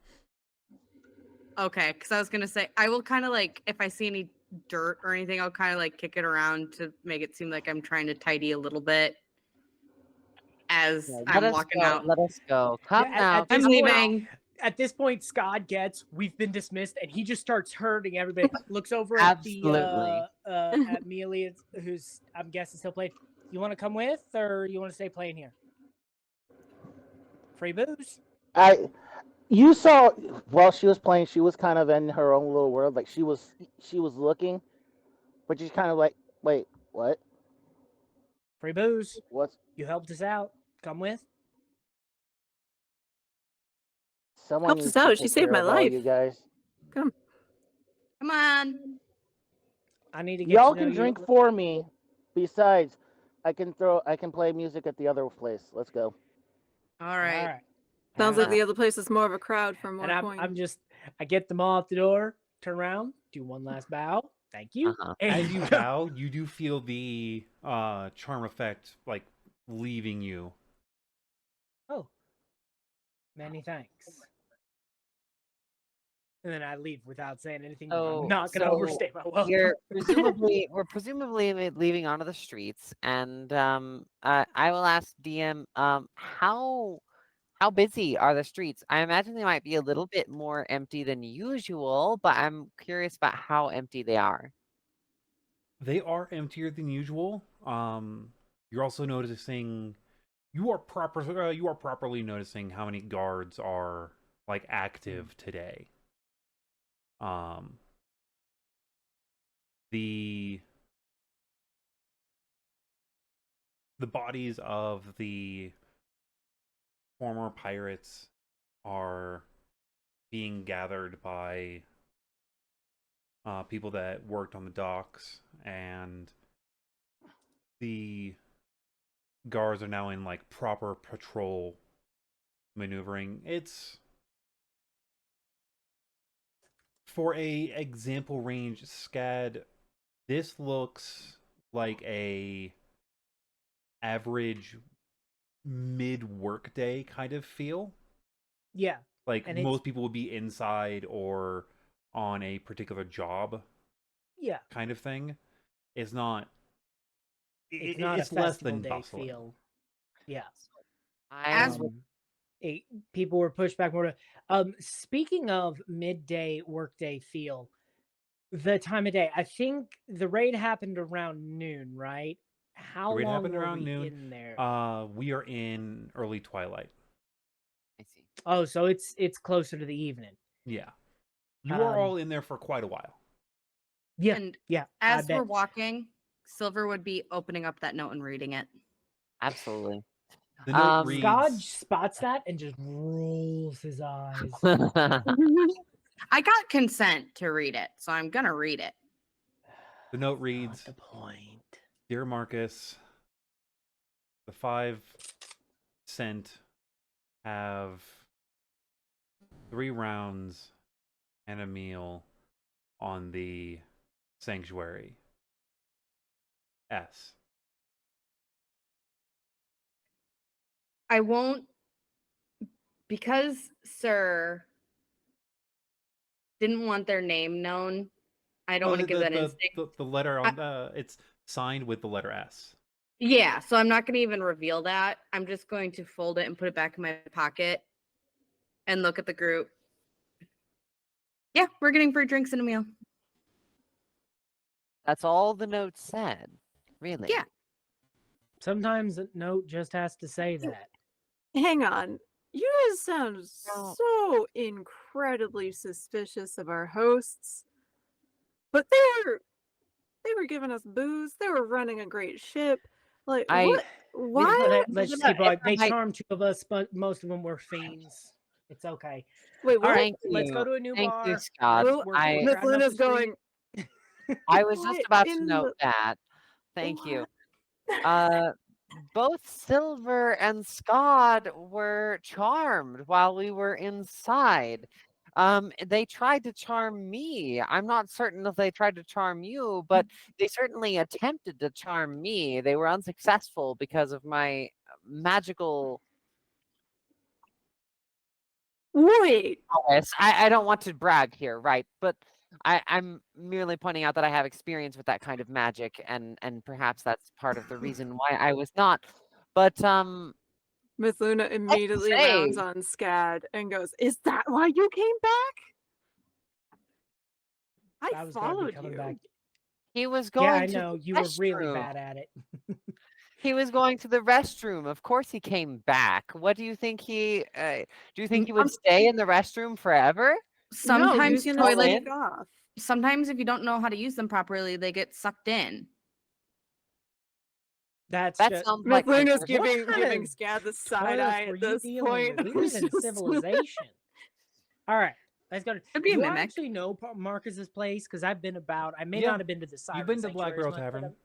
Okay, because I was gonna say I will kind of like if I see any dirt or anything, I'll kind of like kick it around to make it seem like I'm trying to tidy a little bit as Yeah, I'm walking out. Let us go. Come Yeah, now. at this I'm point- leaving. At this point, Skad gets we've been dismissed, and he just starts hurting everybody. Looks over Absolutely. at Amelia, who's I'm guessing still playing. You want to come with, or you want to stay playing here? Free booze. You saw while she was playing, she was kind of in her own little world. Like she was looking, but she's kind of like, wait, what? Free booze. What's You helped us out. Come with. someone Helps needs us to out. She take saved care my of all life. you guys. Come on. I need to get Y'all to know can you. drink for me. Besides, I can play music at the other place. Let's go. All right. All right. Sounds like Uh, the other place is more of a crowd for more And coins. I get them all at the door, turn around, do one last bow. Thank you. Uh-huh. As you bow, you do feel the charm effect like leaving you. Oh, many thanks. And then I leave without saying anything. So- I'm not going to so overstay my welcome. we're presumably leaving onto the streets, and I will ask DM, how How busy are the streets? I imagine they might be a little bit more empty than usual, but I'm curious about how empty they are. They are emptier than usual. You're also noticing you are properly noticing how many guards are like active today. The bodies of the former pirates are being gathered by people that worked on the docks, and the guards are now in like proper patrol maneuvering. It's for a example range Skad. This looks like a average mid workday kind of feel. Yeah. Like And most people would be inside or on a particular job Yeah. kind of thing. It's not. It's not It's a less festival than day bustling. feel. Yeah. As People were pushed back more to speaking of midday workday feel, the time of day, I think the raid happened around noon, right? How The raid long happened were around we noon. in there? We are in early twilight. I see. Oh, so it's closer to the evening. Yeah, you are Um, all in there for quite a while. Yeah. And Yeah. I as we're bet. walking, Silver would be opening up that note and reading it. Absolutely. The note reads. Scotch spots that and just rolls his eyes. I got consent to read it, so I'm gonna read it. The note Not reads, the point. "Dear Marcus, the 5 cent have 3 rounds and a meal on the sanctuary. S." I won't, because Sir didn't want their name known. I don't want to give that instinct. The letter on it's signed with the letter S. Yeah, so I'm not going to even reveal that. I'm just going to fold it and put it back in my pocket and look at the group. Yeah, we're getting free drinks and a meal. That's all the note said. Really? Yeah. Sometimes a note just has to say that. Hang on. You guys sound so incredibly suspicious of our hosts. But they were giving us booze. They were running a great ship. Like what? Why? Let's just keep going. They charmed 2 of us, but most of them were fiends. It's okay. Wait, All what? right, Thank let's you. go to a new Thank bar. you, Scott. Well, Mithluna's going. I was just What about to in note the- that. Thank you. What? Both Silver and Skad were charmed while we were inside. They tried to charm me. I'm not certain if they tried to charm you, but they certainly attempted to charm me. They were unsuccessful because of my magical Wait. prowess. I don't want to brag here, right? But I'm merely pointing out that I have experience with that kind of magic, and perhaps that's part of the reason why I was not. But Mithluna immediately say- rounds on Skad and goes, "Is that why you came back? I I was gonna be followed coming you." back. he was going. Yeah, I to know the you were really restroom. bad at it. He was going to the restroom. Of course, he came back. What do you think he? Do you think he would stay in the restroom forever? Sometimes no, he's gonna toilet. sneak off. Sometimes if you don't know how to use them properly, they get sucked in. That just sounds like my Mithluna's first- giving kind giving of Skad the side toilets eye were at you this dealing point. with? We live in civilization. All right, let's go. Could be a Do I mimic. actually know Marcus's place? Because I've been about. I may Yeah. not have been to the Siren You've been to Sanctuary Black as Barrel much, but Tavern. I'm-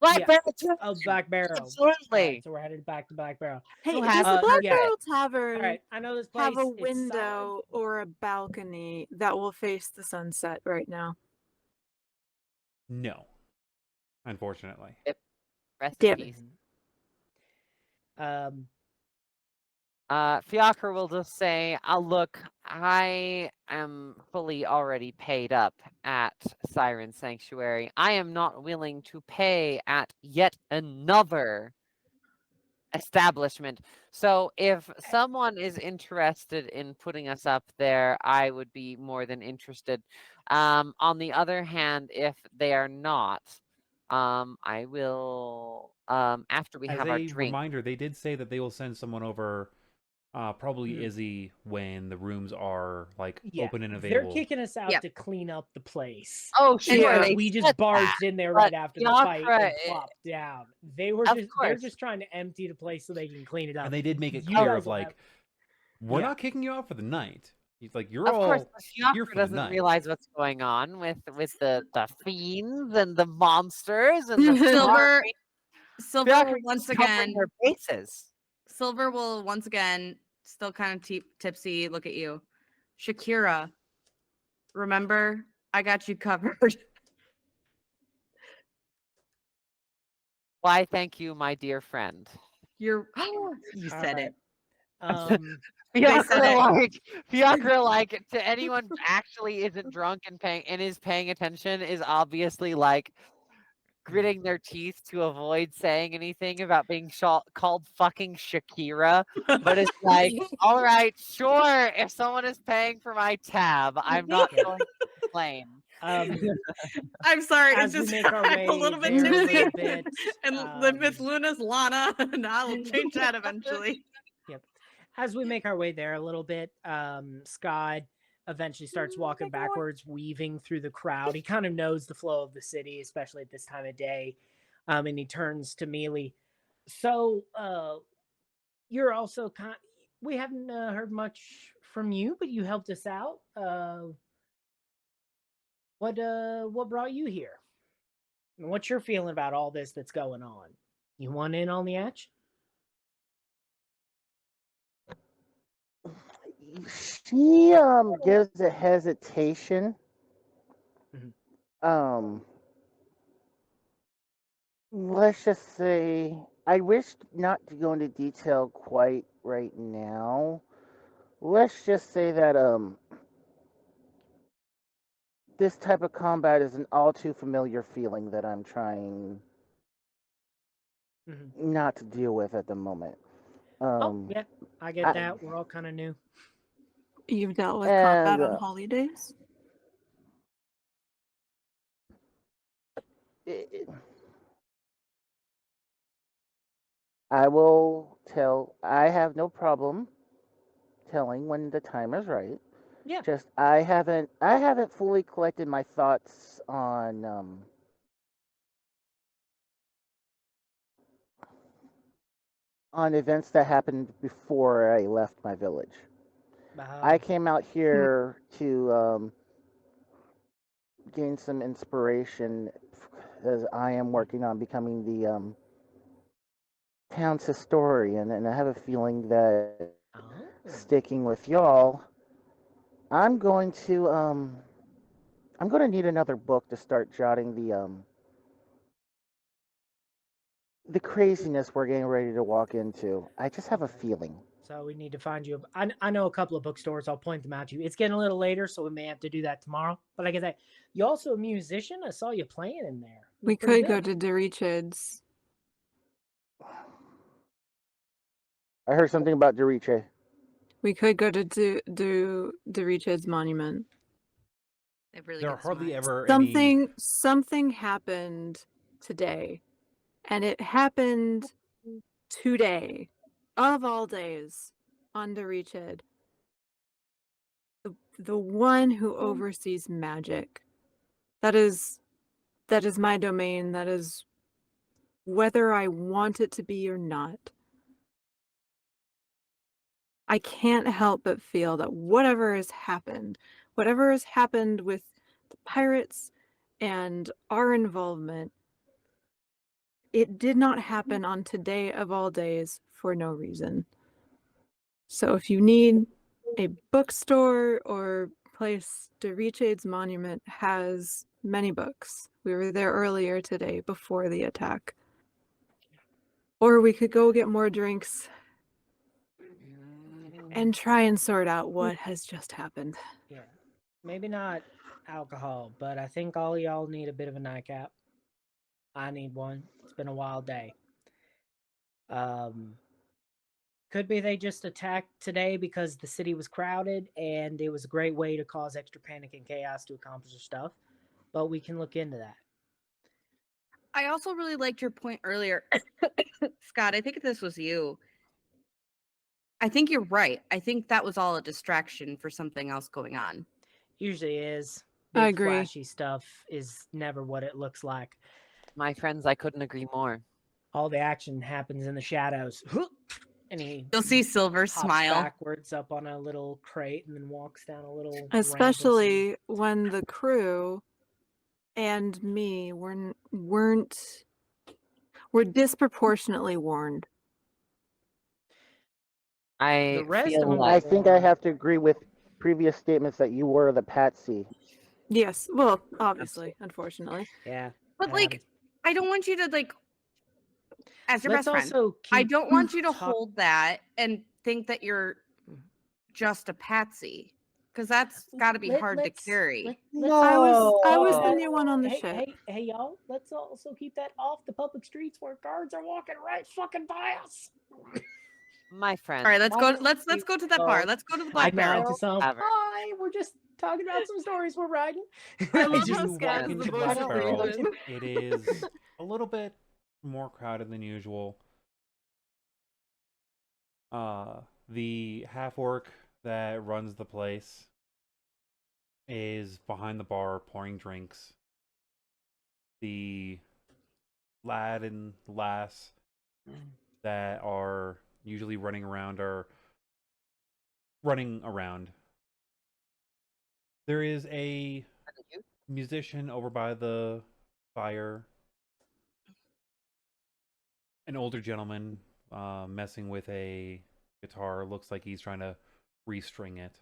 BlackBarrel. Oh, Black Barrel. Absolutely. All right, so we're headed back to Black Barrel. Hey, Who does has the it? Black Yeah. Barrel All Tavern right, I know this place. have a It's window or a balcony that will face the sunset right now? No, unfortunately. Rest Damn in it. peace. solid. Fiacre will just say, look, I am fully already paid up at Siren Sanctuary. I am not willing to pay at yet another establishment. So if someone is interested in putting us up there, I would be more than interested. On the other hand, if they are not, I will after we As have our a drink. reminder, they did say that they will send someone over, probably Mhm. Izzy, when the rooms are like Yeah, open and they're available. kicking us out Yep. to clean up the place. Oh, sure, Because they we said just barged that, in there but right after the fight Fiacre, and plopped down. They're of course. just trying to empty the place so they can clean it up. And they did make it You clear guys of will like, have- we're Yeah. not kicking you out for the night. He's like, you're Of course, all the here Fiacre for the doesn't night. realize what's going on with the fiends and the monsters and the Silver, army. Silver Fiacre will once is covering again. their bases. Silver will once again, still kind of tipsy, look at you. Shakira, remember, I got you covered. Why, thank you, my dear friend. You said Alright. it. Fiacre said it. Fiacre, like, to anyone who actually isn't drunk and is paying attention, is obviously like gritting their teeth to avoid saying anything about being called fucking Shakira. But it's like, all right, sure, if someone is paying for my tab, I'm not Yeah. going to complain. I'm sorry, As it's we just make our I'm way a little bit there a tipsy. little bit, And the Mithluna's Lana, and I'll change that eventually. Yep. As we make our way there a little bit, Skad eventually starts walking backwards, weaving through the crowd. He kind of knows the flow of the city, especially at this time of day. And he turns to Mealy. So, you're also we haven't heard much from you, but you helped us out. What brought you here? And what's your feeling about all this that's going on? You want in on the action? She gives a hesitation. Mhm. Let's just say I wish not to go into detail quite right now. Let's just say that this type of combat is an all too familiar feeling that I'm trying not to deal with at the moment. Oh, yeah, I get that. We're all kind of new. You've dealt with And, combat on holidays? I will tell. I have no problem telling when the time is right. Yeah. Just I haven't fully collected my thoughts on events that happened before I left my village. I came out here to gain some inspiration as I am working on becoming the town's historian, and I have a feeling that sticking with y'all, I'm going to need another book to start jotting the craziness we're getting ready to walk into. I just have a feeling. So we need to find you. I know a couple of bookstores. I'll point them out to you. It's getting a little later, so we may have to do that tomorrow. But like I said, you also a musician. I saw you playing in there. We could go to Dorichid's. I heard something about Doriche. We could go to Dorichid's monument. Really there are hardly ever Something happened today, and it happened today, of all days, on Dorichid. The one who oversees magic. That is my domain. That is whether I want it to be or not. I can't help but feel that whatever has happened with the pirates and our involvement, it did not happen on today of all days for no reason. So if you need a bookstore or place, Dorichid's monument has many books. We were there earlier today before the attack. Or we could go get more drinks and try and sort out what has just happened. Yeah. Maybe not alcohol, but I think all y'all need a bit of a nightcap. I need one. It's been a wild day. Could be they just attacked today because the city was crowded and it was a great way to cause extra panic and chaos to accomplish their stuff. But we can look into that. I also really liked your point earlier, Scott. I think this was you. I think you're right. I think that was all a distraction for something else going on. Usually is. I Big agree. flashy stuff is never what it looks like. My friends, I couldn't agree more. All the action happens in the shadows. And he You'll see Silver hops smile. backwards up on a little crate and then walks down a little ramp and Especially when the crew and me were disproportionately warned. I The rest feel of 'em like I think I have to agree with previous statements that you were the patsy. Yes, well, obviously, unfortunately. yeah. But that like, happens. I don't want you to like, as your Let's best friend, also I keep don't want you to talk- hold that and think that you're just a patsy, because that's got to be hard to carry. I was No. the new one on the hey, ship. hey, y'all. Let's also keep that off the public streets where guards are walking right fucking by us. my friend. All right, let's why go. don't Let's you go to that bar. both Let's go to the I Black nod Barrel. to some. Tavern? Hi, we're just talking about some stories we're writing. I love As how you Skad walk is into the Black voice of Barrel, reason. it is a little bit more crowded than usual. The half orc that runs the place is behind the bar pouring drinks. The lad and lass that are usually running around are running around. There is a musician over by the fire, an older gentleman messing with a guitar. Looks like he's trying to restring it.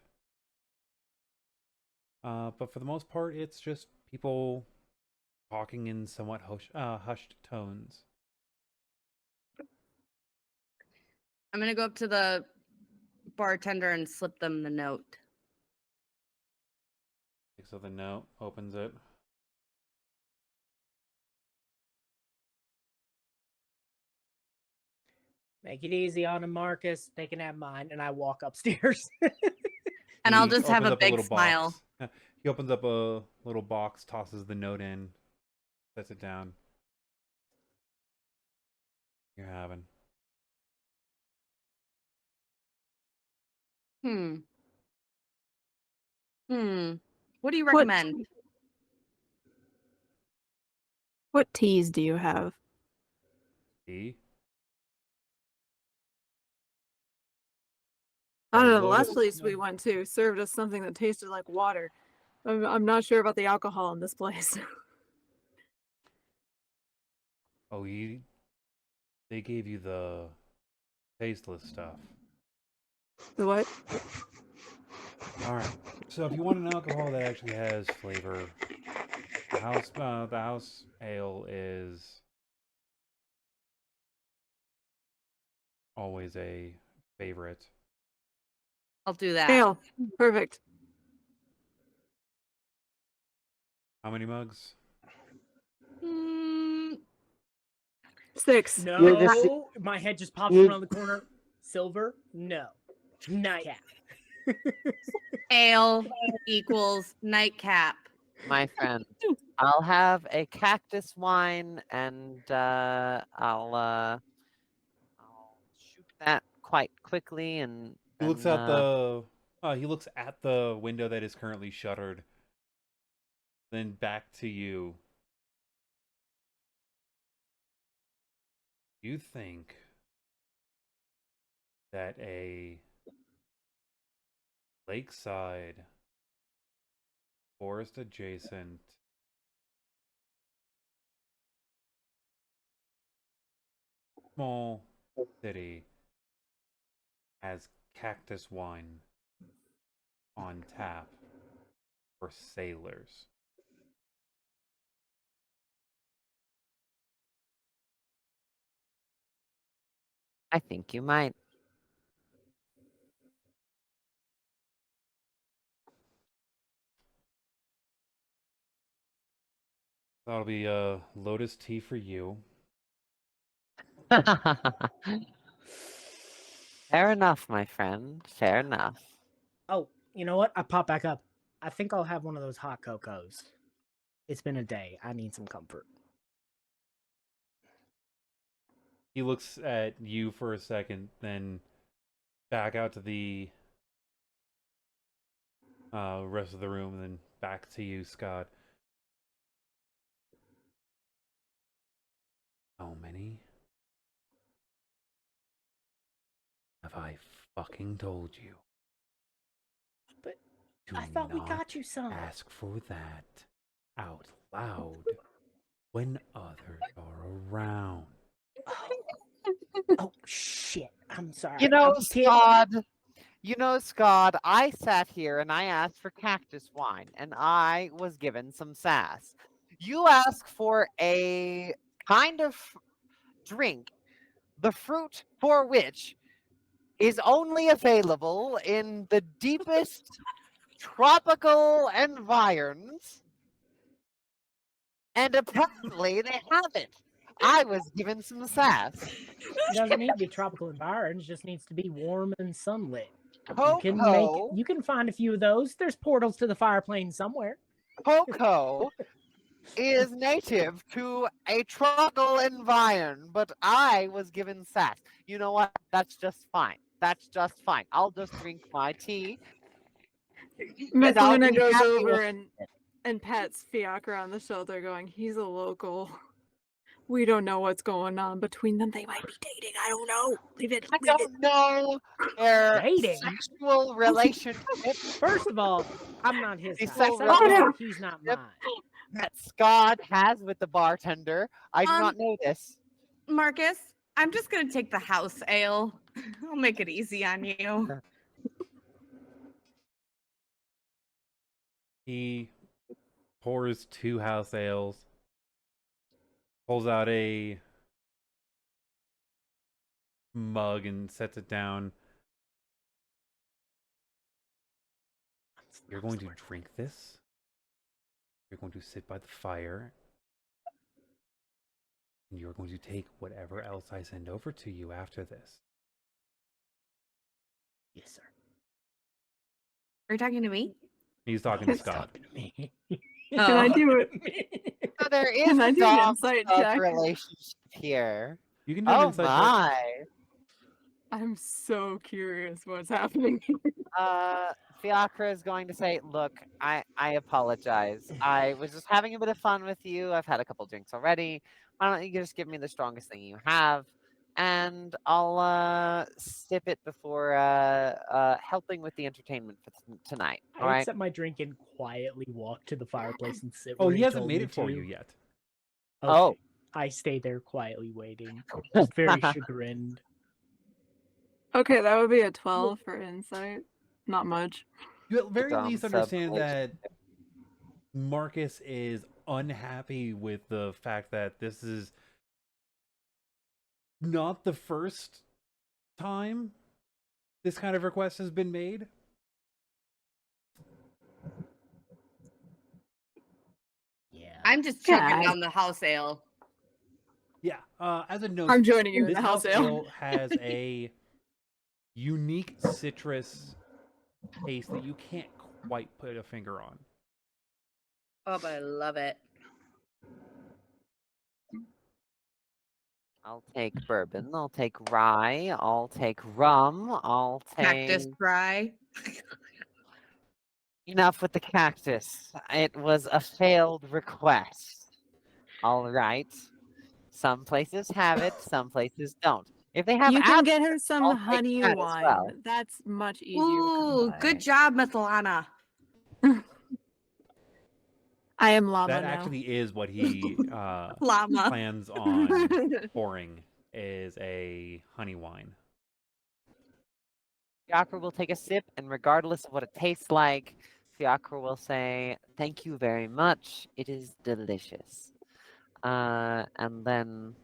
But for the most part, it's just people talking in somewhat hushed tones. I'm gonna go up to the bartender and slip them the note. So the note opens it. Make it easy on him, Marcus. They can have mine, and I walk upstairs. And I'll He just have opens a up big little smile. box. He opens up a little box, tosses the note in, sets it down. You're having. What do you recommend? What teas do you have? See? I don't know. The Lotus- last place we went to served us something that tasted like water. I'm not sure about the alcohol in this place. Oh, they gave you the tasteless stuff. The what? All right. So if you want an alcohol that actually has flavor, the house ale is always a favorite. I'll do that. Ale. Perfect. How many mugs? Mm, 6. No, You're just- my head just pops you- around the corner. Silver? No. Nightcap. ale equals nightcap. My friend, I'll have a cactus wine, and I'll shoot that quite quickly. And He looks then, out the. He looks at the window that is currently shuttered. Then back to you. You think that a lakeside, forest adjacent, small city has cactus wine on tap for sailors? I think you might. That'll be lotus tea for you. Fair enough, my friend. Fair enough. Oh, you know what? I pop back up. I think I'll have one of those hot cocos. It's been a day. I need some comfort. He looks at you for a second, then back out to the rest of the room, and then back to you, Scott. How many have I fucking told you? But Do I thought we not got you some. ask for that out loud when others are around. Oh shit! I'm sorry. You know, I'm kidding. Skad. You know, Skad, I sat here and I asked for cactus wine, and I was given some sass. You ask for a kind of drink, the fruit for which is only available in the deepest tropical environs, and apparently they haven't. I was given some sass. It doesn't need to be tropical environs. Just needs to be warm and sunlit. Cocoa, You can find a few of those. There's portals to the fire plane somewhere. cocoa is native to a tropical environment, but I was given sass. You know what? That's just fine. That's just fine. I'll just drink my tea. And I'll Mithluna be goes happy over with and pats Fiacre on the shoulder, going, "He's a local. We don't know what's going on between them. They might be dating. I don't know. Leave it. I don't know their Dating? sexual relationship First of all, I'm not his The type. sexual Second of all, relationship he's not Yep. mine. that Scott has with the bartender. I do not know this. Marcus, I'm just gonna take the house ale. I'll make it easy on you. He pours 2 house ales, pulls out a mug and sets it down. You're going to drink this. You're going to sit by the fire. And you're going to take whatever else I send over to you after this. Yes, sir. Are you talking to me? He's talking to He's Scott. Talking to me. Can I do it? So there is Can I a do an dog insight of check? relationship here. You can do an Oh insight check. my. I'm so curious what's happening. Fiacre is going to say, look, I apologize. I was just having a bit of fun with you. I've had a couple drinks already. Why don't you just give me the strongest thing you have? And I'll sip it before helping with the entertainment for tonight. All I right? accept my drink and quietly walk to the fireplace and sit. Oh, where he hasn't told made me it for to. you yet. Okay. Oh. I stay there quietly waiting, just very chagrined. Okay, that would be a 12 for insight. Not much. You at very Dumb least understand sub-relationship. that Marcus is unhappy with the fact that this is not the first time this kind of request has been made. Yeah. I'm just chugging God. down the house ale. Yeah. As a note, I'm joining you in this the house house ale. ale has a unique citrus taste that you can't quite put a finger on. Oh, but I love it. I'll take bourbon. I'll take rye. I'll take rum. I'll take... Cactus dry. Enough with the cactus. It was a failed request. All right. Some places have it, some places don't. If they have You can get apples, her some I'll take honey that as wine. well. That's much easier to Ooh, come by. good job, Mithluna. I am llama That now. actually is what he Llama. plans on pouring, is a honey wine. Fiacre will take a sip, and regardless of what it tastes like, Fiacre will say, "Thank you very much. It is delicious." And then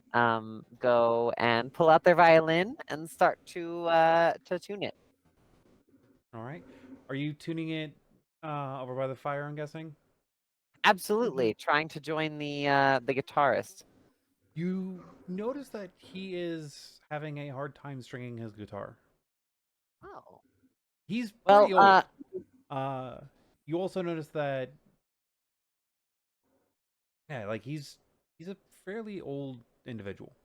go and pull out their violin and start to tune it. All right. Are you tuning it over by the fire, I'm guessing? Absolutely, trying to join the guitarist. You notice that he is having a hard time stringing his guitar. Oh. He's Well, pretty old. You also notice that, yeah, like he's a fairly old individual.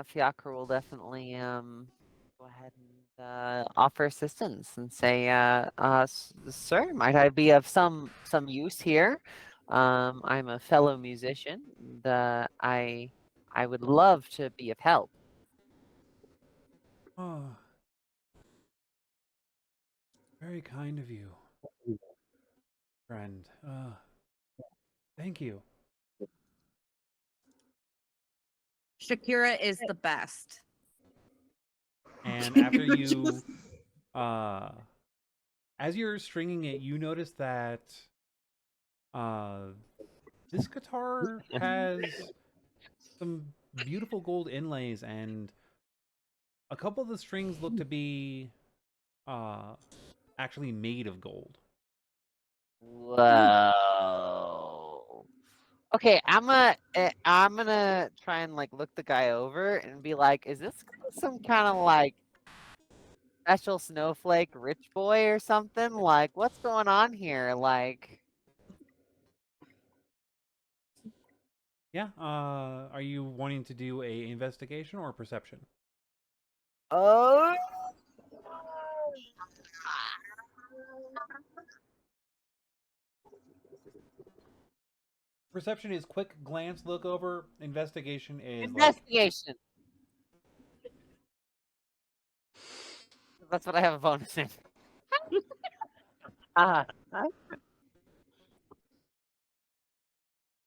Fiacre will definitely go ahead and offer assistance and say, "Sir, might I be of some use here? I'm a fellow musician, and I would love to be of help." Oh, very kind of you, friend. Thank you. Shakira is the best. And after you, as you're stringing it, you notice that this guitar has some beautiful gold inlays, and a couple of the strings look to be actually made of gold. Whoa. Okay, I'm gonna try and like look the guy over and be like, "Is this some kind of like special snowflake rich boy or something? Like, what's going on here? Like, Yeah. Are you wanting to do a investigation or perception? oh, Perception is quick glance, look over. Investigation is like, investigation." That's what I have a bonus in. Ah,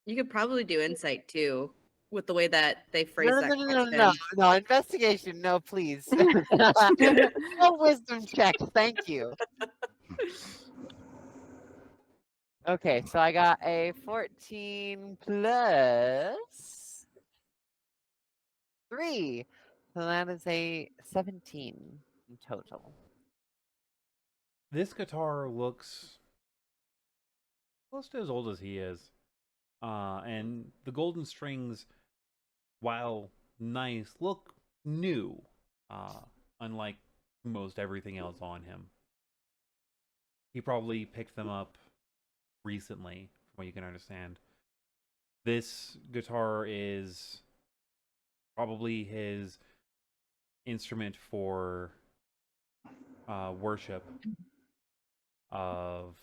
You could probably do insight too, with the way that they phrase no, that no, no, no, question. no, no, investigation, no, please. No wisdom checks, thank you. Okay, so I got a 14 plus 3. So that is a 17 in total. this guitar looks close to as old as he is. And the golden strings, while nice, look new. Unlike most everything else on him. He probably picked them up recently, from what you can understand. This guitar is probably his instrument for worship of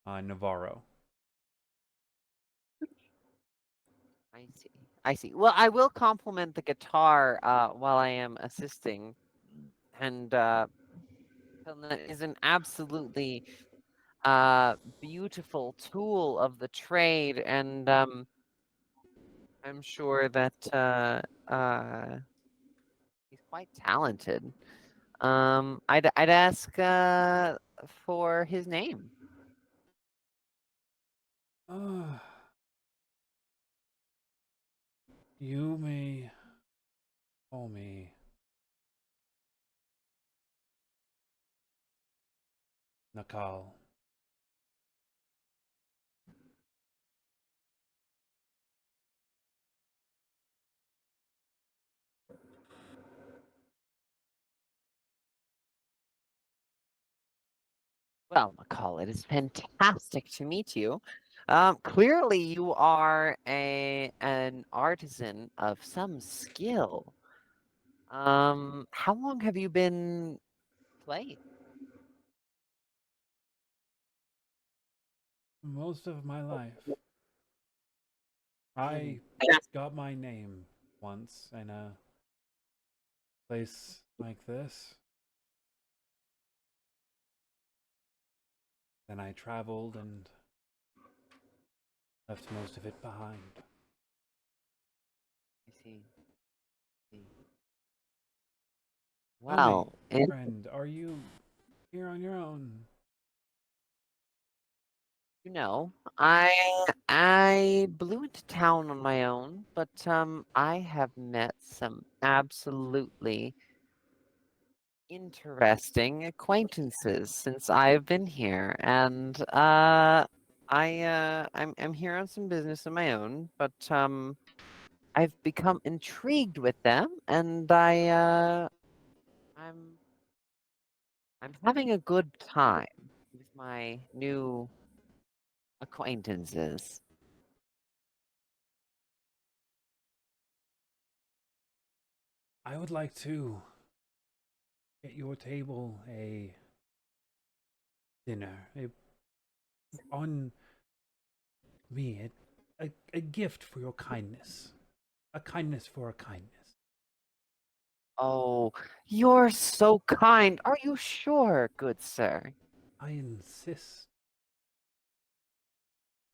Navarro. I see. I see. Well, I will compliment the guitar while I am assisting. And Mithluna is an absolutely beautiful tool of the trade. And I'm sure that he's quite talented. I'd ask for his name. You may call me Nakal. Well, McCall, it is fantastic to meet you. Clearly, you are an artisan of some skill. How long have you been playing? Most of my life. I got my name once in a place like this. Then I traveled and left most of it behind. I see. Tell Wow. me, friend, are you here on your own? You know, I blew into town on my own, but I have met some absolutely interesting acquaintances since I've been here, and I'm here on some business of my own, but I've become intrigued with them, and I'm having a good time with my new acquaintances. I would like to get your table a dinner. On me, a gift for your kindness. A kindness for a kindness. Oh, you're so kind. Are you sure, good sir? I insist.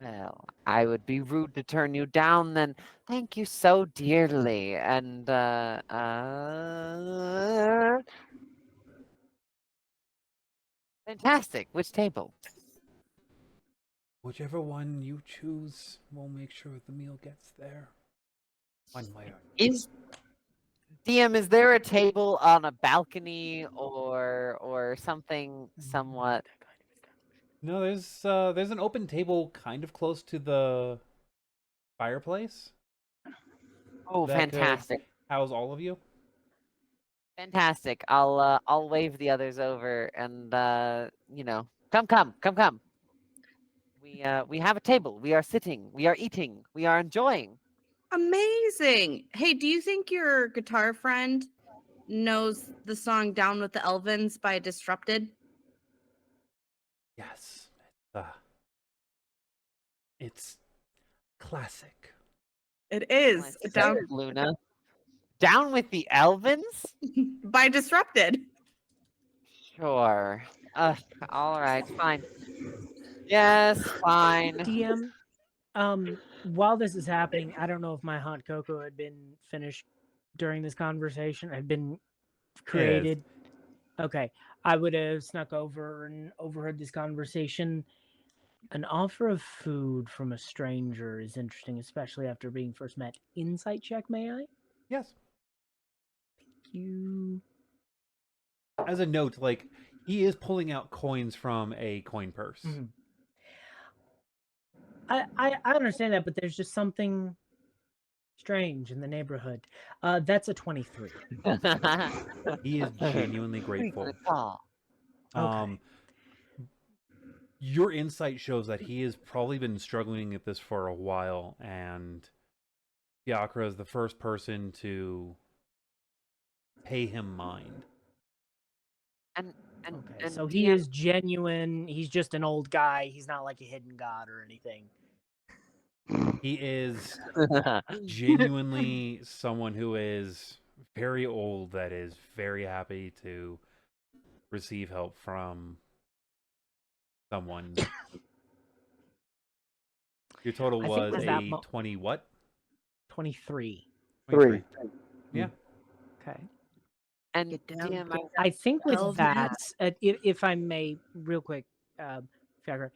Well, I would be rude to turn you down then. Thank you so dearly. And fantastic. Which table? Whichever one you choose, we'll make sure the meal gets there. One way or Is DM, is there a table on a balcony or something somewhat? no, there's an open table kind of close to the fireplace Oh, that could fantastic. house all of you. Fantastic. I'll wave the others over and come. We have a table. We are sitting. We are eating. We are enjoying. Amazing. Hey, do you think your guitar friend knows the song Down with the Elvins by Disrupted? Yes, it's classic. It is. Let's Down see, Luna. Down with the Elvins? by Disrupted. Sure. All right, fine. Yes, fine. DM, while this is happening, I don't know if my hot cocoa had been finished during this conversation, had been created. Okay, I would have snuck over and overheard this conversation. An offer of food from a stranger is interesting, especially after being first met. Insight check, may I? Yes. You. As a note, like he is pulling out coins from a coin purse. Mhm. I understand that, but there's just something strange in the neighborhood. That's a 23. He is genuinely grateful. Good call. Um, your insight shows that he has probably been struggling at this for a while, and Fiacre is the first person to pay him mind. And Okay, so he is genuine. He's just an old guy. He's not like a hidden god or anything. He is genuinely someone who is very old that is very happy to receive help from someone. Your total I think was was that a 20 what? 23. 23. Three. Yeah. Okay. and Get down DM, with I think with Elven. that, if I may, real quick, Fiacre,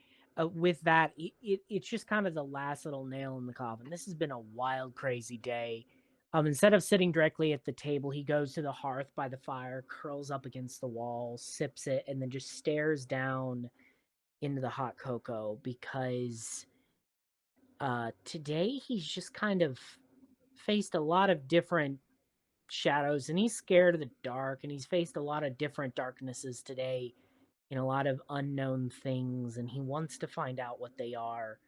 with that, it's just kind of the last little nail in the coffin. This has been a wild, crazy day. Instead of sitting directly at the table, he goes to the hearth by the fire, curls up against the wall, sips it, and then just stares down into the hot cocoa because today he's just kind of faced a lot of different shadows and he's scared of the dark and he's faced a lot of different darknesses today and a lot of unknown things and he wants to find out what they are.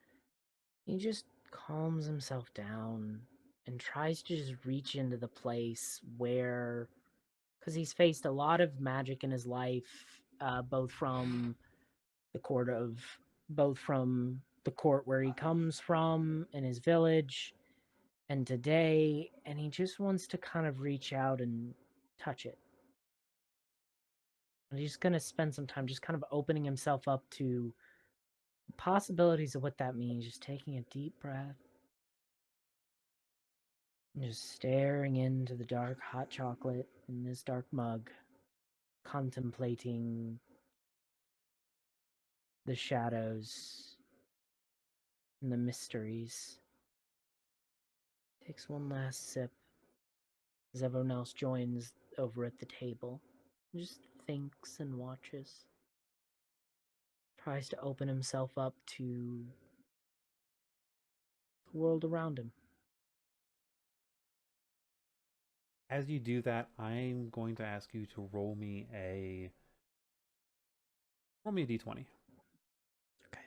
He just calms himself down and tries to just reach into the place where, because he's faced a lot of magic in his life, both from the court of both from the court where he comes from in his village and today, and he just wants to kind of reach out and touch it. And he's going to spend some time just kind of opening himself up to possibilities of what that means, just taking a deep breath and just staring into the dark hot chocolate in this dark mug, contemplating the shadows and the mysteries. Takes one last sip as everyone else joins over at the table. Just thinks and watches. Tries to open himself up to the world around him. As you do that, I'm going to ask you to roll me a d20. Okay.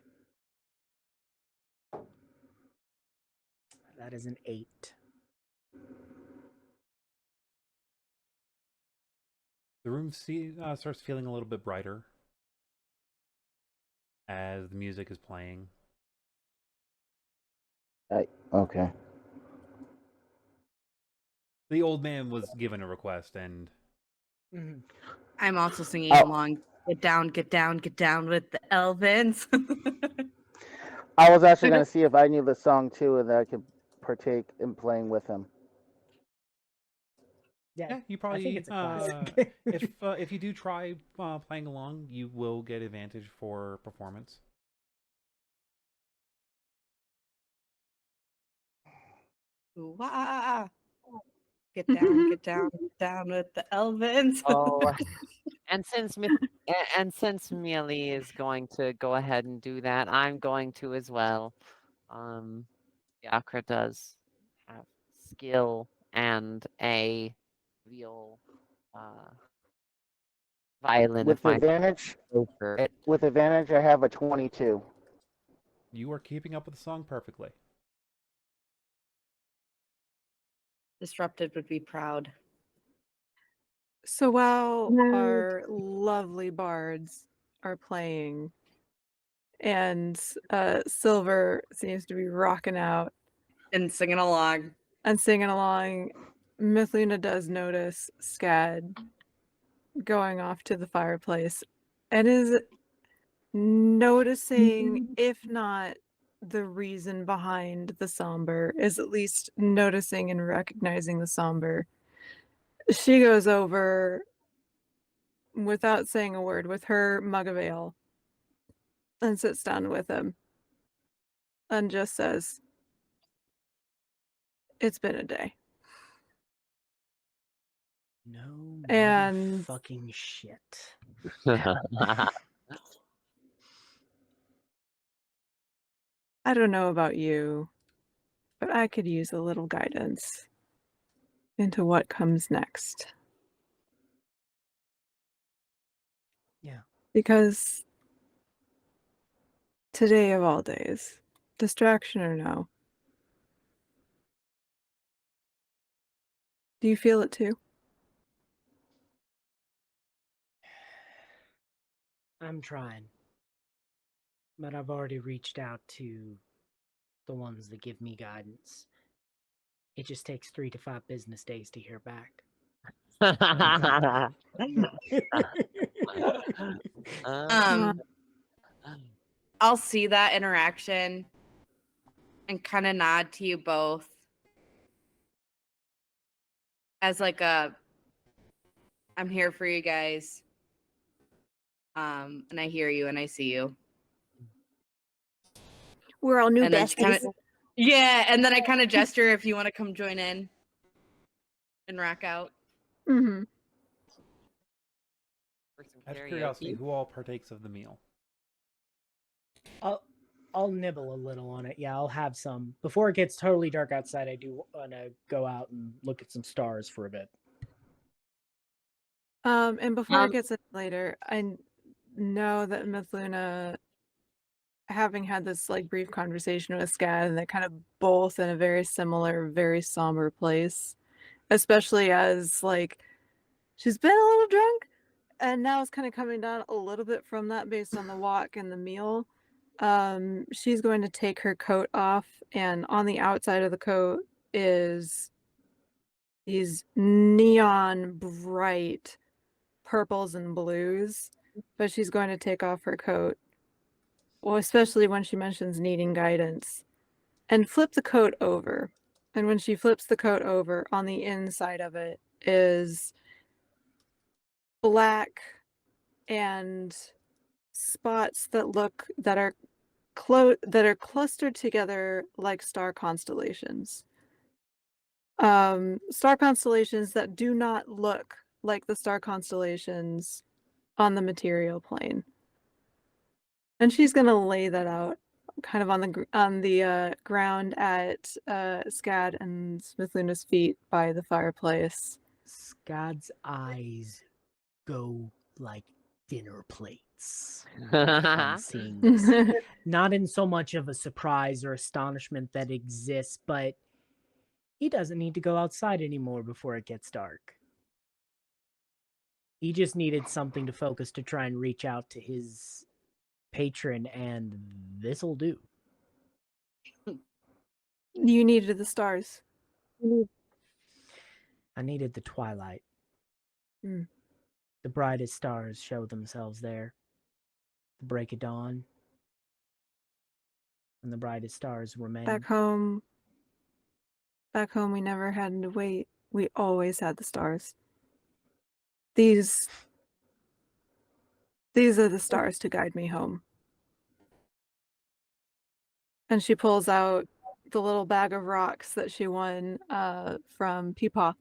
That is an 8. The room starts feeling a little bit brighter as the music is playing. Okay. The old man was given a request, and Mm-hmm. I'm also singing Oh. along. Get down, get down, get down with the Elvins. I was actually going to see if I knew the song too, and that I could partake in playing with him. yeah, you I probably think it's a classic. if you do try playing along, you will get advantage for performance. Ooh-wah. Get down, get down, get down with the Elvins. Oh, and since Mealy is going to go ahead and do that, I'm going to as well. Fiacre does have skill and a real violin With if I advantage, go for it. I have a 22. You are keeping up with the song perfectly. Disrupted would be proud. So while our lovely bards are playing, and Silver seems to be rocking out And singing along. and singing along, Mithluna does notice Skad going off to the fireplace and is noticing, if not the reason behind the somber, is at least noticing and recognizing the somber. She goes over without saying a word with her mug of ale and sits down with him and just says, "It's been a day." No And fucking shit. I don't know about you, but I could use a little guidance into what comes next. Yeah. Because today of all days, distraction or no, do you feel it too? I'm trying. But I've already reached out to the ones that give me guidance. It just takes 3 to 5 business days to hear back. I'll see that interaction and kind of nod to you both as like a, I'm here for you guys. And I hear you and I see you. We're all new And then besties. yeah, and then I kind of gesture if you want to come join in and rock out. Mm-hmm. Out of curiosity, who all partakes of the meal? I'll nibble a little on it. Yeah, I'll have some. Before it gets totally dark outside, I do want to go out and look at some stars for a bit. And before it gets in later, I know that Mithluna, having had this like brief conversation with Skad, and they're kind of both in a very similar, very somber place, especially as like she's been a little drunk and now it's kind of coming down a little bit from that based on the walk and the meal. She's going to take her coat off, and on the outside of the coat is these neon bright purples and blues, but she's going to take off her coat, well, especially when she mentions needing guidance, and flip the coat over. And when she flips the coat over, on the inside of it is black and spots that are clustered together like star constellations. Star constellations that do not look like the star constellations on the material plane. And she's going to lay that out kind of on the ground at Skad and Mithluna's feet by the fireplace. Skad's eyes go like dinner plates on seeing this. Not in so much of a surprise or astonishment that exists, but he doesn't need to go outside anymore before it gets dark. He just needed something to focus to try and reach out to his patron, and this'll do. You needed the stars. I needed the twilight. Mm. The brightest stars show themselves there. The break of dawn. And the brightest stars remain. Back home, we never had to wait. We always had the stars. These are the stars to guide me home. And she pulls out the little bag of rocks that she won from Peepaw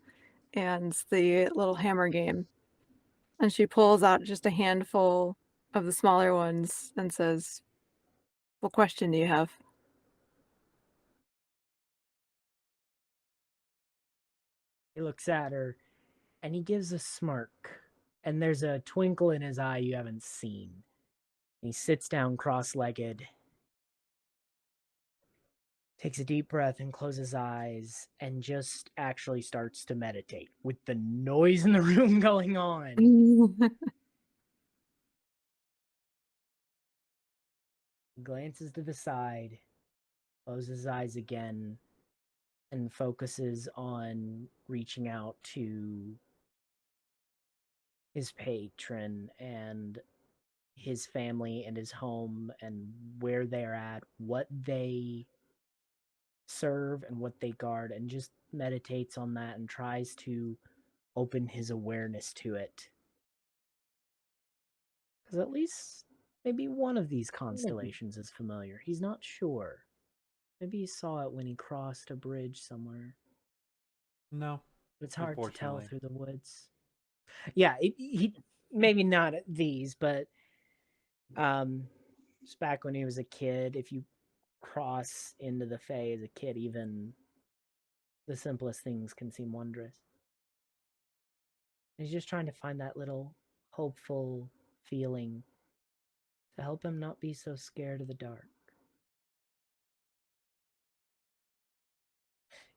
and the little hammer game. And she pulls out just a handful of the smaller ones and says, "What question do you have?" He looks at her and he gives a smirk. And there's a twinkle in his eye you haven't seen. He sits down cross-legged, takes a deep breath and closes his eyes and just actually starts to meditate with the noise in the room going on. He glances to the side, closes his eyes again, and focuses on reaching out to his patron and his family and his home and where they're at, what they serve and what they guard, and just meditates on that and tries to open his awareness to it. Because at least maybe one of these constellations is familiar. He's not sure. Maybe he saw it when he crossed a bridge somewhere. No. It's hard to tell Unfortunately. through the woods. Yeah, he maybe not these, but just back when he was a kid, if you cross into the Fae as a kid, even the simplest things can seem wondrous. He's just trying to find that little hopeful feeling to help him not be so scared of the dark.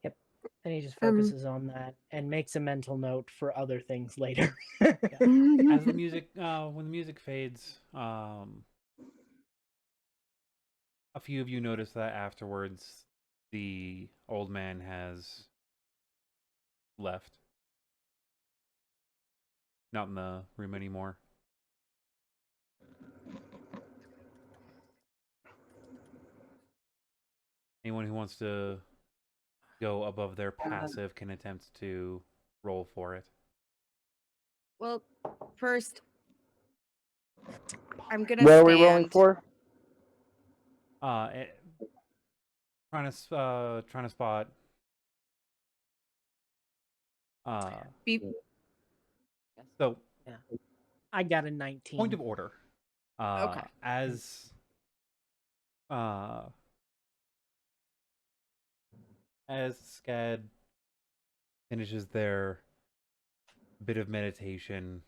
Yep. And he just focuses on that and makes a mental note for other things later. As the music, when the music fades, a few of you notice that afterwards, the old man has left. Not in the room anymore. Anyone who wants to go above their passive can attempt to roll for it. Well, first, I'm gonna What are stand. we rolling for? Trying to spot. Be- So I got a 19. point of order. Okay. As Skad finishes their bit of meditation,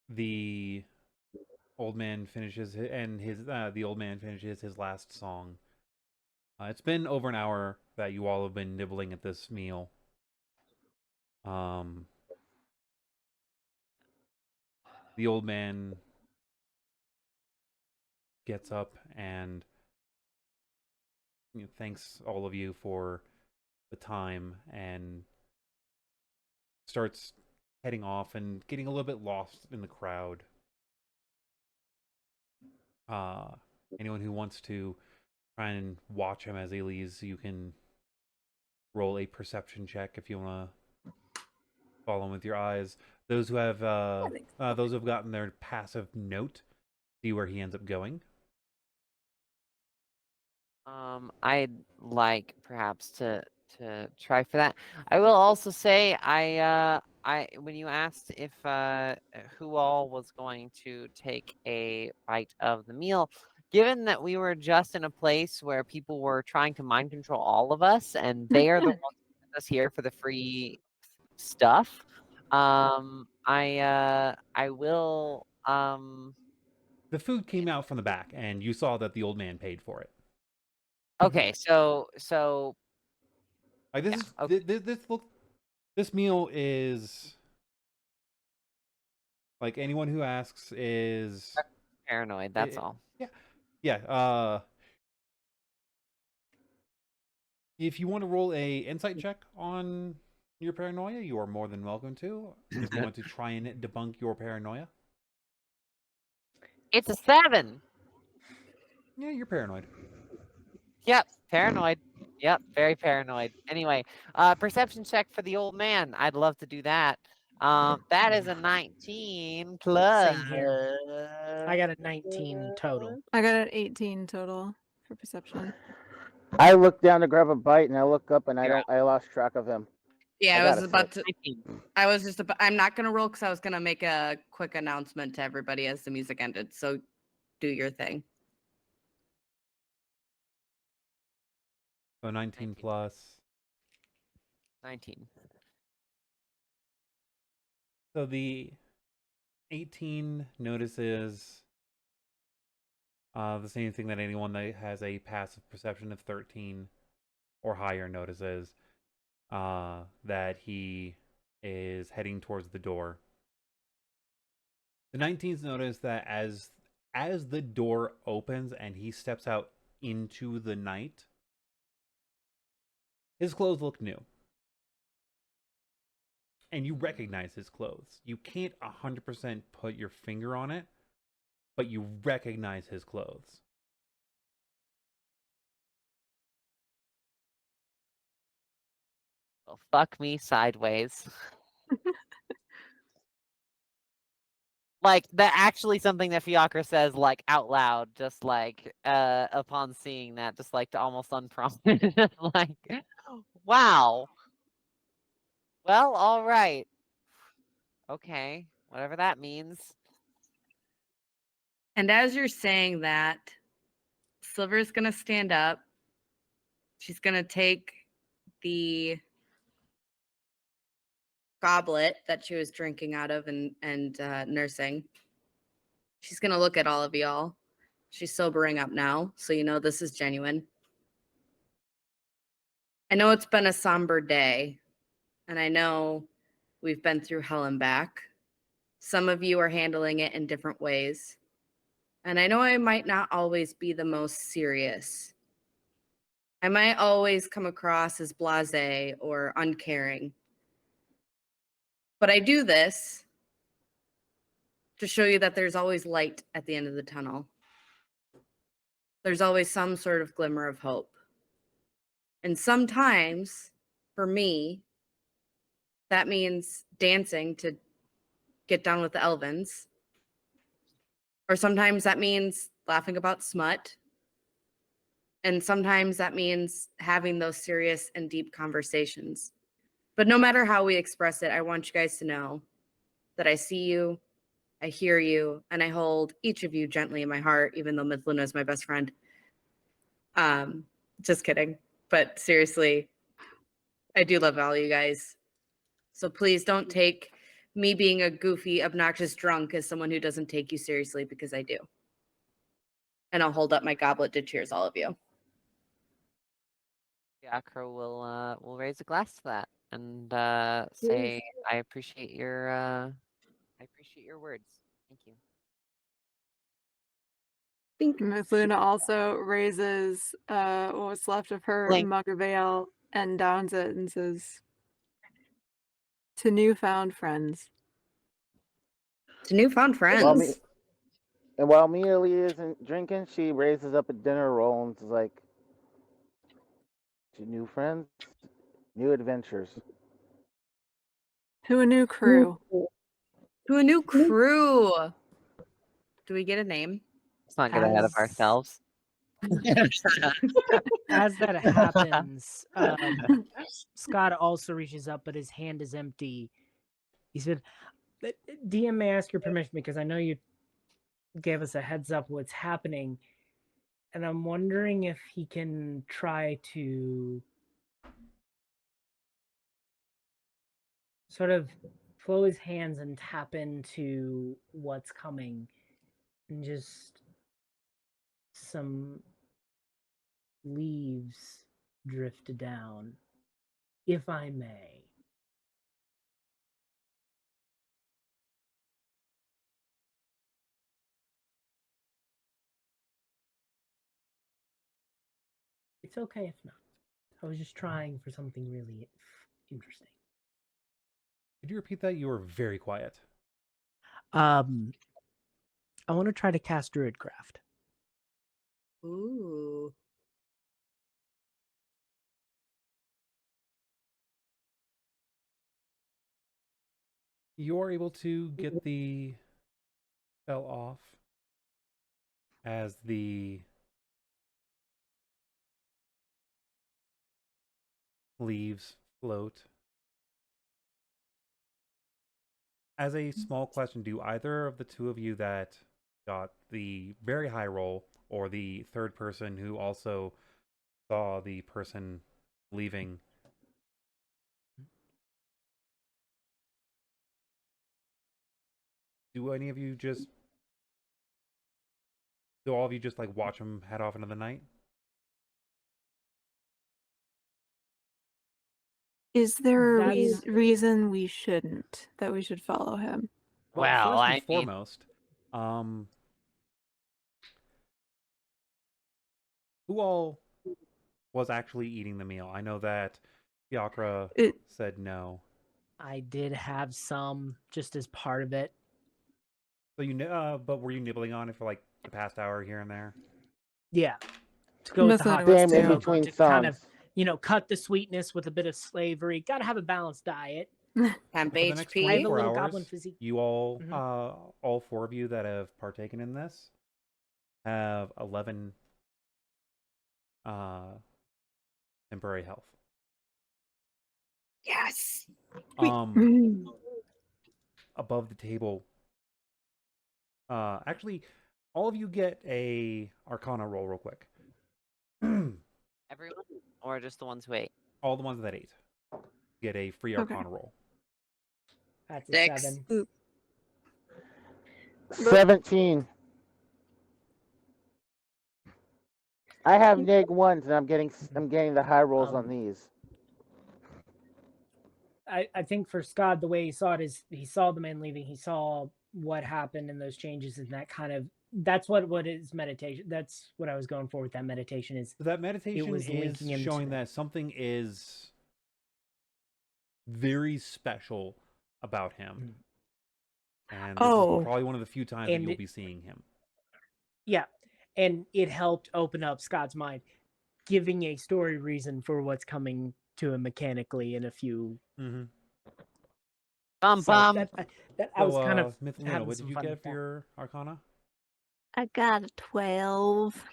the old man finishes the old man finishes his last song. It's been over an hour that you all have been nibbling at this meal. The old man gets up and thanks all of you for the time and starts heading off and getting a little bit lost in the crowd. Anyone who wants to try and watch him as he leaves, you can roll a perception check if you want to follow him with your eyes. Those who have those who have gotten their passive note, see where he ends up going. I'd like perhaps to to try for that. I will also say I when you asked if who all was going to take a bite of the meal, given that we were just in a place where people were trying to mind control all of us, and they are the ones who sent us here for the free stuff, I will The food came out from the back, and you saw that the old man paid for it. okay, so Like this Yeah, is okay. this meal is like anyone who asks is paranoid, that's all. yeah. If you want to roll a insight check on your paranoia, you are more than welcome to. If you want to try and debunk your paranoia, It's a 7. yeah, you're paranoid. Yep, paranoid. Yep, very paranoid. Anyway, perception check for the old man. I'd love to do that. That is a 19 plus. Same here. I got a 19 total. I got an 18 total for perception. I look down to grab a bite, and I look up, and Yeah. I lost track of him. Yeah, I I got was a about six. to. 19. I was just. I'm not gonna roll because I was gonna make a quick announcement to everybody as the music ended. So, do your thing. So 19 plus. 19. So the 18 notices the same thing that anyone that has a passive perception of 13 or higher notices, that he is heading towards the door. The 19s notice that as the door opens and he steps out into the night, his clothes look new. And you recognize his clothes. You can't 100% put your finger on it, but you recognize his clothes. Well, fuck me sideways. Like, that actually something that Fiacre says, like, out loud, just, like, upon seeing that, just, like, to almost unprompted. Like, wow. Well, all right. Okay, whatever that means. And as you're saying that, Silver's gonna stand up. She's gonna take the goblet that she was drinking out of and nursing. She's gonna look at all of y'all. She's sobering up now, so you know this is genuine. I know it's been a somber day, and I know we've been through hell and back. Some of you are handling it in different ways. And I know I might not always be the most serious. I might always come across as blasé or uncaring. But I do this to show you that there's always light at the end of the tunnel. There's always some sort of glimmer of hope. And sometimes, for me, that means dancing to get down with the Elvins. Or sometimes that means laughing about smut. And sometimes that means having those serious and deep conversations. But no matter how we express it, I want you guys to know that I see you, I hear you, and I hold each of you gently in my heart, even though Mithluna is my best friend. Just kidding. But seriously, I do love all you guys. So please don't take me being a goofy, obnoxious drunk as someone who doesn't take you seriously, because I do. And I'll hold up my goblet to cheers all of you. Fiacre will raise a glass to that and say, I appreciate your words. Thank you. Mithluna also raises what's left of her Blink. mug of ale and downs it and says, "To newfound friends." To newfound friends. While Mealy isn't drinking, she raises up a dinner roll and is like, "To new friends, new adventures." To a new crew. To a new crew. Do we get a name? Let's not get ahead of As- ourselves. As that happens, Scott also reaches up, but his hand is empty. He said, DM, may I ask your permission, because I know you gave us a heads up what's happening, and I'm wondering if he can try to sort of flow his hands and tap into what's coming, and just some leaves drift down, if I may. It's okay if not. I was just trying for something really interesting. Could you repeat that? You were very quiet. I want to try to cast Druidcraft. Ooh. You're able to get the spell off as the leaves float. As a small question, do either of the two of you that got the very high roll, or the third person who also saw the person leaving, do any of you just, do all of you just like watch him head off into the night? Is there a That's- reason we shouldn't? That we should follow him? Well, first I and mean- foremost, who all was actually eating the meal? I know that Fiacre said no. I did have some just as part of it. So but were you nibbling on it for like the past hour here and there? Yeah. To go with the Mithluna hot was Damn, in too. between to kind of, songs. cut the sweetness with a bit of slavery. Got to have a balanced diet. Temp For the next I have a 24 little hours, goblin physique. you all, Mhm. all four of you that have partaken in this, have 11 temporary health. Yes. Above the table, actually, all of you get a Arcana roll real quick. Everyone, or just the ones who ate? All the ones that ate get a free Okay. Arcana roll. That's a 6. 7. 17. I have -1s, and I'm getting the high rolls on these. I think for Skad, the way he saw it is he saw the man leaving, he saw what happened in those changes, and that kind of, that's what is meditation. That's what I was going for with that meditation is. So that meditation was is linking him to showing that something is very special about him. And this is probably one of the few times that you'll be seeing him. Yeah. And it helped open up Scott's mind, giving a story reason for what's coming to him mechanically in a few. Mm-hmm. Bum So bum. I was kind of Mithluna, having what some did you fun get with for that. your Arcana? I got a 12.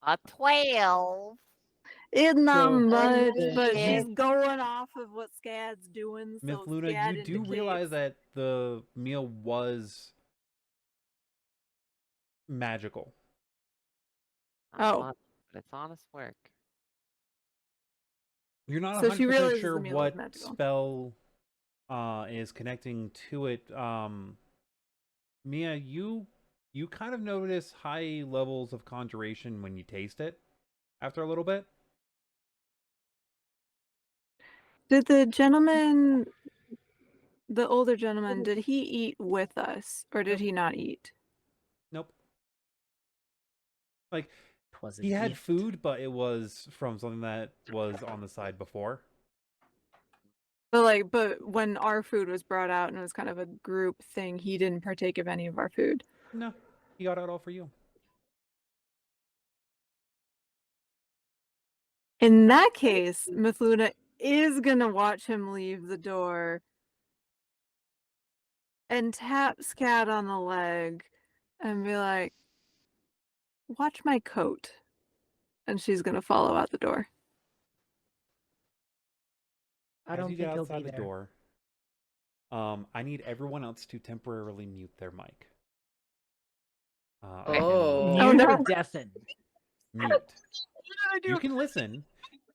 A 12. Isn't that So- much? But Yeah. she's going off of what Skad's doing. So Mithluna, Skad you do realize indicates- that the meal was magical. Oh. But it's honest work. You're not So she 100% realizes sure the meal is what magical. spell is connecting to it. Mia, you kind of notice high levels of conjuration when you taste it after a little bit. Did the gentleman, the older gentleman, did he eat with us or did he not eat? Nope. Like, It was a he had gift. food, but it was from something that was on the side before. But when our food was brought out and it was kind of a group thing, he didn't partake of any of our food. No, he got it all for you. In that case, Mithluna is gonna watch him leave the door and tap Skad on the leg and be like, watch my coat. And she's going to follow out the door. I As don't you think get he'll outside be the there. door, I need everyone else to temporarily mute their mic. Oh. Oh, Mute no. or deafen. Mute. You can listen.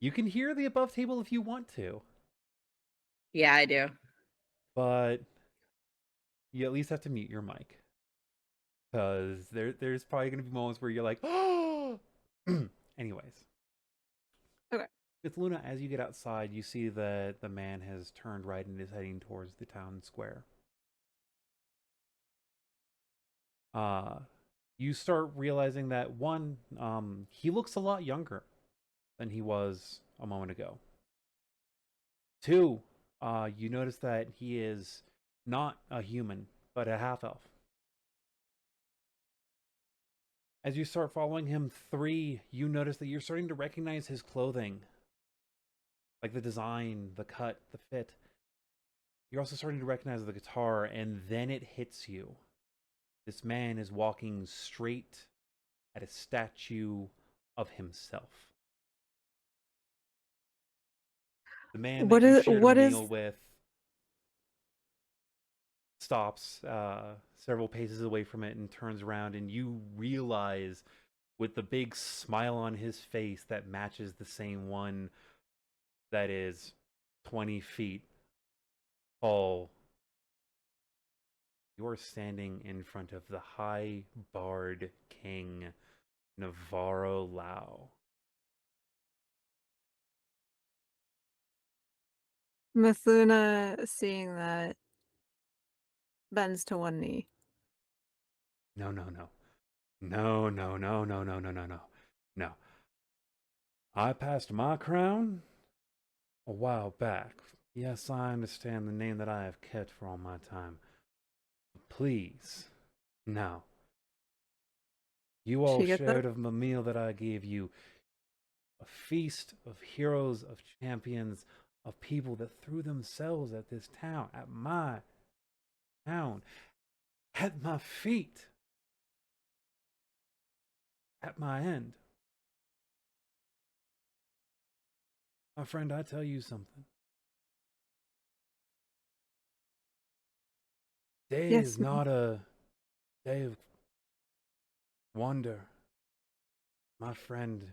You can hear the above table if you want to, Yeah, I do. but you at least have to mute your mic. Because there's probably going to be moments where you're like, oh! Anyways. Okay. Mithluna, as you get outside, you see that the man has turned right and is heading towards the town square. You start realizing that one, he looks a lot younger than he was a moment ago. Two, you notice that he is not a human, but a half-elf. As you start following him, three, you notice that you're starting to recognize his clothing. Like the design, the cut, the fit. You're also starting to recognize the guitar, and then it hits you. This man is walking straight at a statue of himself. The man that you shared a meal with stops several paces away from it and turns around, and you realize with the big smile on his face that matches the same one that is 20 feet tall. You're standing in front of the High Bard King, Navarro Lau. Mithluna, seeing that, bends to one knee. No, no, no. No, no, no, no, no, no, no, no. No. I passed my crown a while back. Yes, I understand the name that I have kept for all my time. Please, now. You all She gets up. shared of the meal that I gave you. A feast of heroes, of champions, of people that threw themselves at this town, at my town, at my feet, at my end. My friend, I tell you something. Day Yes, is ma'am. not a day of wonder. My friend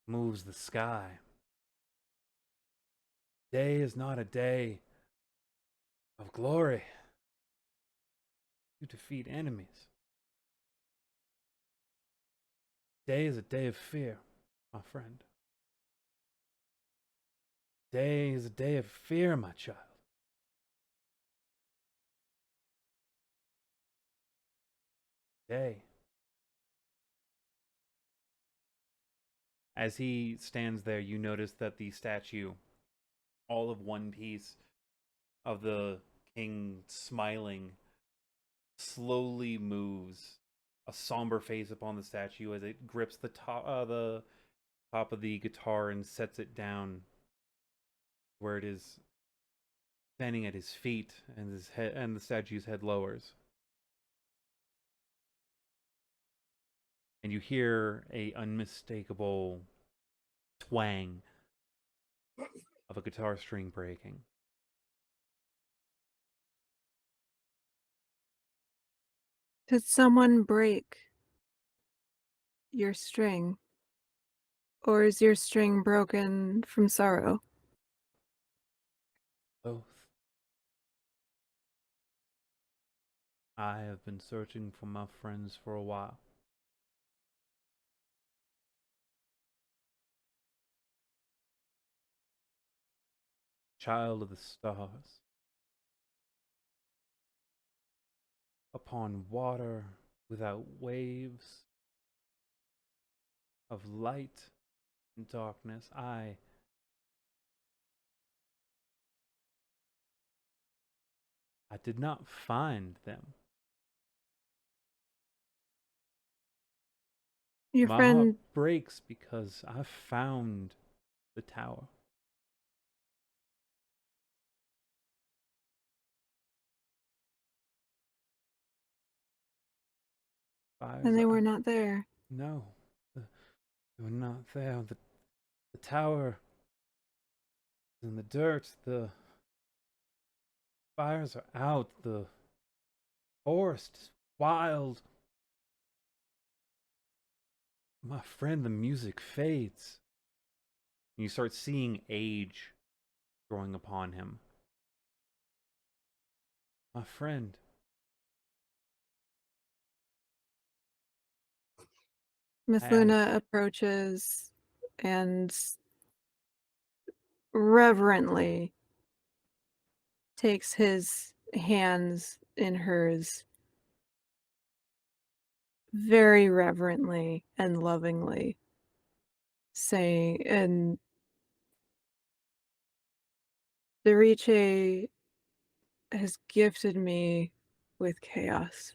moves the sky. Day is not a day of glory. You defeat enemies. Day is a day of fear, my friend. Day is a day of fear, my child. Day. As he stands there, you notice that the statue, all of one piece of the king smiling, slowly moves, a somber face upon the statue as it grips the top of the guitar and sets it down where it is standing at his feet, and his head and the statue's head lowers. And you hear a unmistakable twang of a guitar string breaking. Did someone break your string? Or is your string broken from sorrow? Both. I have been searching for my friends for a while. Child of the stars. Upon water without waves, of light and darkness, I did not find them. Your My friend, heart breaks because I found the tower. and they were not there. No, You were not there. The tower is in the dirt. The fires are out. The forest is wild. My friend, the music fades. You start seeing age growing upon him. My friend. Mithluna approaches and reverently takes his hands in hers, very reverently and lovingly, saying, and Deriche has gifted me with chaos.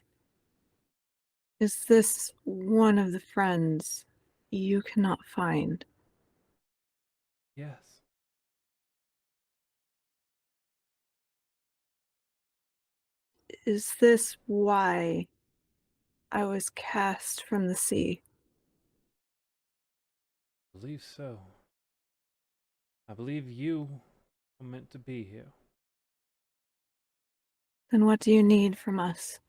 Is this one of the friends you cannot find? Yes. Is this why I was cast from the sea? I believe so. I believe you were meant to be here. Then what do you need from us?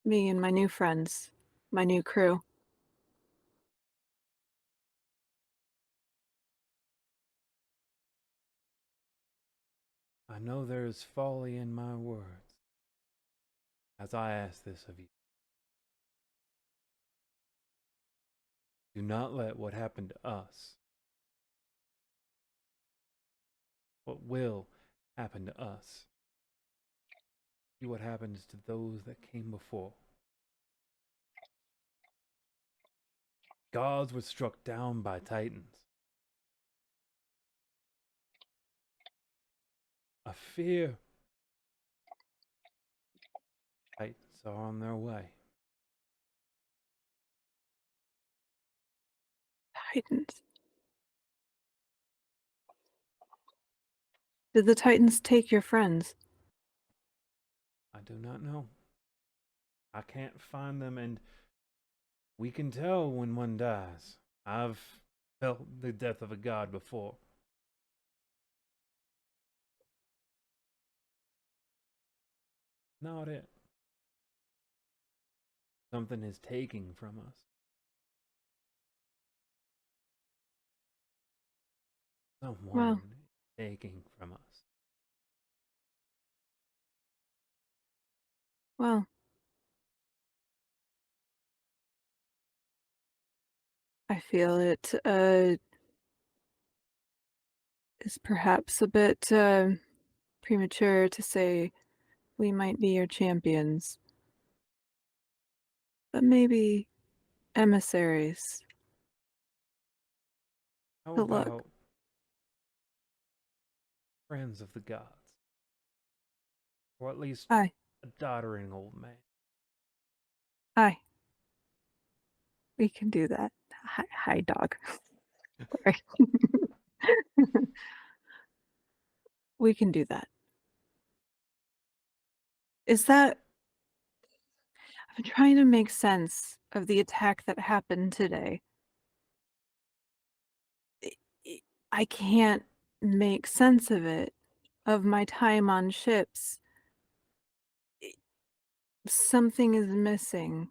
Me and my new friends, my new crew. I know there is folly in my words, as I ask this of you. Do not let what happened to us, what will happen to us, see what happens to those that came before. Gods were struck down by titans. A fear. Titans are on their way. Titans. Did the Titans take your friends? I do not know. I can't find them, and we can tell when one dies. I've felt the death of a god before. Not it. Something is taking from us. Someone is taking from us. Well, I feel it is perhaps a bit premature to say we might be your champions, but maybe emissaries. How But look. about friends of the gods? Or at least Aye, a doddering old man. aye. We can do that. Hi, dog. Sorry. We can do that. Is that... I've been trying to make sense of the attack that happened today. I can't make sense of it, of my time on ships. Something is missing.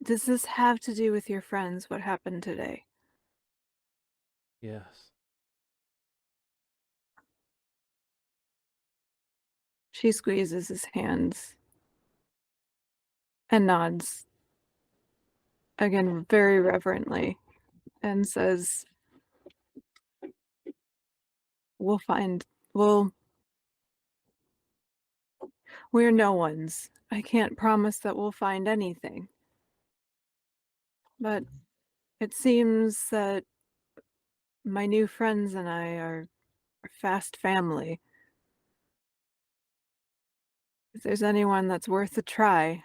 Does this have to do with your friends, what happened today? Yes. She squeezes his hands and nods, again very reverently, and says, we'll find... We're no ones. I can't promise that we'll find anything. But it seems that my new friends and I are fast family. If there's anyone that's worth a try,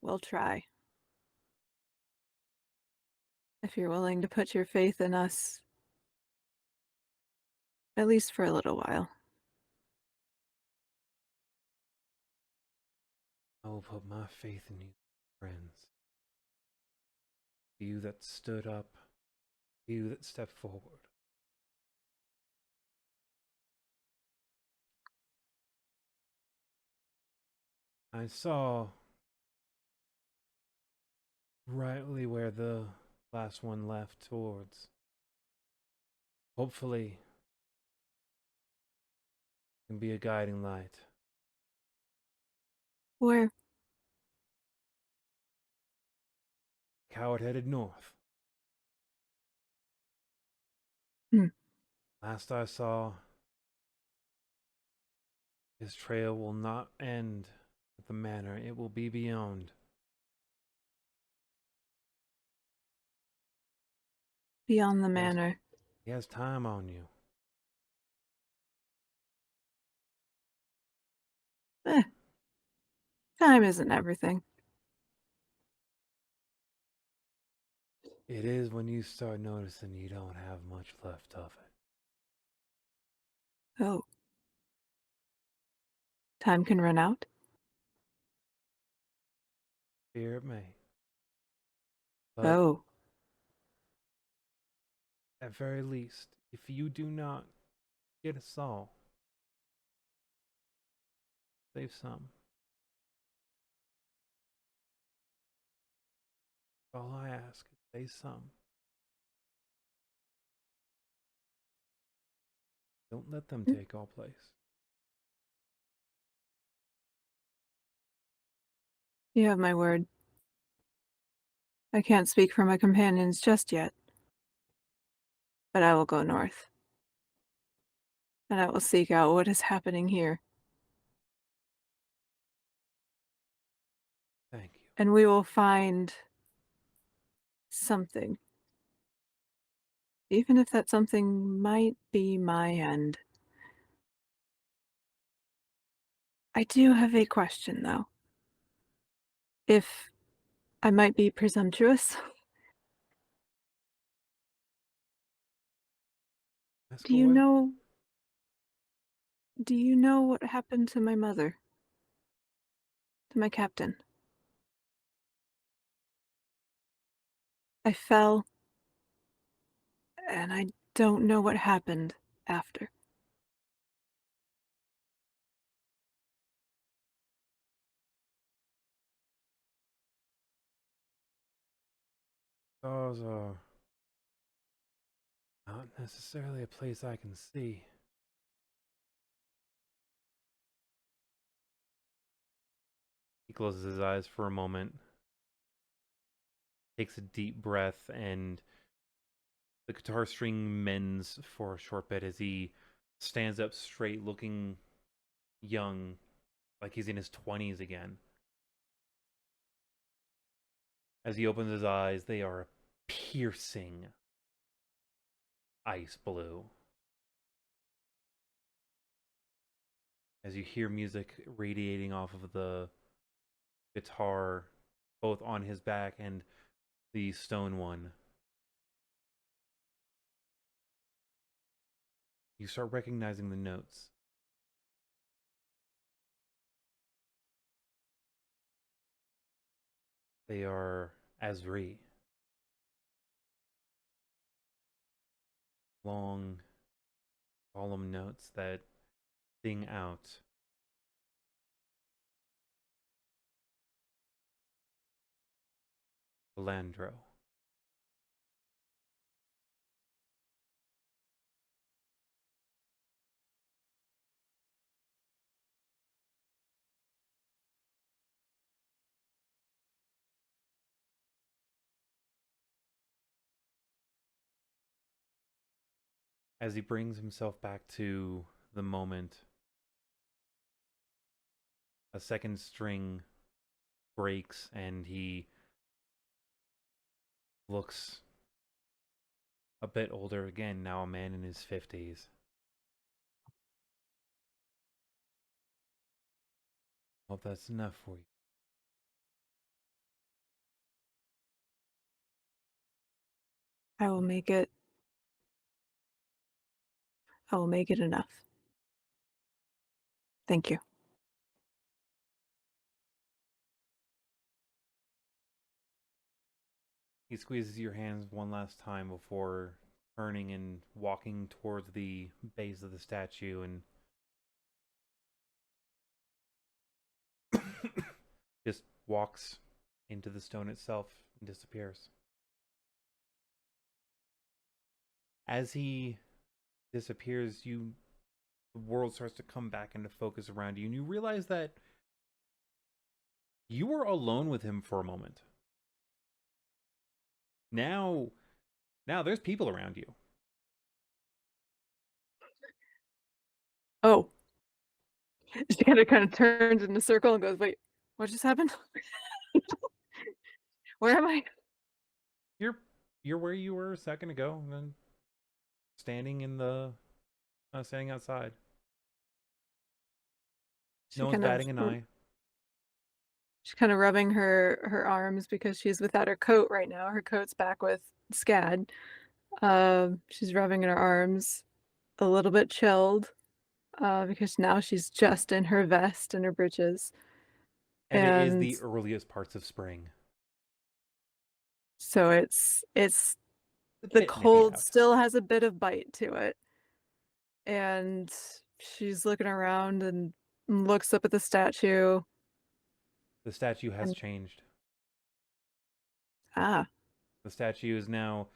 we'll try. If you're willing to put your faith in us, at least for a little while. I will put my faith in you friends. You that stood up, you that stepped forward. I saw rightly where the last one left towards. Hopefully, can be a guiding light. Where? Coward headed north. Hmm. Last I saw, his trail will not end at the manor, it will be beyond. Beyond the Yes. manor. He has time on you. Time isn't everything. It is when you start noticing you don't have much left of it. Oh. Time can run out? Fear it may. But Oh. at very least, if you do not get us all, save some. All I ask is save some. Don't let them take all place. You have my word. I can't speak for my companions just yet. But I will go north. And I will seek out what is happening here. Thank you. And we will find something. Even if that something might be my end. I do have a question, though. If I might be presumptuous, Ask do you away. know what happened to my mother? To my captain? I fell, and I don't know what happened after. Stars are not necessarily a place I can see. He closes his eyes for a moment, takes a deep breath, and the guitar string mends for a short bit as he stands up straight, looking young, like he's in his 20s again. As he opens his eyes, they are piercing ice blue. As you hear music radiating off of the guitar, both on his back and the stone one. You start recognizing the notes. They are Asri. Long, solemn notes that sing out. Landro. As he brings himself back to the moment, a second string breaks and he looks a bit older again, now a man in his 50s. Hope that's enough for you. I will make it enough. Thank you. He squeezes your hands one last time before turning and walking towards the base of the statue and just walks into the stone itself and disappears. As he disappears, the world starts to come back into focus around you, and you realize that you were alone with him for a moment. Now there's people around you. Oh. She kind of turns in a circle and goes, "Wait, what just happened? Where am I?" You're where you were a second ago, and then standing outside. No one's batting an eye. She's kind of rubbing her arms because she's without her coat right now. Her coat's back with Skad. She's rubbing her arms, a little bit chilled, because now she's just in her vest and her breeches. And it is the earliest parts of spring. So it's A the bit cold nippy out. still has a bit of bite to it. And she's looking around and looks up at the statue. The statue has changed. Ah, The statue is now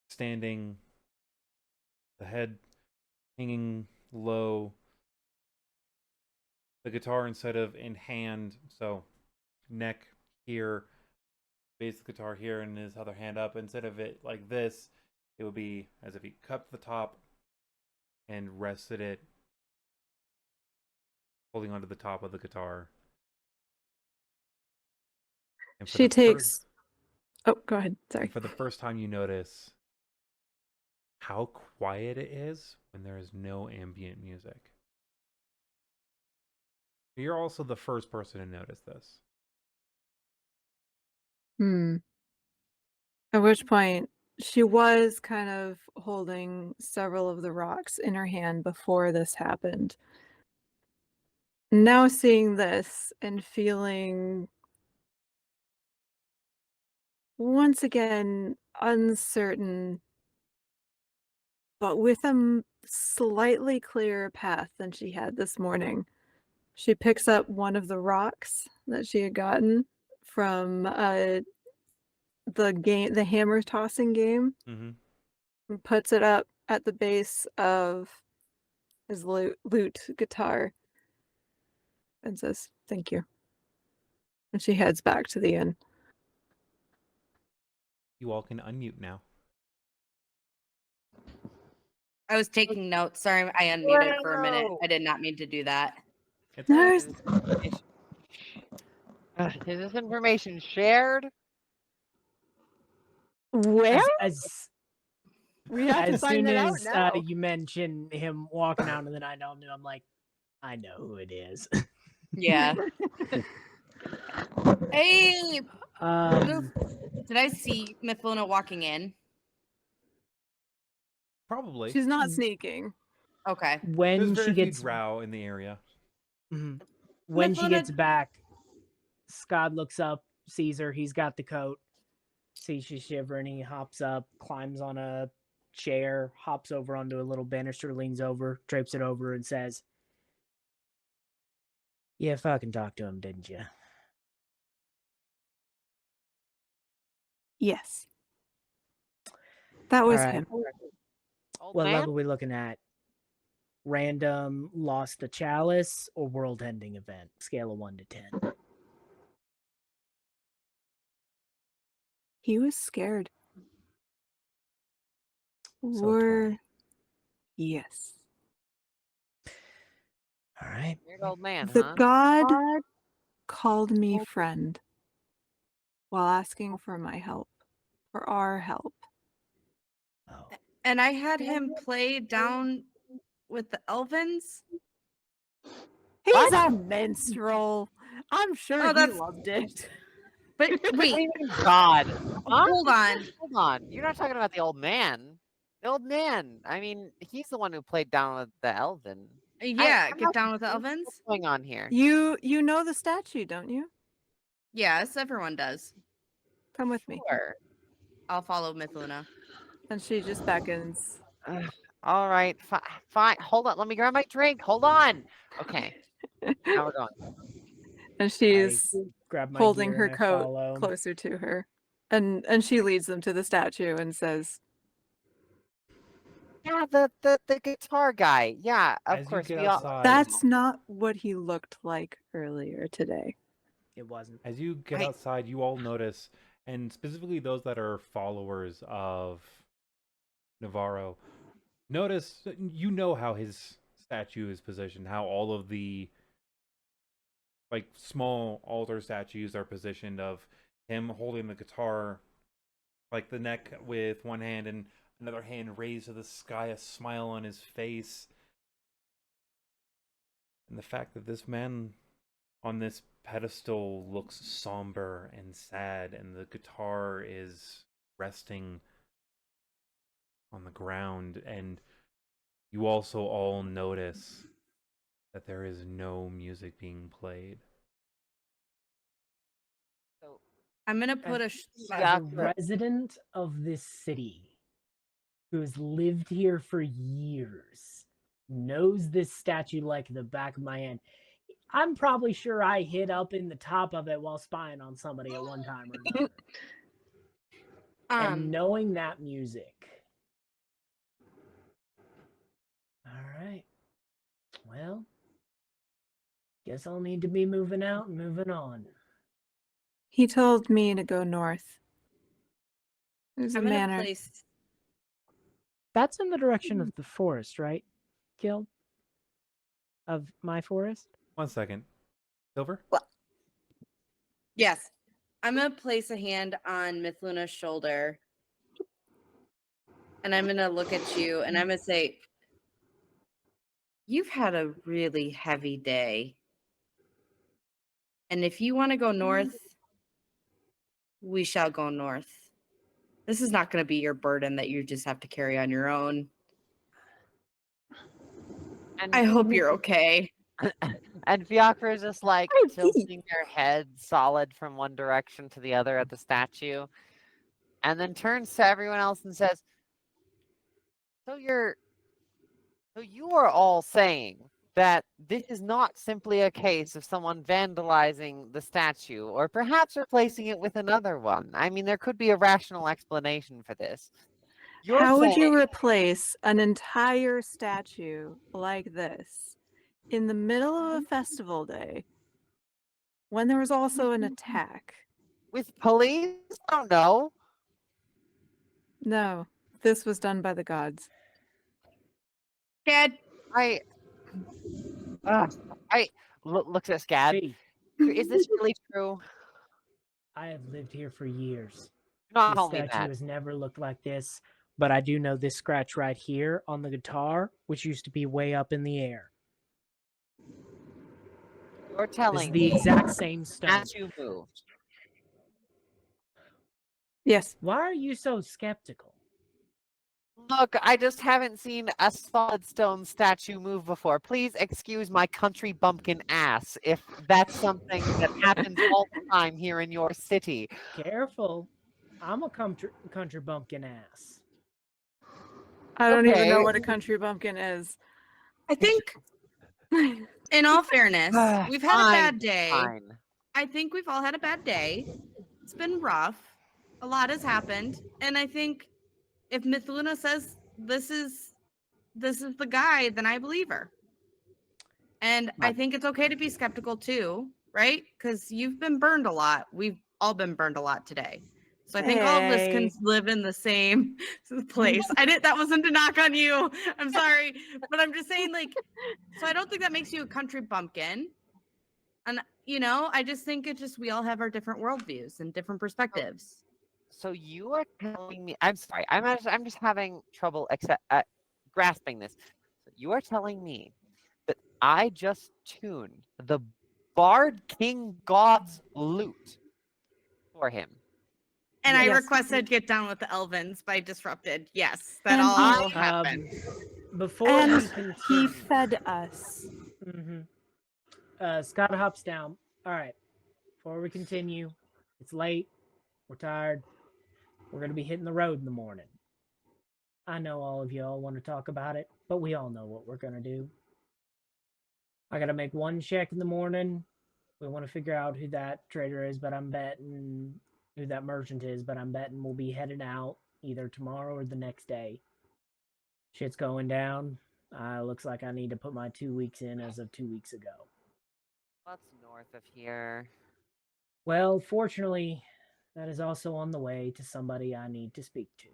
standing, the head hanging low, the guitar instead of in hand, so neck here, base of the guitar here, and his other hand up. Instead of it like this, it would be as if he cupped the top and rested it, holding onto the top of the guitar. And for she the takes. Oh, go ahead. Sorry. For the first time, you notice how quiet it is when there is no ambient music. You're also the first person to notice this. At which point, she was kind of holding several of the rocks in her hand before this happened. Now seeing this and feeling once again uncertain, but with a slightly clearer path than she had this morning, she picks up one of the rocks that she had gotten from the hammer tossing game, and puts it up at the base of his lute guitar and says, "Thank you." And she heads back to the inn. You all can unmute now. I was taking notes. Sorry, I unmuted for a minute. I did not mean to do that. It's There's Is this information shared? where As we have to as find soon that out as now. you mention him walking out and then I know him, I'm like, I know who it is. Yeah. Hey, Um, did I see Mithluna walking in? probably. She's not sneaking. Okay. There's when very she few gets drow in the area. when she Mithluna- gets back, Skad looks up, sees her. He's got the coat. Sees she's shivering. He hops up, climbs on a chair, hops over onto a little banister, leans over, drapes it over, and says, "Yeah, fucking talked to him, didn't you?" Yes. That was Alright. him. Old What man? level are we looking at? Random lost the chalice or world ending event? Scale of 1 to 10. He was scared. So We're 20. yes. All right. Weird old man, The huh? god called me friend while asking for my help, for our help. Oh. And I had him play down with the Elvins. He's a minstrel. I'm sure Oh, he that's- loved it. But What do wait, you mean, God. Huh? hold on. Hold on. You're not talking about the old man. The old man. I mean, he's the one who played down with the Elven. Yeah, I'm get not down with the confused. Elvins. What's going on here? You know the statue, don't you? Yes, everyone does. Come with me. Sure. I'll follow Mithluna. And she just beckons. All right, fine. Hold on. Let me grab my drink. Hold on. Okay. Now we're going. And she's Grab my holding gear her and I coat follow. closer to her. And she leads them to the statue and says, Yeah, the guitar guy. Yeah, of As you course. get We all. outside, "That's not what he looked like earlier today." It wasn't. as you get I- outside, you all notice, and specifically those that are followers of Navarro, notice you know how his statue is positioned, how all of the like small altar statues are positioned of him holding the guitar, like the neck with one hand and another hand raised to the sky, a smile on his face. And the fact that this man on this pedestal looks somber and sad, and the guitar is resting on the ground, and you also all notice that there is no music being played. So, I'm gonna put a. Yeah, As a resident of this city who has lived here for years, knows this statue like the back of my hand, I'm probably sure I hid up in the top of it while spying on somebody at one time or another. And knowing that music. All right. Well, guess I'll need to be moving out and moving on. He told me to go north. There's a I'm gonna manor. place. That's in the direction of the forest, right, Gil? Of my forest? 1 second. Silver? Yes, I'm gonna place a hand on Mithluna's shoulder, and I'm gonna look at you, and I'm gonna say, "You've had a really heavy day, and if you want to go north, we shall go north. This is not going to be your burden that you just have to carry on your own. and I hope you're okay." And Fiacre is just like I tilting their head solid from one direction to the other at the statue, and then turns to everyone else and says, so you are all saying that this is not simply a case of someone vandalizing the statue or perhaps replacing it with another one. I mean, there could be a rational explanation for this. How would you saying- replace an entire statue like this in the middle of a festival day when there was also an attack? with police? I don't know. No, this was done by the gods. Dad, Looks at Skad. Fee, Is this really true? I have lived here for years. Do not This tell me statue that. has never looked like this, but I do know this scratch right here on the guitar, which used to be way up in the air. You're This telling is the me exact same stone. statue moved. Yes. Why are you so skeptical? Look, I just haven't seen a solid stone statue move before. Please excuse my country bumpkin ass if that's something that happens all the time here in your city. Careful. I'm a country bumpkin ass. I don't even know Okay. what a country bumpkin is. I think, in all fairness, we've had a bad day. Fine. I think we've all had a bad day. It's been rough. A lot has happened, and I think if Mithluna says this is the guy, then I believe her. And I Right. think it's okay to be skeptical too, right? Because you've been burned a lot. We've all been burned a lot today. So I think all of this can Hey. live in the same place. That wasn't to knock on you. I'm sorry. But I'm just saying, like, so I don't think that makes you a country bumpkin. And I just think we all have our different worldviews and different perspectives. So you are telling me? I'm sorry. I'm just having trouble grasping this. So you are telling me that I just tuned the Bard King God's lute for him. And I Yes. requested get down with the Elvins by Disrupted. Yes, that And all he- happened. Before we And continue, he fed us. Scott hops down. All right. Before we continue, it's late. We're tired. We're going to be hitting the road in the morning. I know all of y'all want to talk about it, but we all know what we're going to do. I got to make one check in the morning. We want to figure out who that trader is, but I'm betting who that merchant is, but I'm betting we'll be heading out either tomorrow or the next day. Shit's going down. Looks like I need to put my 2 weeks in as of 2 weeks ago. What's north of here? Well, fortunately, that is also on the way to somebody I need to speak to.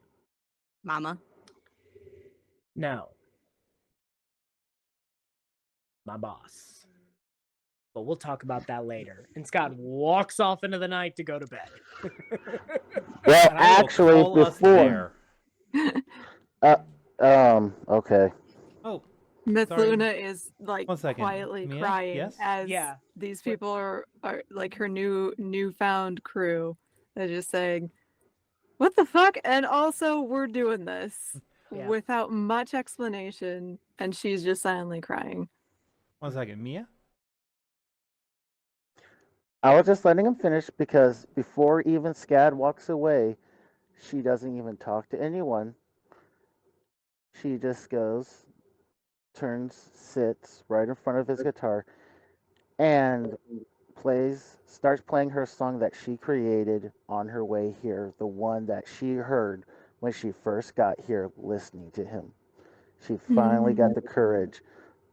Mama. No. My boss. But we'll talk about that later. And Scott walks off into the night to go to bed. Well, And I will actually, call us before. there. Okay. Oh, Mithluna is like 1 second. quietly Mia? crying Yes? as Yeah. these people are like her newfound crew. They're just saying, "What the fuck?" And also, we're doing this Yeah. without much explanation, and she's just silently crying. 1 second. Mia? I was just letting him finish because before even Skad walks away, she doesn't even talk to anyone. She just goes, turns, sits right in front of his guitar, and starts playing her song that she created on her way here, the one that she heard when she first got here listening to him. She finally got the courage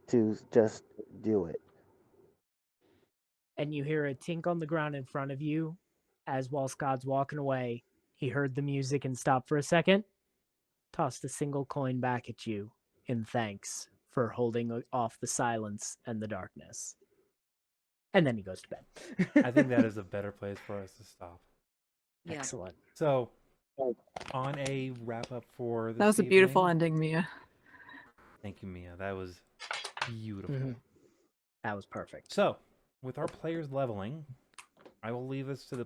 to just do it. And you hear a tink on the ground in front of you as while Scott's walking away, he heard the music and stopped for a second, tossed a single coin back at you in thanks for holding off the silence and the darkness. And then he goes to bed. I think that is a better place for us to stop. Yeah. Excellent. So, on a wrap up for this That was a beautiful evening- ending, Mia. Thank you, Mia. That was beautiful. Mhm. That was perfect. So, with our players leveling, I will leave this to the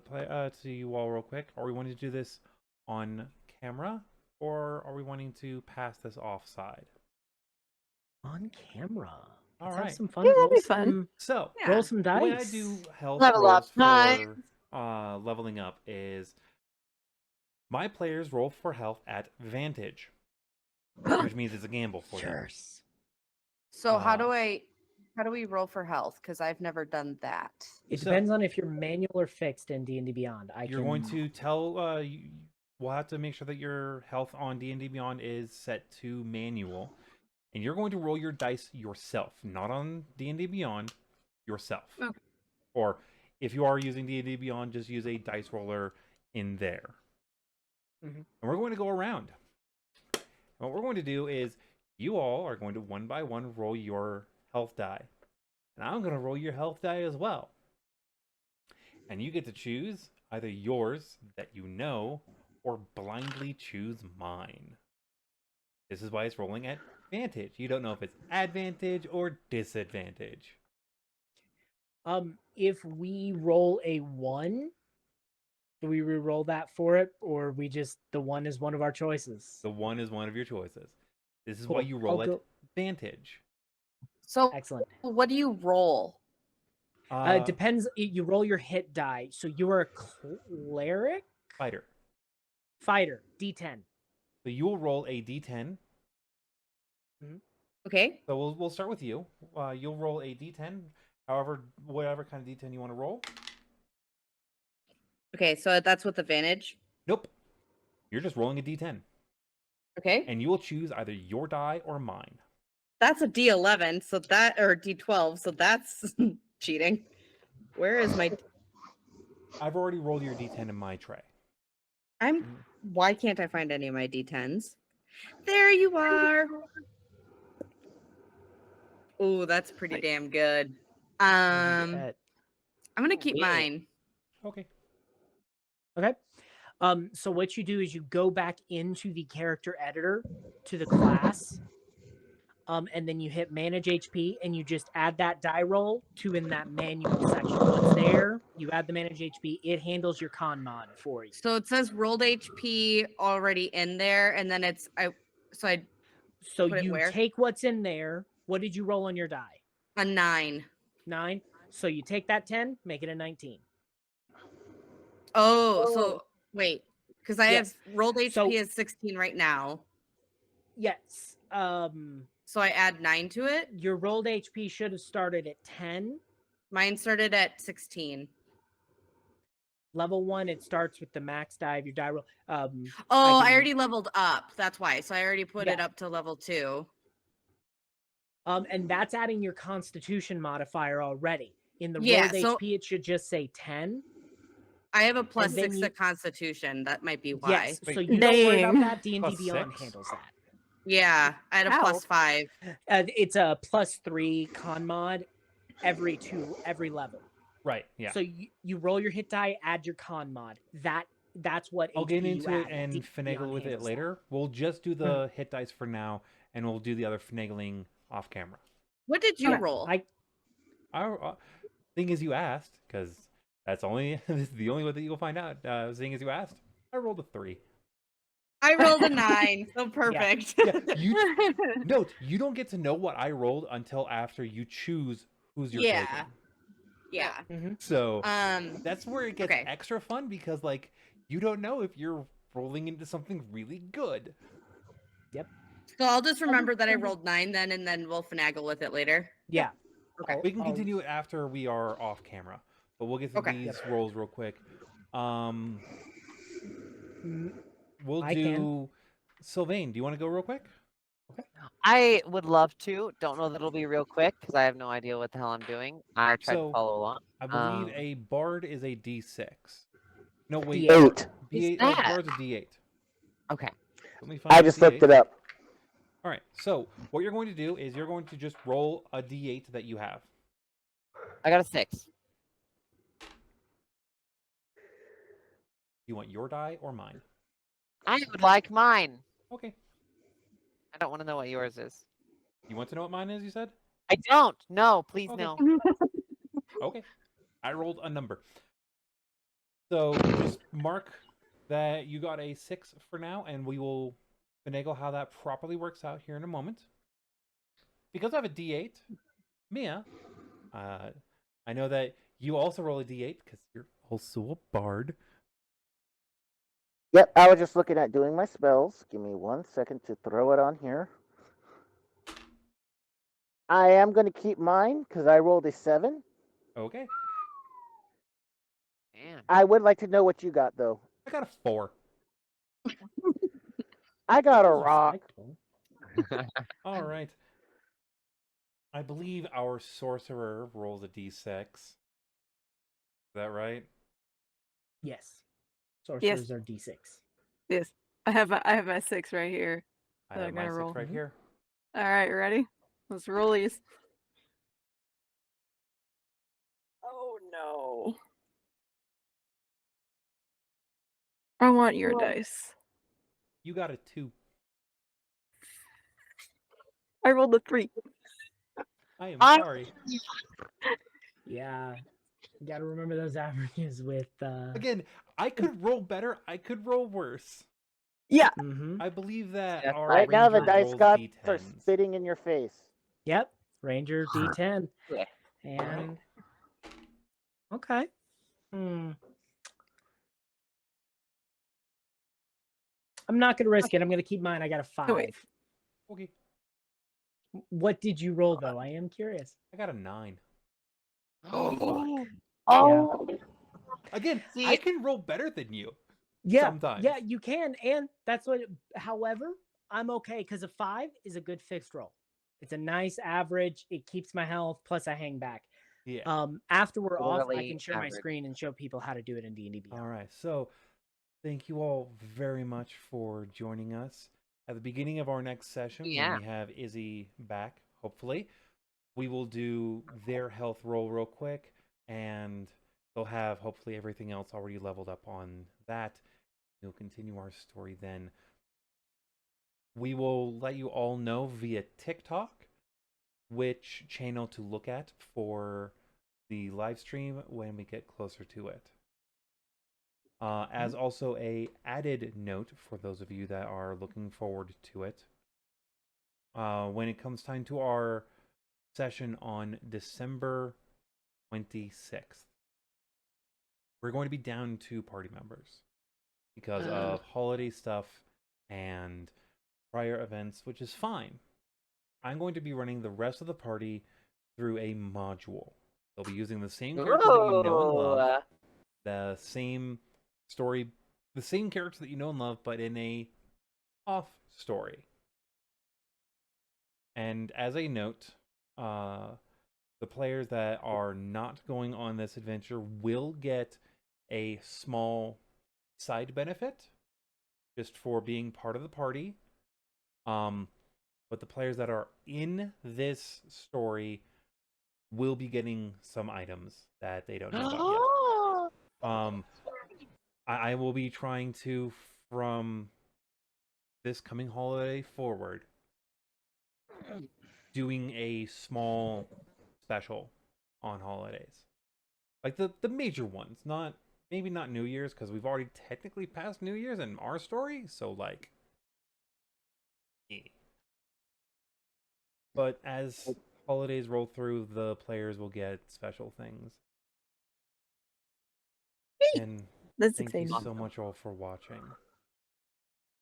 to you all real quick. Are we wanting to do this on camera, or are we wanting to pass this offside? On camera. All Let's right. have some fun. Yeah, that'd roll be fun. some- So, Yeah. Roll some the way I dice. do health Level rolls up time. for leveling up is my players roll for health at advantage, which means it's a gamble for them. Cheers. So how Uh, do we roll for health? Because I've never done that. It So- depends on if you're manual or fixed in D&D Beyond. You're going to tell we'll have to make sure that your health on D&D Beyond is set to manual, and you're going to roll your dice yourself, not on D&D Beyond, yourself. Okay. Or if you are using D&D Beyond, just use a dice roller in there. Mhm. And we're going to go around. And what we're going to do is you all are going to one by one roll your health die. And I'm going to roll your health die as well. And you get to choose either yours that you know or blindly choose mine. This is why it's rolling at advantage. You don't know if it's advantage or disadvantage. If we roll a 1, do we re-roll that for it, or we just the 1 is one of our choices? The 1 is one of your choices. This is Cool. why you roll I'll at go- advantage. So Excellent. what do you roll? It depends. You roll your hit die. So you are a cleric Fighter. fighter. D10. So you will roll a d10. Okay. So we'll start with you. You'll roll a d10. However, whatever kind of d10 you want to roll. Okay, so that's with advantage. Nope. You're just rolling a d10. Okay. And you will choose either your die or mine. That's a D11, so that or D12, so that's cheating. Where is my I've already rolled your d10 in my tray. why can't I find any of my D10s? There you are. Oh, that's pretty damn good. I'm gonna keep Yeah. mine. Okay. Okay. So what you do is you go back into the character editor to the class, and then you hit manage HP, and you just add that die roll to in that manual section. Once there, you add the manage HP. It handles your con mod for you. So it says rolled HP already in there, and then So put it you where? take what's in there. What did you roll on your die? a 9. 9. So you take that 10, make it a 19. Oh, so wait. Because I Yes. have rolled HP So- as 16 right now. Yes. So I add 9 to it. Your rolled HP should have started at 10. Mine started at 16. Level 1, it starts with the max die of your die roll. Oh, can- I already leveled up. That's why. So I already put it Yeah. up to level 2. And that's adding your Constitution modifier already. In the Yeah, rolled so- HP, it should just say 10. I have a plus then 6 you- to Constitution. That might be why. Yes, Wait. so you don't worry about Dang. that. D&D Plus Beyond 6? handles that. Yeah, I had a Ow. plus 5. It's a +3 con mod every level. Right. Yeah. So you roll your hit die, add your con mod. That's what I'll HP get you into it add. and D&D finagle Beyond with it handles that. later. We'll just do the hit dice for now, and we'll do the other finagling off camera. What did you Okay, roll? Our thing is, you asked, because that's only this is the only way that you'll find out. Seeing as you asked, I rolled a 3. I rolled a 9. So perfect. Yeah, note, you don't get to know what I rolled until after you choose who's your Yeah. flagrant. Yeah. So That's where it gets okay. extra fun, because like you don't know if you're rolling into something really good. So I'll just remember that I rolled 9 then, and then we'll finagle with it later. Yeah. Okay. We can continue it after we are off camera, but we'll get through Okay. these rolls real quick. We'll I do can. Sylvane. Do you want to go real quick? I would love to. Don't know that it'll be real quick because I have no idea what the hell I'm doing. I tried So, to follow along. I believe Um, a bard is a D6. No, wait. D8. 8. D8. Is Oh, that- bard's a D8. Okay. Let me find I the just looked D8. it up. All right. So what you're going to do is you're going to just roll a D8 that you have. I got a 6. You want your die or mine? I would like mine. Okay. I don't want to know what yours is. You want to know what mine is? You said. I don't. No, please Okay. no. Okay. I rolled a number. So just mark that you got a 6 for now, and we will finagle how that properly works out here in a moment. Because I have a D8, Mia, I know that you also roll a D8 because you're also a bard. Yep, I was just looking at doing my spells. Give me 1 second to throw it on here. I am going to keep mine because I rolled a 7. Okay. Man. I would like to know what you got, though. I got a 4. I got a rock. Respectable. All right. I believe our sorcerer rolls a D6. Is that right? Yes. Sorcerers are D6. Yes, I have my 6 right here. I So have I'm my gonna 6 roll. right here. All right, ready? Let's roll these. Oh no! I want your dice. You got a 2. I rolled a 3. I am I'm- sorry. Yeah. You gotta remember those averages with Again, I could roll better. I could roll worse. Yeah. mhm. I believe that Yeah, our Right now, the ranger dice rolls gods are D10s. spitting in your face. Yep. Ranger D10. Yeah. And okay. Hmm. I'm not gonna risk it. I'm gonna keep mine. I got a 5. Oh, wait. Okay. What did you roll though? I am curious. I got a 9. Oh. Again, See- I can roll better than you. Yeah. Sometimes. Yeah, you can. And that's what however, I'm okay because a 5 is a good fixed roll. It's a nice average. It keeps my health, plus I hang back. Yeah. After we're off, I Literally can share my average. screen and show people how to do it in D&D Beyond. All right. So, thank you all very much for joining us. At the beginning of our next session, Yeah. when we have Izzy back, hopefully, we will do their health roll real quick, and they'll have hopefully everything else already leveled up on that. We'll continue our story then. We will let you all know via TikTok which channel to look at for the live stream when we get closer to it. As also a added note for those of you that are looking forward to it, when it comes time to our session on December 26th, we're going to be down 2 party members because of holiday stuff and prior events, which is fine. I'm going to be running the rest of the party through a module. They'll be using the same character that you know and love, the same story, the same character that you know and love, but in a off story. And as a note, the players that are not going on this adventure will get a small side benefit just for being part of the party. But the players that are in this story will be getting some items that they don't know about yet. I will be trying to, from this coming holiday forward, doing a small special on holidays. Like the major ones, maybe not New Year's, because we've already technically passed New Year's in our story, so like but as holidays roll through, the players will get special things. And That's thank exciting. you so much all for watching.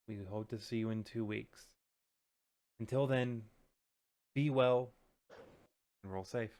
We hope to see you in 2 weeks. Until then, be well and roll safe.